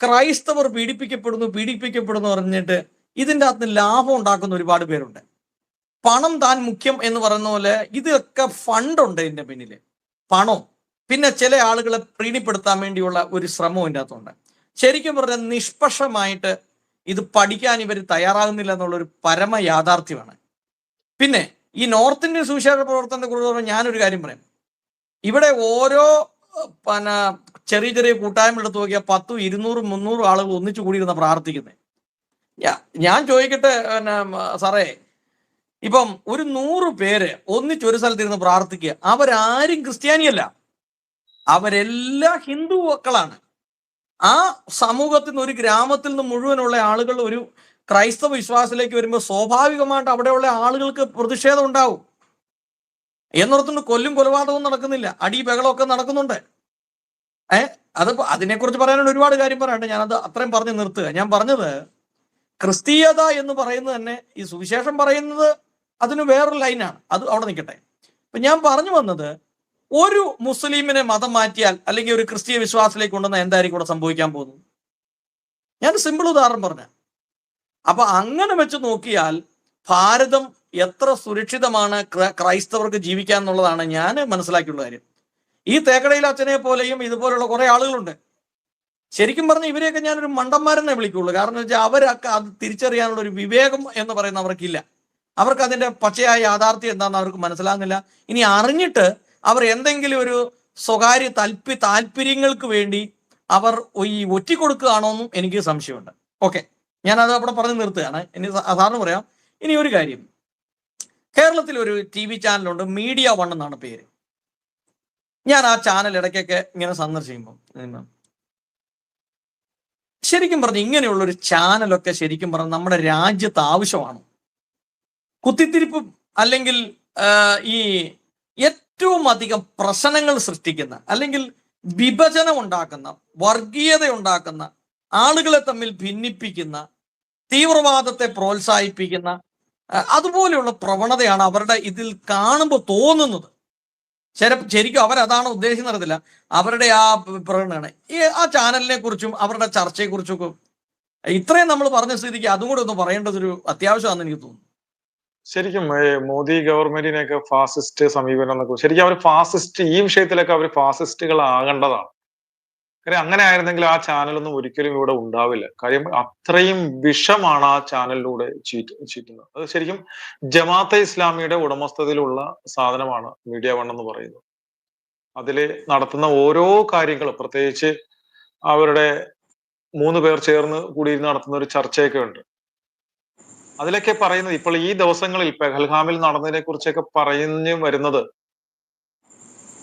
ക്രൈസ്തവർ പീഡിപ്പിക്കപ്പെടുന്നു പറഞ്ഞിട്ട് ഇതിൻ്റെ അകത്ത് ലാഭം ഉണ്ടാക്കുന്ന ഒരുപാട് പേരുണ്ട്. പണം താൻ മുഖ്യം എന്ന് പറയുന്ന പോലെ ഇതൊക്കെ ഫണ്ടുണ്ട് ഇതിന്റെ പിന്നില്, പണം. പിന്നെ ചില ആളുകളെ പ്രീണിപ്പെടുത്താൻ വേണ്ടിയുള്ള ഒരു ശ്രമം ഇതിൻ്റെ അകത്തുണ്ട്. ശരിക്കും പറഞ്ഞാൽ നിഷ്പക്ഷമായിട്ട് ഇത് പഠിക്കാൻ ഇവർ തയ്യാറാകുന്നില്ല എന്നുള്ളൊരു പരമ യാഥാർത്ഥ്യമാണ്. പിന്നെ ഈ നോർത്ത് ഇന്ത്യൻ സുവിശേഷ പ്രവർത്തനത്തെ കുറിച്ച് ഞാനൊരു കാര്യം പറയാം. ഇവിടെ ഓരോ ചെറിയ ചെറിയ കൂട്ടായ്മ എടുത്ത് നോക്കിയാൽ 10, 200, 300 ആളുകൾ ഒന്നിച്ചു കൂടിയിരുന്ന പ്രാർത്ഥിക്കുന്നത്. ഞാൻ ചോദിക്കട്ടെ സാറേ, ഇപ്പം ഒരു 100 പേര് ഒന്നിച്ചൊരു സ്ഥലത്തിരുന്ന് പ്രാർത്ഥിക്കുക, അവരാരും ക്രിസ്ത്യാനിയല്ല, അവരെല്ലാം ഹിന്ദു മക്കളാണ്. ആ സമൂഹത്തിൽ നിന്ന്, ഒരു ഗ്രാമത്തിൽ നിന്ന് മുഴുവനുള്ള ആളുകൾ ഒരു ക്രൈസ്തവ വിശ്വാസത്തിലേക്ക് വരുമ്പോൾ സ്വാഭാവികമായിട്ട് അവിടെയുള്ള ആളുകൾക്ക് പ്രതിഷേധം ഉണ്ടാവും. എന്നോർത്തുകൊണ്ട് കൊലപാതകവും നടക്കുന്നില്ല, അടി ബഹളമൊക്കെ നടക്കുന്നുണ്ട്. അതിനെക്കുറിച്ച് പറയാനുള്ള ഒരുപാട് കാര്യം പറയാനുണ്ട്. ഞാനത് അത്രയും പറഞ്ഞ് നിർത്തുക. ഞാൻ പറഞ്ഞത്, ക്രിസ്തീയത എന്ന് പറയുന്നത് തന്നെ, ഈ സുവിശേഷം പറയുന്നത് അതിന് വേറൊരു ലൈനാണ്, അത് അവിടെ നിൽക്കട്ടെ. അപ്പൊ ഞാൻ പറഞ്ഞു വന്നത്, ഒരു മുസ്ലിമിനെ മതം മാറ്റിയാൽ അല്ലെങ്കിൽ ഒരു ക്രിസ്തീയ വിശ്വാസത്തിലേക്ക് കൊണ്ടുവന്നാൽ എന്തായിരിക്കും ഇവിടെ സംഭവിക്കാൻ പോകുന്നത്? ഞാൻ സിമ്പിൾ ഉദാഹരണം പറഞ്ഞ. അപ്പൊ അങ്ങനെ വെച്ച് നോക്കിയാൽ ഭാരതം എത്ര സുരക്ഷിതമാണ് ക്രൈസ്തവർക്ക് ജീവിക്കാൻ എന്നുള്ളതാണ് ഞാൻ മനസ്സിലാക്കിയുള്ള കാര്യം. ഈ തേക്കടയിൽ അച്ഛനെ പോലെയും ഇതുപോലുള്ള കുറെ ആളുകളുണ്ട്. ശരിക്കും പറഞ്ഞ ഇവരെയൊക്കെ ഞാനൊരു മണ്ടന്മാരെന്നെ വിളിക്കുള്ളൂ. കാരണം വെച്ചാൽ അവരൊക്കെ അത് തിരിച്ചറിയാനുള്ള ഒരു വിവേകം എന്ന് പറയുന്ന അവർക്കില്ല. അവർക്ക് അതിന്റെ പച്ചയായ യാഥാർത്ഥ്യം എന്താണെന്ന് അവർക്ക് മനസ്സിലാകുന്നില്ല. ഇനി അറിഞ്ഞിട്ട് അവർ എന്തെങ്കിലും ഒരു സ്വകാര്യ താല്പര്യങ്ങൾക്ക് വേണ്ടി അവർ ഈ ഒറ്റിക്കൊടുക്കുകയാണോന്നും എനിക്ക് സംശയമുണ്ട്. ഓക്കെ, ഞാനത് അവിടെ പറഞ്ഞ് നിർത്തുകയാണ്. ഇനി സാറിന് പറയാം. ഇനി ഒരു കാര്യം, കേരളത്തിൽ ഒരു TV ചാനലുണ്ട്, മീഡിയ വൺ എന്നാണ് പേര്. ഞാൻ ആ ചാനൽ ഇടയ്ക്കൊക്കെ ഇങ്ങനെ സന്ദർശിക്കുമ്പോൾ ശരിക്കും പറഞ്ഞ് ഇങ്ങനെയുള്ളൊരു ചാനലൊക്കെ ശരിക്കും പറഞ്ഞ് നമ്മുടെ രാജ്യത്ത് ആവശ്യമാണ്. കുത്തിത്തിരിപ്പ് അല്ലെങ്കിൽ ഈ ഏറ്റവും അധികം പ്രശ്നങ്ങൾ സൃഷ്ടിക്കുന്ന, അല്ലെങ്കിൽ വിഭജനം ഉണ്ടാക്കുന്ന, വർഗീയത ഉണ്ടാക്കുന്ന, ആളുകളെ തമ്മിൽ ഭിന്നിപ്പിക്കുന്ന, തീവ്രവാദത്തെ പ്രോത്സാഹിപ്പിക്കുന്ന അതുപോലെയുള്ള പ്രവണതയാണ് അവരുടെ ഇതിൽ കാണുമ്പോൾ തോന്നുന്നത്. ശരിക്കും അവരതാണ് ഉദ്ദേശിക്കുന്നറിയത്തില്ല. അവരുടെ ആ പ്രകടനമാണ് ആ ചാനലിനെ കുറിച്ചും അവരുടെ ചർച്ചയെക്കുറിച്ചും ഒക്കെ ഇത്രയും നമ്മൾ പറഞ്ഞ സ്ഥിതിക്ക് അതും കൂടെ ഒന്ന് പറയേണ്ടതൊരു അത്യാവശ്യമാണെന്ന് എനിക്ക് തോന്നുന്നു. ശരിക്കും മോദി ഗവൺമെന്റിനെയൊക്കെ ഫാസിസ്റ്റ് സമീപനം എന്നൊക്കെ, ശരിക്കും അവർ ഫാസിസ്റ്റ്, ഈ വിഷയത്തിലൊക്കെ അവർ ഫാസിസ്റ്റുകൾ ആകേണ്ടതാണ്. കാര്യം അങ്ങനെ ആയിരുന്നെങ്കിൽ ആ ചാനലൊന്നും ഒരിക്കലും ഇവിടെ ഉണ്ടാവില്ല. കാര്യം അത്രയും വിഷമാണ് ആ ചാനലിലൂടെ ചീറ്റുന്നത്. അത് ശരിക്കും ജമാഅത്തെ ഇസ്ലാമിയുടെ ഉടമസ്ഥതയിലുള്ള സാധനമാണ് മീഡിയ വൺ എന്ന് പറയുന്നത്. അതില് നടത്തുന്ന ഓരോ കാര്യങ്ങളും, പ്രത്യേകിച്ച് അവരുടെ 3 പേർ ചേർന്ന് കൂടിയിരുന്ന് നടത്തുന്ന ഒരു ചർച്ചയൊക്കെ ഉണ്ട്. അതിലൊക്കെ പറയുന്നത്, ഇപ്പോൾ ഈ ദിവസങ്ങളിൽ പെഹൽഗാമിൽ നടന്നതിനെ കുറിച്ചൊക്കെ പറഞ്ഞു വരുന്നത്,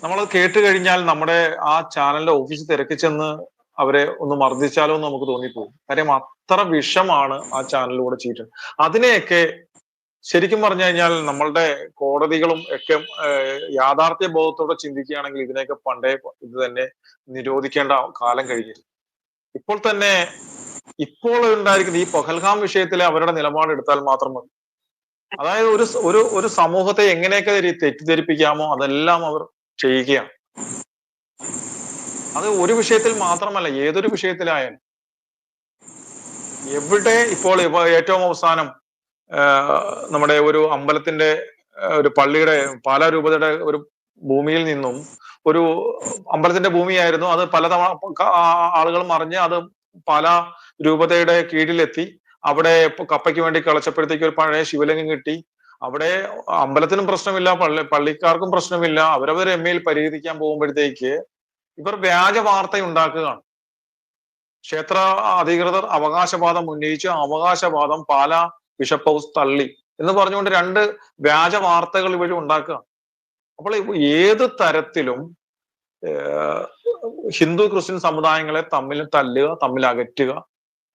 നമ്മളത് കേട്ട് കഴിഞ്ഞാൽ നമ്മുടെ ആ ചാനലിന്റെ ഓഫീസിൽ തിരക്കി ചെന്ന് അവരെ ഒന്ന് മർദ്ദിച്ചാലോ എന്ന് നമുക്ക് തോന്നിപ്പോകും. കാര്യം അത്ര വിഷമാണ് ആ ചാനലിലൂടെ ചീറ്റുന്നത്. അതിനെയൊക്കെ ശരിക്കും പറഞ്ഞു കഴിഞ്ഞാൽ നമ്മളുടെ കോടതികളും ഒക്കെ യാഥാർത്ഥ്യ ബോധത്തോടെ ചിന്തിക്കുകയാണെങ്കിൽ ഇതിനെയൊക്കെ പണ്ടേ ഇത് തന്നെ നിരോധിക്കേണ്ട കാലം കഴിഞ്ഞിരുന്നു. ഇപ്പോൾ ഉണ്ടായിരിക്കുന്ന ഈ പഹൽഗാം വിഷയത്തിൽ അവരുടെ നിലപാട് എടുത്താൽ മാത്രം മതി. അതായത് ഒരു സമൂഹത്തെ എങ്ങനെയൊക്കെ തെറ്റിദ്ധരിപ്പിക്കാമോ അതെല്ലാം അവർ ചെയ്യുകയാണ്. അത് ഒരു വിഷയത്തിൽ മാത്രമല്ല, ഏതൊരു വിഷയത്തിലായാലും. എവിടെ ഇപ്പോൾ ഏറ്റവും അവസാനം നമ്മുടെ ഒരു അമ്പലത്തിന്റെ, ഒരു പള്ളിയുടെ, പാലാ രൂപതയുടെ ഒരു ഭൂമിയിൽ നിന്നും, ഒരു അമ്പലത്തിന്റെ ഭൂമിയായിരുന്നു അത്, പലതവണ ആളുകൾ മറിഞ്ഞ് അത് പാലാ രൂപതയുടെ കീഴിലെത്തി. അവിടെ കപ്പയ്ക്ക് വേണ്ടി കളച്ചപ്പോഴത്തേക്ക് ഒരു പഴയ ശിവലിംഗം കിട്ടി. അവിടെ അമ്പലത്തിനും പ്രശ്നമില്ല, പള്ളിക്കാർക്കും പ്രശ്നമില്ല. അവരവർ എമ്മയിൽ പരിഹരിക്കാൻ പോകുമ്പോഴത്തേക്ക് ഇവർ വ്യാജ വാർത്ത ഉണ്ടാക്കുകയാണ്. ക്ഷേത്ര അധികൃതർ അവകാശവാദം ഉന്നയിച്ച് അവകാശവാദം പാലാ ബിഷപ്പ് ഹൗസ് തള്ളി എന്ന് പറഞ്ഞുകൊണ്ട് 2 വ്യാജ വാർത്തകൾ ഇവർ ഉണ്ടാക്കുക. അപ്പോൾ ഏത് തരത്തിലും ഹിന്ദു ക്രിസ്ത്യൻ സമുദായങ്ങളെ തമ്മിൽ തല്ലുക, തമ്മിൽ അകറ്റുക,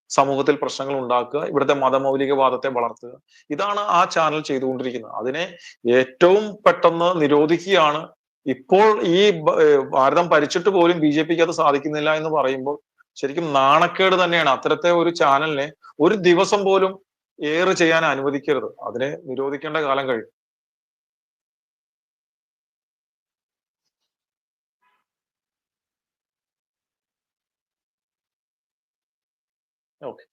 സമൂഹത്തിൽ പ്രശ്നങ്ങൾ ഉണ്ടാക്കുക, ഇവിടുത്തെ മതമൗലികവാദത്തെ വളർത്തുക, ഇതാണ് ആ ചാനൽ ചെയ്തുകൊണ്ടിരിക്കുന്നത്. അതിനെ ഏറ്റവും പെട്ടെന്ന് നിരോധിക്കുകയാണ്. ഇപ്പോൾ ഈ ഭാരതം ഭരിച്ചിട്ട് പോലും BJPക്ക് അത് സാധിക്കുന്നില്ല എന്ന് പറയുമ്പോൾ ശരിക്കും നാണക്കേട് തന്നെയാണ്. അത്തരത്തെ ഒരു ചാനലിനെ ഒരു ദിവസം പോലും എയർ ചെയ്യാൻ അനുവദിക്കരുത്. അതിനെ നിരോധിക്കേണ്ട കാലം കഴിഞ്ഞു. ഓക്കെ.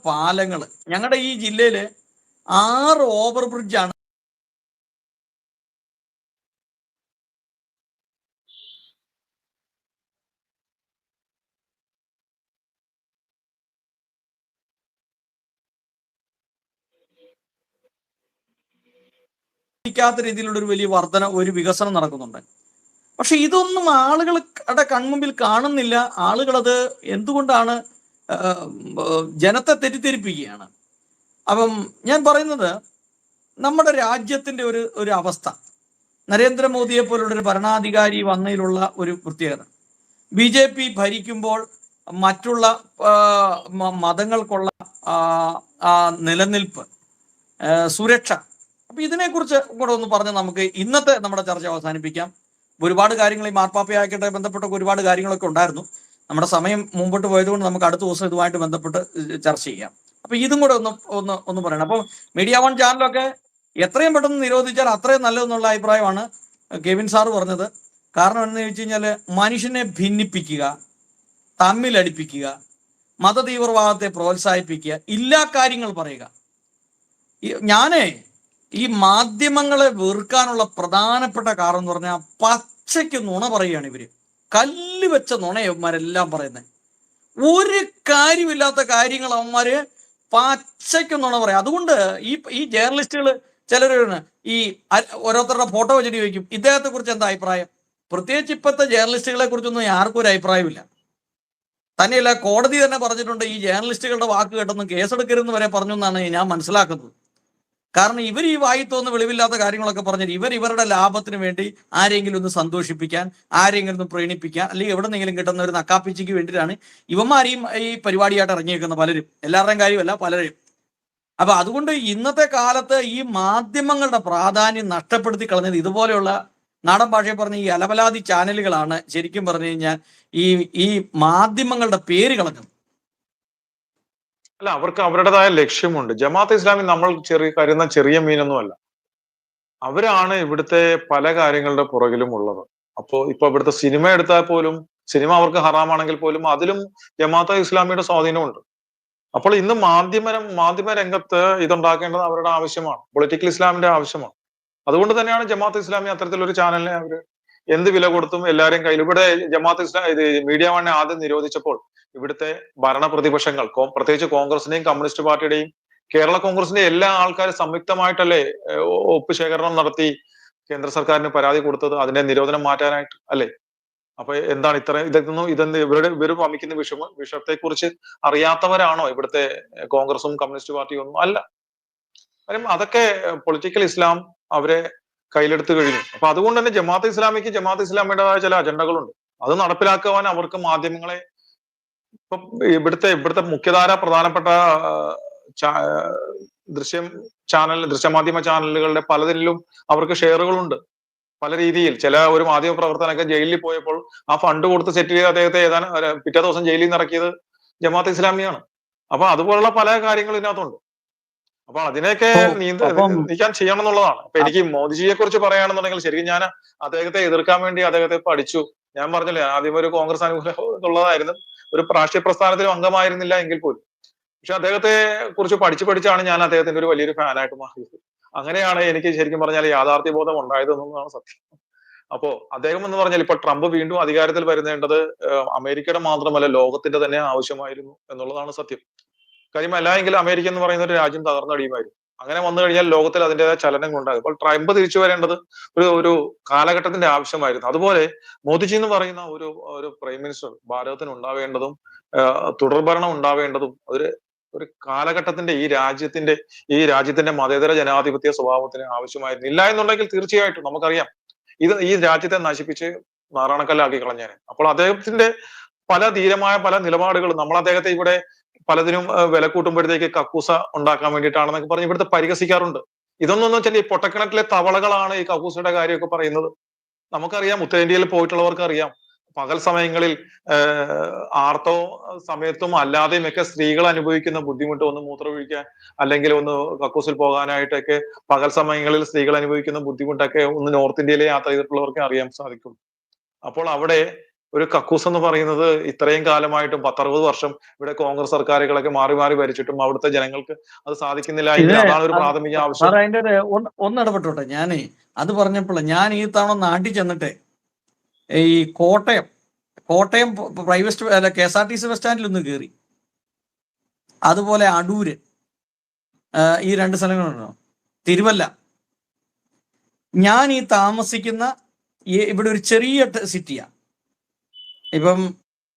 പാലങ്ങള് ഞങ്ങളുടെ ഈ ജില്ലയില് 6 ഓവർ ബ്രിഡ്ജാണ് ാത്ത രീതിയിലുള്ള ഒരു വലിയ വർധന, ഒരു വികസനം നടക്കുന്നുണ്ട്. പക്ഷെ ഇതൊന്നും ആളുകളുടെ കൺമുമ്പിൽ കാണുന്നില്ല. ആളുകളത് എന്തുകൊണ്ടാണ് ജനത്തെ തെറ്റിദ്ധരിപ്പിക്കുകയാണ്. അപ്പം ഞാൻ പറയുന്നത്, നമ്മുടെ രാജ്യത്തിന്റെ ഒരു അവസ്ഥ, നരേന്ദ്രമോദിയെ പോലുള്ള ഒരു ഭരണാധികാരി വന്നതിലുള്ള ഒരു പ്രത്യേകത. BJP ഭരിക്കുമ്പോൾ മറ്റുള്ള മതങ്ങൾക്കുള്ള നിലനിൽപ്പ്, സുരക്ഷ, അപ്പൊ ഇതിനെക്കുറിച്ച് കൂടെ ഒന്ന് പറഞ്ഞ് നമുക്ക് ഇന്നത്തെ നമ്മുടെ ചർച്ച അവസാനിപ്പിക്കാം. ഒരുപാട് കാര്യങ്ങൾ ഈ മാർപ്പാപ്പയാക്കട്ടെ ബന്ധപ്പെട്ടൊക്കെ ഒരുപാട് കാര്യങ്ങളൊക്കെ ഉണ്ടായിരുന്നു. നമ്മുടെ സമയം മുമ്പോട്ട് പോയതുകൊണ്ട് നമുക്ക് അടുത്ത ദിവസം ഇതുമായിട്ട് ബന്ധപ്പെട്ട് ചർച്ച ചെയ്യാം. അപ്പൊ ഇതും കൂടെ ഒന്ന് പറയണം. അപ്പോൾ മീഡിയ വൺ ചാനലൊക്കെ എത്രയും പെട്ടെന്ന് നിരോധിച്ചാൽ അത്രയും നല്ലതെന്നുള്ള അഭിപ്രായമാണ് കെവിൻ സാറ് പറഞ്ഞത്. കാരണം എന്ന് ചോദിച്ചു കഴിഞ്ഞാൽ മനുഷ്യനെ ഭിന്നിപ്പിക്കുക, തമ്മിലടിപ്പിക്കുക, മതതീവ്രവാദത്തെ പ്രോത്സാഹിപ്പിക്കുക, ഇല്ലാ കാര്യങ്ങൾ പറയുക. ഞാനേ ഈ മാധ്യമങ്ങളെ വെറുക്കാനുള്ള പ്രധാനപ്പെട്ട കാരണം എന്ന് പറഞ്ഞാൽ പച്ചയ്ക്ക് നുണ പറയുകയാണ് ഇവര്. കല്ല് വെച്ച നുണയന്മാരെല്ലാം പറയുന്നത്. ഒരു കാര്യമില്ലാത്ത കാര്യങ്ങൾ അവന്മാര് പച്ചയ്ക്ക് നുണ പറയാം. അതുകൊണ്ട് ഈ ജേർണലിസ്റ്റുകൾ ചിലർ ഈ ഓരോരുത്തരുടെ ഫോട്ടോ വെച്ചിട്ട് ചോദിക്കും ഇദ്ദേഹത്തെ കുറിച്ച് എന്താ അഭിപ്രായം. പ്രത്യേകിച്ച് ഇപ്പോഴത്തെ ജേർണലിസ്റ്റുകളെ കുറിച്ചൊന്നും ആർക്കും ഒരു അഭിപ്രായമില്ല. തന്നെയല്ല, കോടതി തന്നെ പറഞ്ഞിട്ടുണ്ട് ഈ ജേർണലിസ്റ്റുകളുടെ വാക്ക് കേട്ടൊന്നും കേസെടുക്കരുതെന്ന് വരെ പറഞ്ഞു എന്നാണ് ഞാൻ മനസ്സിലാക്കുന്നത്. കാരണം ഇവർ ഈ വായി തോന്നുന്ന വെളിവില്ലാത്ത കാര്യങ്ങളൊക്കെ പറഞ്ഞിട്ട് ഇവരുടെ ലാഭത്തിന് വേണ്ടി ആരെങ്കിലും ഒന്ന് സന്തോഷിപ്പിക്കാൻ, ആരെങ്കിലും ഒന്ന് പ്രീണിപ്പിക്കാൻ, അല്ലെങ്കിൽ എവിടെന്നെങ്കിലും കിട്ടുന്ന ഒരു നക്കാപ്പിച്ചിക്ക് വേണ്ടിയിട്ടാണ് ഇവന്മാരെയും ഈ പരിപാടിയായിട്ട് ഇറങ്ങിയേക്കുന്ന പലരും. എല്ലാവരുടെയും കാര്യമല്ല, പലരും. അപ്പൊ അതുകൊണ്ട് ഇന്നത്തെ കാലത്ത് ഈ മാധ്യമങ്ങളുടെ പ്രാധാന്യം നഷ്ടപ്പെടുത്തി കളഞ്ഞത് ഇതുപോലെയുള്ള നാടൻ ഭാഷയിൽ പറഞ്ഞ ഈ അലപലാതി ചാനലുകളാണ്. ശരിക്കും പറഞ്ഞു കഴിഞ്ഞാൽ ഈ മാധ്യമങ്ങളുടെ പേര് കളഞ്ഞത്. അല്ല, അവർക്ക് അവരുടേതായ ലക്ഷ്യമുണ്ട്. ജമാഅത്തെ ഇസ്ലാമി നമ്മൾ കരുതുന്ന ചെറിയ മീനൊന്നുമല്ല. അവരാണ് ഇവിടുത്തെ പല കാര്യങ്ങളുടെ പുറകിലും ഉള്ളത്. ഇപ്പൊ ഇവിടുത്തെ സിനിമ എടുത്താൽ പോലും, സിനിമ അവർക്ക് ഹറാമാണെങ്കിൽ പോലും അതിലും ജമാഅത്തെ ഇസ്ലാമിയുടെ സ്വാധീനമുണ്ട്. അപ്പോൾ ഇന്ന് മാധ്യമ രംഗത്ത് ഇതുണ്ടാക്കേണ്ടത് അവരുടെ ആവശ്യമാണ്, പൊളിറ്റിക്കൽ ഇസ്ലാമിന്റെ ആവശ്യമാണ്. അതുകൊണ്ട് തന്നെയാണ് ജമാഅത്തെ ഇസ്ലാമി അത്തരത്തിലൊരു ചാനലിനെ അവര് എന്ത് വില കൊടുത്തും എല്ലാവരെയും കയ്യിൽ. ഇവിടെ ജമാഅത്തെ ഇസ്ലാമി മീഡിയ വണ്ണെ ആദ്യം നിരോധിച്ചപ്പോൾ ഇവിടുത്തെ ഭരണ പ്രതിപക്ഷങ്ങൾ, പ്രത്യേകിച്ച് കോൺഗ്രസിന്റെയും കമ്മ്യൂണിസ്റ്റ് പാർട്ടിയുടെയും കേരള കോൺഗ്രസിന്റെ എല്ലാ ആൾക്കാരും സംയുക്തമായിട്ടല്ലേ ഒപ്പ് ശേഖരണം നടത്തി കേന്ദ്ര സർക്കാരിന് പരാതി കൊടുത്തത് അതിന്റെ നിരോധനം മാറ്റാനായിട്ട് അല്ലേ? അപ്പൊ എന്താണ് ഇതെന്ന് ഇവര് വമിക്കുന്ന വിഷയത്തെ കുറിച്ച് അറിയാത്തവരാണോ ഇവിടുത്തെ കോൺഗ്രസും കമ്മ്യൂണിസ്റ്റ് പാർട്ടിയും? ഒന്നും അല്ല. കാര്യം അതൊക്കെ പൊളിറ്റിക്കൽ ഇസ്ലാം അവരെ കയ്യിലെടുത്ത് കഴിഞ്ഞു. അപ്പൊ അതുകൊണ്ട് തന്നെ ജമാഅത്തെ ഇസ്ലാമിയുടേതായ ചില അജണ്ടകളുണ്ട്. അത് നടപ്പിലാക്കുവാൻ അവർക്ക് മാധ്യമങ്ങളെ, ഇപ്പൊ ഇവിടുത്തെ മുഖ്യധാര പ്രധാനപ്പെട്ട ദൃശ്യമാധ്യമ ചാനലുകളുടെ പലതിലും അവർക്ക് ഷെയറുകളുണ്ട് പല രീതിയിൽ. ഒരു മാധ്യമ പ്രവർത്തനൊക്കെ ജയിലിൽ പോയപ്പോൾ ആ ഫണ്ട് കൊടുത്ത് സെറ്റ് ചെയ്ത് അദ്ദേഹത്തെ പിറ്റേ ദിവസം ജയിലിൽ നിന്ന് ഇറക്കിയത് ജമാഅത്തെ ഇസ്ലാമിയാണ്. അപ്പൊ അതുപോലുള്ള പല കാര്യങ്ങളും ഇതിനകത്തുണ്ട്. അപ്പൊ അതിനെയൊക്കെ നീക്കാൻ ചെയ്യണം എന്നുള്ളതാണ്. അപ്പൊ എനിക്ക് മോദിജിയെ കുറിച്ച് പറയുകയാണെന്നുണ്ടെങ്കിൽ ശരിക്കും ഞാൻ അദ്ദേഹത്തെ എതിർക്കാൻ വേണ്ടി അദ്ദേഹത്തെ പഠിച്ചു. ഞാൻ പറഞ്ഞില്ലേ, ആദ്യം ഒരു കോൺഗ്രസ് അനുകൂലമുള്ളതായിരുന്നു, ഒരു രാഷ്ട്രീയ പ്രസ്ഥാനത്തിലും അംഗമായിരുന്നില്ല എങ്കിൽ പോലും. പക്ഷെ അദ്ദേഹത്തെ കുറിച്ച് പഠിച്ചാണ് ഞാൻ അദ്ദേഹത്തിന്റെ ഒരു വലിയൊരു ഫാനായിട്ട് മാറിയത്. അങ്ങനെയാണ് എനിക്ക് ശരിക്കും പറഞ്ഞാൽ യാഥാർത്ഥ്യബോധം ഉണ്ടായത് എന്നുള്ളതാണ് സത്യം. അപ്പോ അദ്ദേഹം എന്ന് പറഞ്ഞാൽ ഇപ്പൊ ട്രംപ് വീണ്ടും അധികാരത്തിൽ വരുന്നേണ്ടത് അമേരിക്കയുടെ മാത്രമല്ല ലോകത്തിന്റെ തന്നെ ആവശ്യമായിരുന്നു എന്നുള്ളതാണ് സത്യം. കാര്യം അല്ല എങ്കിൽ അമേരിക്ക എന്ന് പറയുന്ന ഒരു രാജ്യം തകർന്നടിയുമായിരുന്നു. അങ്ങനെ വന്നു കഴിഞ്ഞാൽ ലോകത്തിൽ അതിൻ്റെതായ ചലനങ്ങൾ ഉണ്ടാകും. അപ്പോൾ ട്രംപ് തിരിച്ചു വരേണ്ടത് ഒരു കാലഘട്ടത്തിന്റെ ആവശ്യമായിരുന്നു. അതുപോലെ മോദിജി എന്ന് പറയുന്ന ഒരു പ്രൈം മിനിസ്റ്റർ ഭാരതത്തിന് ഉണ്ടാവേണ്ടതും തുടർഭരണം ഉണ്ടാവേണ്ടതും ഒരു കാലഘട്ടത്തിന്റെ ഈ രാജ്യത്തിന്റെ മതേതര ജനാധിപത്യ സ്വഭാവത്തിന് ആവശ്യമായിരുന്നു. ഇല്ല എന്നുണ്ടെങ്കിൽ തീർച്ചയായിട്ടും നമുക്കറിയാം ഈ രാജ്യത്തെ നശിപ്പിച്ച് നാറാണക്കല്ലാക്കി കളഞ്ഞേനെ. അപ്പോൾ അദ്ദേഹത്തിന്റെ ധീരമായ പല നിലപാടുകളും നമ്മൾ അദ്ദേഹത്തെ ഇവിടെ പലതിനും വില കൂട്ടുമ്പോഴത്തേക്ക് കക്കൂസ ഉണ്ടാക്കാൻ വേണ്ടിയിട്ടാണെന്നൊക്കെ പറഞ്ഞ് ഇവിടുത്തെ പരിഹസിക്കാറുണ്ട്. ഇതൊന്നും വെച്ചാൽ ഈ പൊട്ടക്കിണറ്റിലെ തവളകളാണ് ഈ കക്കൂസയുടെ കാര്യമൊക്കെ പറയുന്നത്. നമുക്കറിയാം, ഉത്തരേന്ത്യയിൽ പോയിട്ടുള്ളവർക്ക് അറിയാം, പകൽ സമയങ്ങളിൽ ആർത്തവ സമയത്തും അല്ലാതെയും ഒക്കെ സ്ത്രീകൾ അനുഭവിക്കുന്ന ബുദ്ധിമുട്ട്, ഒന്ന് മൂത്രമൊഴിക്കാൻ അല്ലെങ്കിൽ ഒന്ന് കക്കൂസിൽ പോകാനായിട്ടൊക്കെ പകൽ സമയങ്ങളിൽ സ്ത്രീകൾ അനുഭവിക്കുന്ന ബുദ്ധിമുട്ടൊക്കെ ഒന്ന് നോർത്ത് ഇന്ത്യയിലെ യാത്ര ചെയ്തിട്ടുള്ളവർക്ക് അറിയാൻ സാധിക്കും. അപ്പോൾ അവിടെ ഒരു കക്കൂസ് എന്ന് പറയുന്നത് ഇത്രയും കാലമായിട്ടും 10-60 വർഷം ഇവിടെ കോൺഗ്രസ് സർക്കാരുകളൊക്കെ മാറി ഭരിച്ചിട്ടും അവിടുത്തെ ജനങ്ങൾക്ക് അത് സാധിക്കുന്നില്ല എങ്കിൽ അതാണ് ഒരു പ്രാഥമിക ആവശ്യം. അതിന്റെ ഒന്ന് ഇടപെട്ടോട്ടെ. ഞാനേ അത് പറഞ്ഞപ്പോൾ ഞാൻ ഈ തവണ നാട്ടിൽ ചെന്നിട്ട് ഈ കോട്ടയം പ്രൈവറ്റ് KSRTC ബസ് സ്റ്റാൻഡിൽ ഒന്ന് കയറി. അതുപോലെ അടൂര്, ഈ 2 സ്ഥലങ്ങളുണ്ടോ, തിരുവല്ല. ഞാൻ ഈ താമസിക്കുന്ന ഇവിടെ ഒരു ചെറിയ സിറ്റിയാ. ഇപ്പം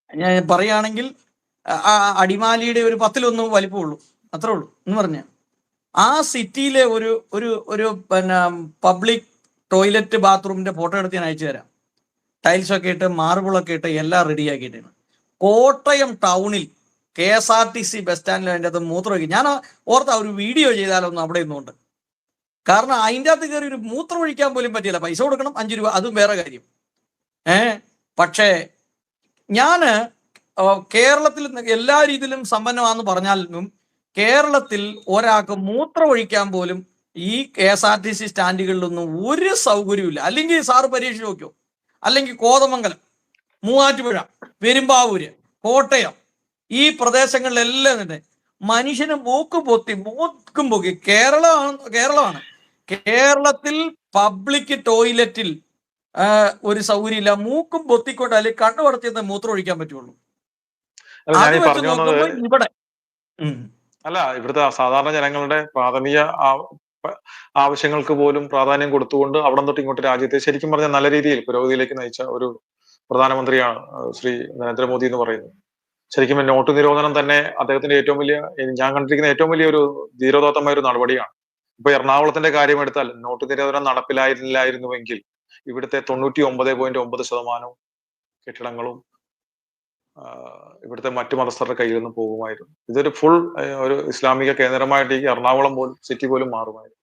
ഞാൻ പറയുകയാണെങ്കിൽ അടിമാലിയുടെ ഒരു 10-1 വലിപ്പമുള്ളൂ, അത്രേ ഉള്ളൂ എന്ന് പറഞ്ഞ ആ സിറ്റിയിലെ ഒരു പബ്ലിക് ടോയ്ലറ്റ് ബാത്റൂമിന്റെ ഫോട്ടോ എടുത്ത് ഞാൻ അയച്ചു തരാം. ടൈൽസൊക്കെ ഇട്ട് മാർബിളൊക്കെ ഇട്ട് എല്ലാം റെഡിയാക്കിയിട്ടാണ്. കോട്ടയം ടൗണിൽ KSRTC ബസ് സ്റ്റാൻഡിൽ അതിൻ്റെ അകത്ത് മൂത്രമൊഴിക്കും. ഞാൻ ഓർത്താ ഒരു വീഡിയോ ചെയ്താലൊന്നും അവിടെ നിന്നുകൊണ്ട്, കാരണം അതിൻ്റെ അകത്ത് കയറി ഒരു മൂത്രം ഒഴിക്കാൻ പോലും പറ്റില്ല. പൈസ കൊടുക്കണം 5 രൂപ, അതും വേറെ കാര്യം. പക്ഷേ ഞാൻ കേരളത്തിൽ എല്ലാ രീതിയിലും സമ്പന്നമാണെന്ന് പറഞ്ഞാലും കേരളത്തിൽ ഒരാൾക്ക് മൂത്രം ഒഴിക്കാൻ പോലും ഈ KSRTC സ്റ്റാൻഡുകളിലൊന്നും ഒരു സൗകര്യമില്ല. അല്ലെങ്കിൽ സാറ് പരീക്ഷിച്ച് നോക്കിയോ, അല്ലെങ്കിൽ കോതമംഗലം, മൂവാറ്റുപുഴ, പെരുമ്പാവൂര്, കോട്ടയം, ഈ പ്രദേശങ്ങളിലെല്ലാം തന്നെ മനുഷ്യന് മൂക്കും പൊക്കി. കേരളമാണ് കേരളത്തിൽ പബ്ലിക് ടോയ്ലറ്റിൽ ഒരു സൗകര്യമില്ല. മൂക്കും പൊത്തിക്കൊണ്ട് അല്ലെങ്കിൽ കണ്ണു പടത്തിന്ന് മൂത്രം ഒഴിക്കാൻ പറ്റുള്ളൂ. അത് വെച്ച് നോക്കുമ്പോൾ ഇവിടെ അല്ല, ഇവിടുത്തെ സാധാരണ ജനങ്ങളുടെ പ്രാഥമിക ആവശ്യങ്ങൾക്ക് പോലും പ്രാധാന്യം കൊടുത്തുകൊണ്ട് അവിടെ തൊട്ട് ഇങ്ങോട്ട് രാജ്യത്തെ ശരിക്കും പറഞ്ഞാൽ നല്ല രീതിയിൽ പുരോഗതിയിലേക്ക് നയിച്ച ഒരു പ്രധാനമന്ത്രിയാണ് ശ്രീ നരേന്ദ്രമോദി എന്ന് പറയുന്നത്. ശരിക്കും നോട്ട് നിരോധനം തന്നെ അദ്ദേഹത്തിന്റെ ഏറ്റവും വലിയ, ഞാൻ കണ്ടിരിക്കുന്ന ഏറ്റവും വലിയ ഒരു ധീരോദാത്തമായ ഒരു നടപടിയാണ്. ഇപ്പൊ എറണാകുളത്തിന്റെ കാര്യം എടുത്താൽ നോട്ട് നിരോധനം നടപ്പിലായിരുന്നില്ലായിരുന്നുവെങ്കിൽ ഇവിടുത്തെ 99.9% കെട്ടിടങ്ങളും ഇവിടുത്തെ മറ്റു മതസ്ഥരുടെ കയ്യിൽ നിന്ന് പോകുമായിരുന്നു. ഇതൊരു ഫുൾ ഒരു ഇസ്ലാമിക കേന്ദ്രമായിട്ട് ഈ എറണാകുളം പോലും സിറ്റി പോലും മാറുമായിരുന്നു.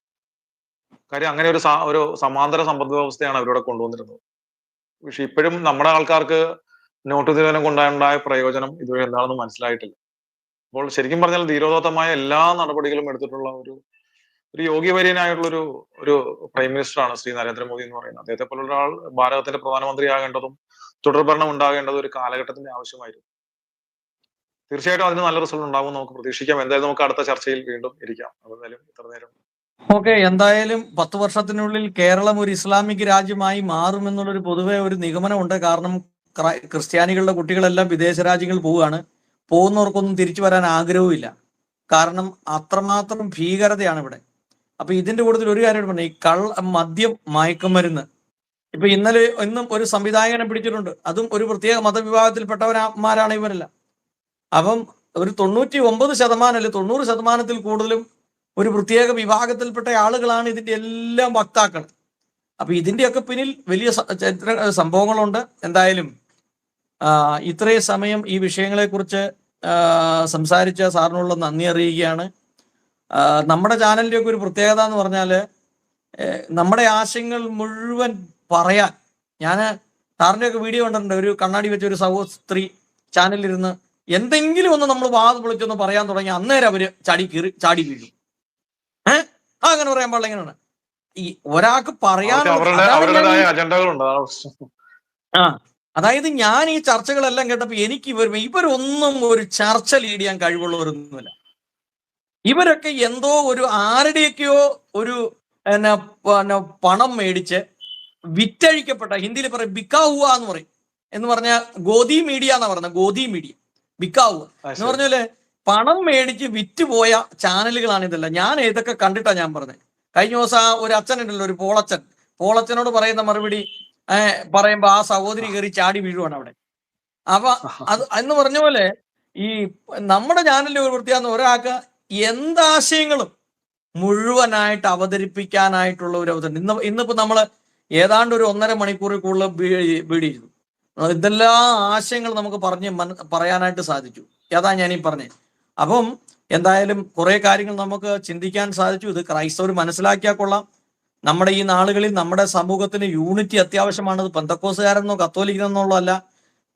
കാര്യം അങ്ങനെ ഒരു സമാന്തര സമ്പദ് വ്യവസ്ഥയാണ് അവരിവിടെ കൊണ്ടുവന്നിരുന്നത്. പക്ഷെ ഇപ്പോഴും നമ്മുടെ ആൾക്കാർക്ക് നോട്ട് നിരോധനം കൊണ്ടുണ്ടായ പ്രയോജനം ഇതുവരെ എന്താണെന്ന് മനസ്സിലായിട്ടില്ല. അപ്പോൾ ശരിക്കും പറഞ്ഞാൽ ധീരോദാത്തമായ എല്ലാ നടപടികളും എടുത്തിട്ടുള്ള ഒരു യോഗ്യവര്യനായിട്ടുള്ള ഒരു പ്രൈം മിനിസ്റ്ററാണ് ശ്രീ നരേന്ദ്രമോദി എന്ന് പറയുന്നത്. അദ്ദേഹത്തെ പോലുള്ള ഒരാൾ ഭാരതത്തിന്റെ പ്രധാനമന്ത്രിയാകേണ്ടതും തുടർഭരണം ഉണ്ടാകേണ്ടത് ഒരു കാലഘട്ടത്തിന്റെ ആവശ്യമായിരുന്നു. തീർച്ചയായിട്ടും അതിന് നല്ല റിസൾട്ട് ഉണ്ടാകും നമുക്ക് പ്രതീക്ഷിക്കാം. എന്തായാലും നമുക്ക് അടുത്ത ചർച്ചയിൽ വീണ്ടും ഇരിക്കാം. എന്തായാലും ഇത്ര നേരം എന്തായാലും 10 വർഷത്തിനുള്ളിൽ കേരളം ഒരു ഇസ്ലാമിക് രാജ്യമായി മാറുമെന്നുള്ളൊരു പൊതുവെ ഒരു നിഗമനമുണ്ട്. കാരണം ക്രിസ്ത്യാനികളുടെ കുട്ടികളെല്ലാം വിദേശ രാജ്യങ്ങളിൽ പോവുകയാണ്. പോകുന്നവർക്കൊന്നും തിരിച്ചു വരാൻ ആഗ്രഹവുമില്ല. കാരണം അത്രമാത്രം ഭീകരതയാണ് ഇവിടെ. അപ്പൊ ഇതിന്റെ കൂട്ടത്തിൽ ഒരു കാര്യം പറഞ്ഞു, ഈ മദ്യം, മയക്കുമരുന്ന്. ഇപ്പൊ ഇന്നും ഒരു സംവിധായകനെ പിടിച്ചിട്ടുണ്ട്. അതും ഒരു പ്രത്യേക മതവിഭാഗത്തിൽപ്പെട്ടവന്മാരാണ് ഇവരെല്ലാം. അപ്പം ഒരു 99% അല്ലെ 90% കൂടുതലും ഒരു പ്രത്യേക വിഭാഗത്തിൽപ്പെട്ട ആളുകളാണ് ഇതിന്റെ എല്ലാം വക്താക്കൾ. അപ്പൊ ഇതിന്റെയൊക്കെ പിന്നിൽ വലിയ സംഭവങ്ങളുണ്ട്. എന്തായാലും ഇത്രയും സമയം ഈ വിഷയങ്ങളെ കുറിച്ച് സംസാരിച്ച സാറിനുള്ള നന്ദി അറിയിക്കുകയാണ്. നമ്മുടെ ചാനലിന്റെ ഒക്കെ ഒരു പ്രത്യേകത എന്ന് പറഞ്ഞാൽ നമ്മുടെ ആശയങ്ങൾ മുഴുവൻ പറയാൻ, ഞാൻ സാറിന്റെ ഒക്കെ വീഡിയോ കണ്ടിട്ടുണ്ട്. ഒരു കണ്ണാടി വെച്ച ഒരു സഹോദരി ചാനലിരുന്ന് എന്തെങ്കിലും ഒന്ന് നമ്മൾ വാത് പൊളിച്ചൊന്ന് പറയാൻ തുടങ്ങി അന്നേരം അവര് ചാടി വീഴും. അങ്ങനെ പറയാൻ പാടില്ല. എങ്ങനെയാണ് ഈ ഒരാൾക്ക് പറയാൻ, അതായത് ഞാൻ ഈ ചർച്ചകളെല്ലാം കേട്ടപ്പോ എനിക്ക് ഇവരൊന്നും ഒരു ചർച്ച ലീഡ് ചെയ്യാൻ കഴിവുള്ളവരൊന്നുമില്ല. ഇവരൊക്കെ എന്തോ ഒരു ആരുടെയൊക്കെയോ ഒരു പണം മേടിച്ച് വിറ്റഴിക്കപ്പെട്ട, ഹിന്ദിയിൽ പറയും ബിക്കാവുക എന്ന് പറയും, എന്ന് പറഞ്ഞാൽ ഗോദി മീഡിയ എന്നാ പറയുന്നത്. ഗോദി മീഡിയ, ബിക്കാവുക എന്ന് പറഞ്ഞാല് പണം മേടിച്ച് വിറ്റുപോയ ചാനലുകളാണ് ഇതെല്ലാം. ഞാൻ ഇതൊക്കെ കണ്ടിട്ടാ ഞാൻ പറഞ്ഞത്. കഴിഞ്ഞ ദിവസം ഒരു അച്ഛനുണ്ടല്ലോ, ഒരു പോളച്ചനോട് പറയുന്ന മറുപടി പറയുമ്പോ ആ സഹോദരി കയറി ചാടി വീഴുവാണ് അവിടെ. അപ്പൊ അത് എന്ന് പറഞ്ഞ പോലെ ഈ നമ്മുടെ ചാനലിൽ ഒരു വൃത്തിയാന്ന് ഒരാൾക്ക് എന്താശയങ്ങളും മുഴുവനായിട്ട് അവതരിപ്പിക്കാനായിട്ടുള്ള ഒരു അവസരം. ഇന്നിപ്പോ നമ്മള് ഏതാണ്ട് ഒരു 1.5 മണിക്കൂറിൽ കൂടുതൽ വീഡിയോ ചെയ്തു. ഇതെല്ലാം ആശയങ്ങൾ നമുക്ക് പറയാനായിട്ട് സാധിച്ചു. അതാ ഞാനീ പറഞ്ഞത്. അപ്പം എന്തായാലും കുറെ കാര്യങ്ങൾ നമുക്ക് ചിന്തിക്കാൻ സാധിച്ചു. ഇത് ക്രൈസ്തവർ മനസ്സിലാക്കിയാൽ കൊള്ളാം. നമ്മുടെ ഈ നാളുകളിൽ നമ്മുടെ സമൂഹത്തിന് യൂണിറ്റി അത്യാവശ്യമാണത്. പെന്തക്കോസുകാരെന്നോ കത്തോലിക്കെന്നുള്ളതല്ല,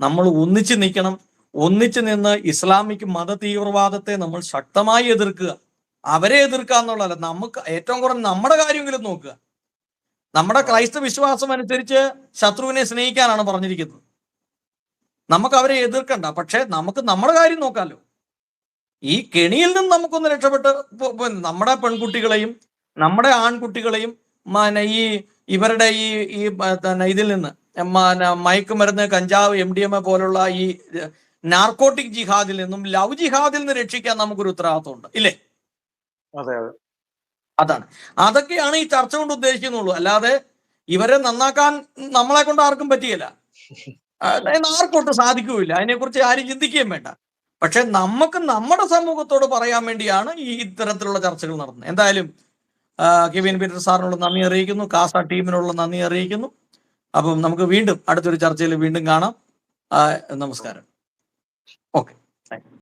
നമ്മൾ ഒന്നിച്ച് നിൽക്കണം. ഒന്നിച്ച് നിന്ന് ഇസ്ലാമിക് മത തീവ്രവാദത്തെ നമ്മൾ ശക്തമായി എതിർക്കുക. അവരെ എതിർക്കുക എന്നുള്ളതല്ല, നമുക്ക് ഏറ്റവും കുറഞ്ഞ നമ്മുടെ കാര്യമെങ്കിലും നോക്കുക. നമ്മുടെ ക്രൈസ്തവ വിശ്വാസം അനുസരിച്ച് ശത്രുവിനെ സ്നേഹിക്കാനാണ് പറഞ്ഞിരിക്കുന്നത്. നമുക്ക് അവരെ എതിർക്കണ്ട, പക്ഷെ നമുക്ക് നമ്മുടെ കാര്യം നോക്കാമല്ലോ. ഈ കെണിയിൽ നിന്ന് നമുക്കൊന്ന് രക്ഷപ്പെട്ട് നമ്മുടെ പെൺകുട്ടികളെയും നമ്മുടെ ആൺകുട്ടികളെയും ഇവരുടെ ഈ ഇതിൽ നിന്ന് മയക്കുമരുന്ന്, കഞ്ചാവ്, MDMA പോലുള്ള ഈ നാർക്കോട്ടിക് ജിഹാദിൽ നിന്നും ലവ് ജിഹാദിൽ നിന്ന് രക്ഷിക്കാൻ നമുക്കൊരു ഉത്തരവാദിത്വമുണ്ട്, ഇല്ലേ? അതാണ്, അതൊക്കെയാണ് ഈ ചർച്ച കൊണ്ട് ഉദ്ദേശിക്കുന്നുള്ളൂ. അല്ലാതെ ഇവരെ നന്നാക്കാൻ നമ്മളെ കൊണ്ട് ആർക്കും പറ്റിയില്ല, ആർക്കൊട്ട് സാധിക്കുകയില്ല. അതിനെക്കുറിച്ച് ആരും ചിന്തിക്കുകയും വേണ്ട. പക്ഷെ നമുക്ക് നമ്മുടെ സമൂഹത്തോട് പറയാൻ വേണ്ടിയാണ് ഈ ഇത്തരത്തിലുള്ള ചർച്ചകൾ നടത്തുന്നത്. എന്തായാലും കെവിൻ പീറ്റർ സാറിനുള്ള നന്ദി അറിയിക്കുന്നു, കാസ ടീമിനുള്ള നന്ദി അറിയിക്കുന്നു. അപ്പം നമുക്ക് വീണ്ടും അടുത്തൊരു ചർച്ചയിൽ വീണ്ടും കാണാം. നമസ്കാരം. ഓക്കെ.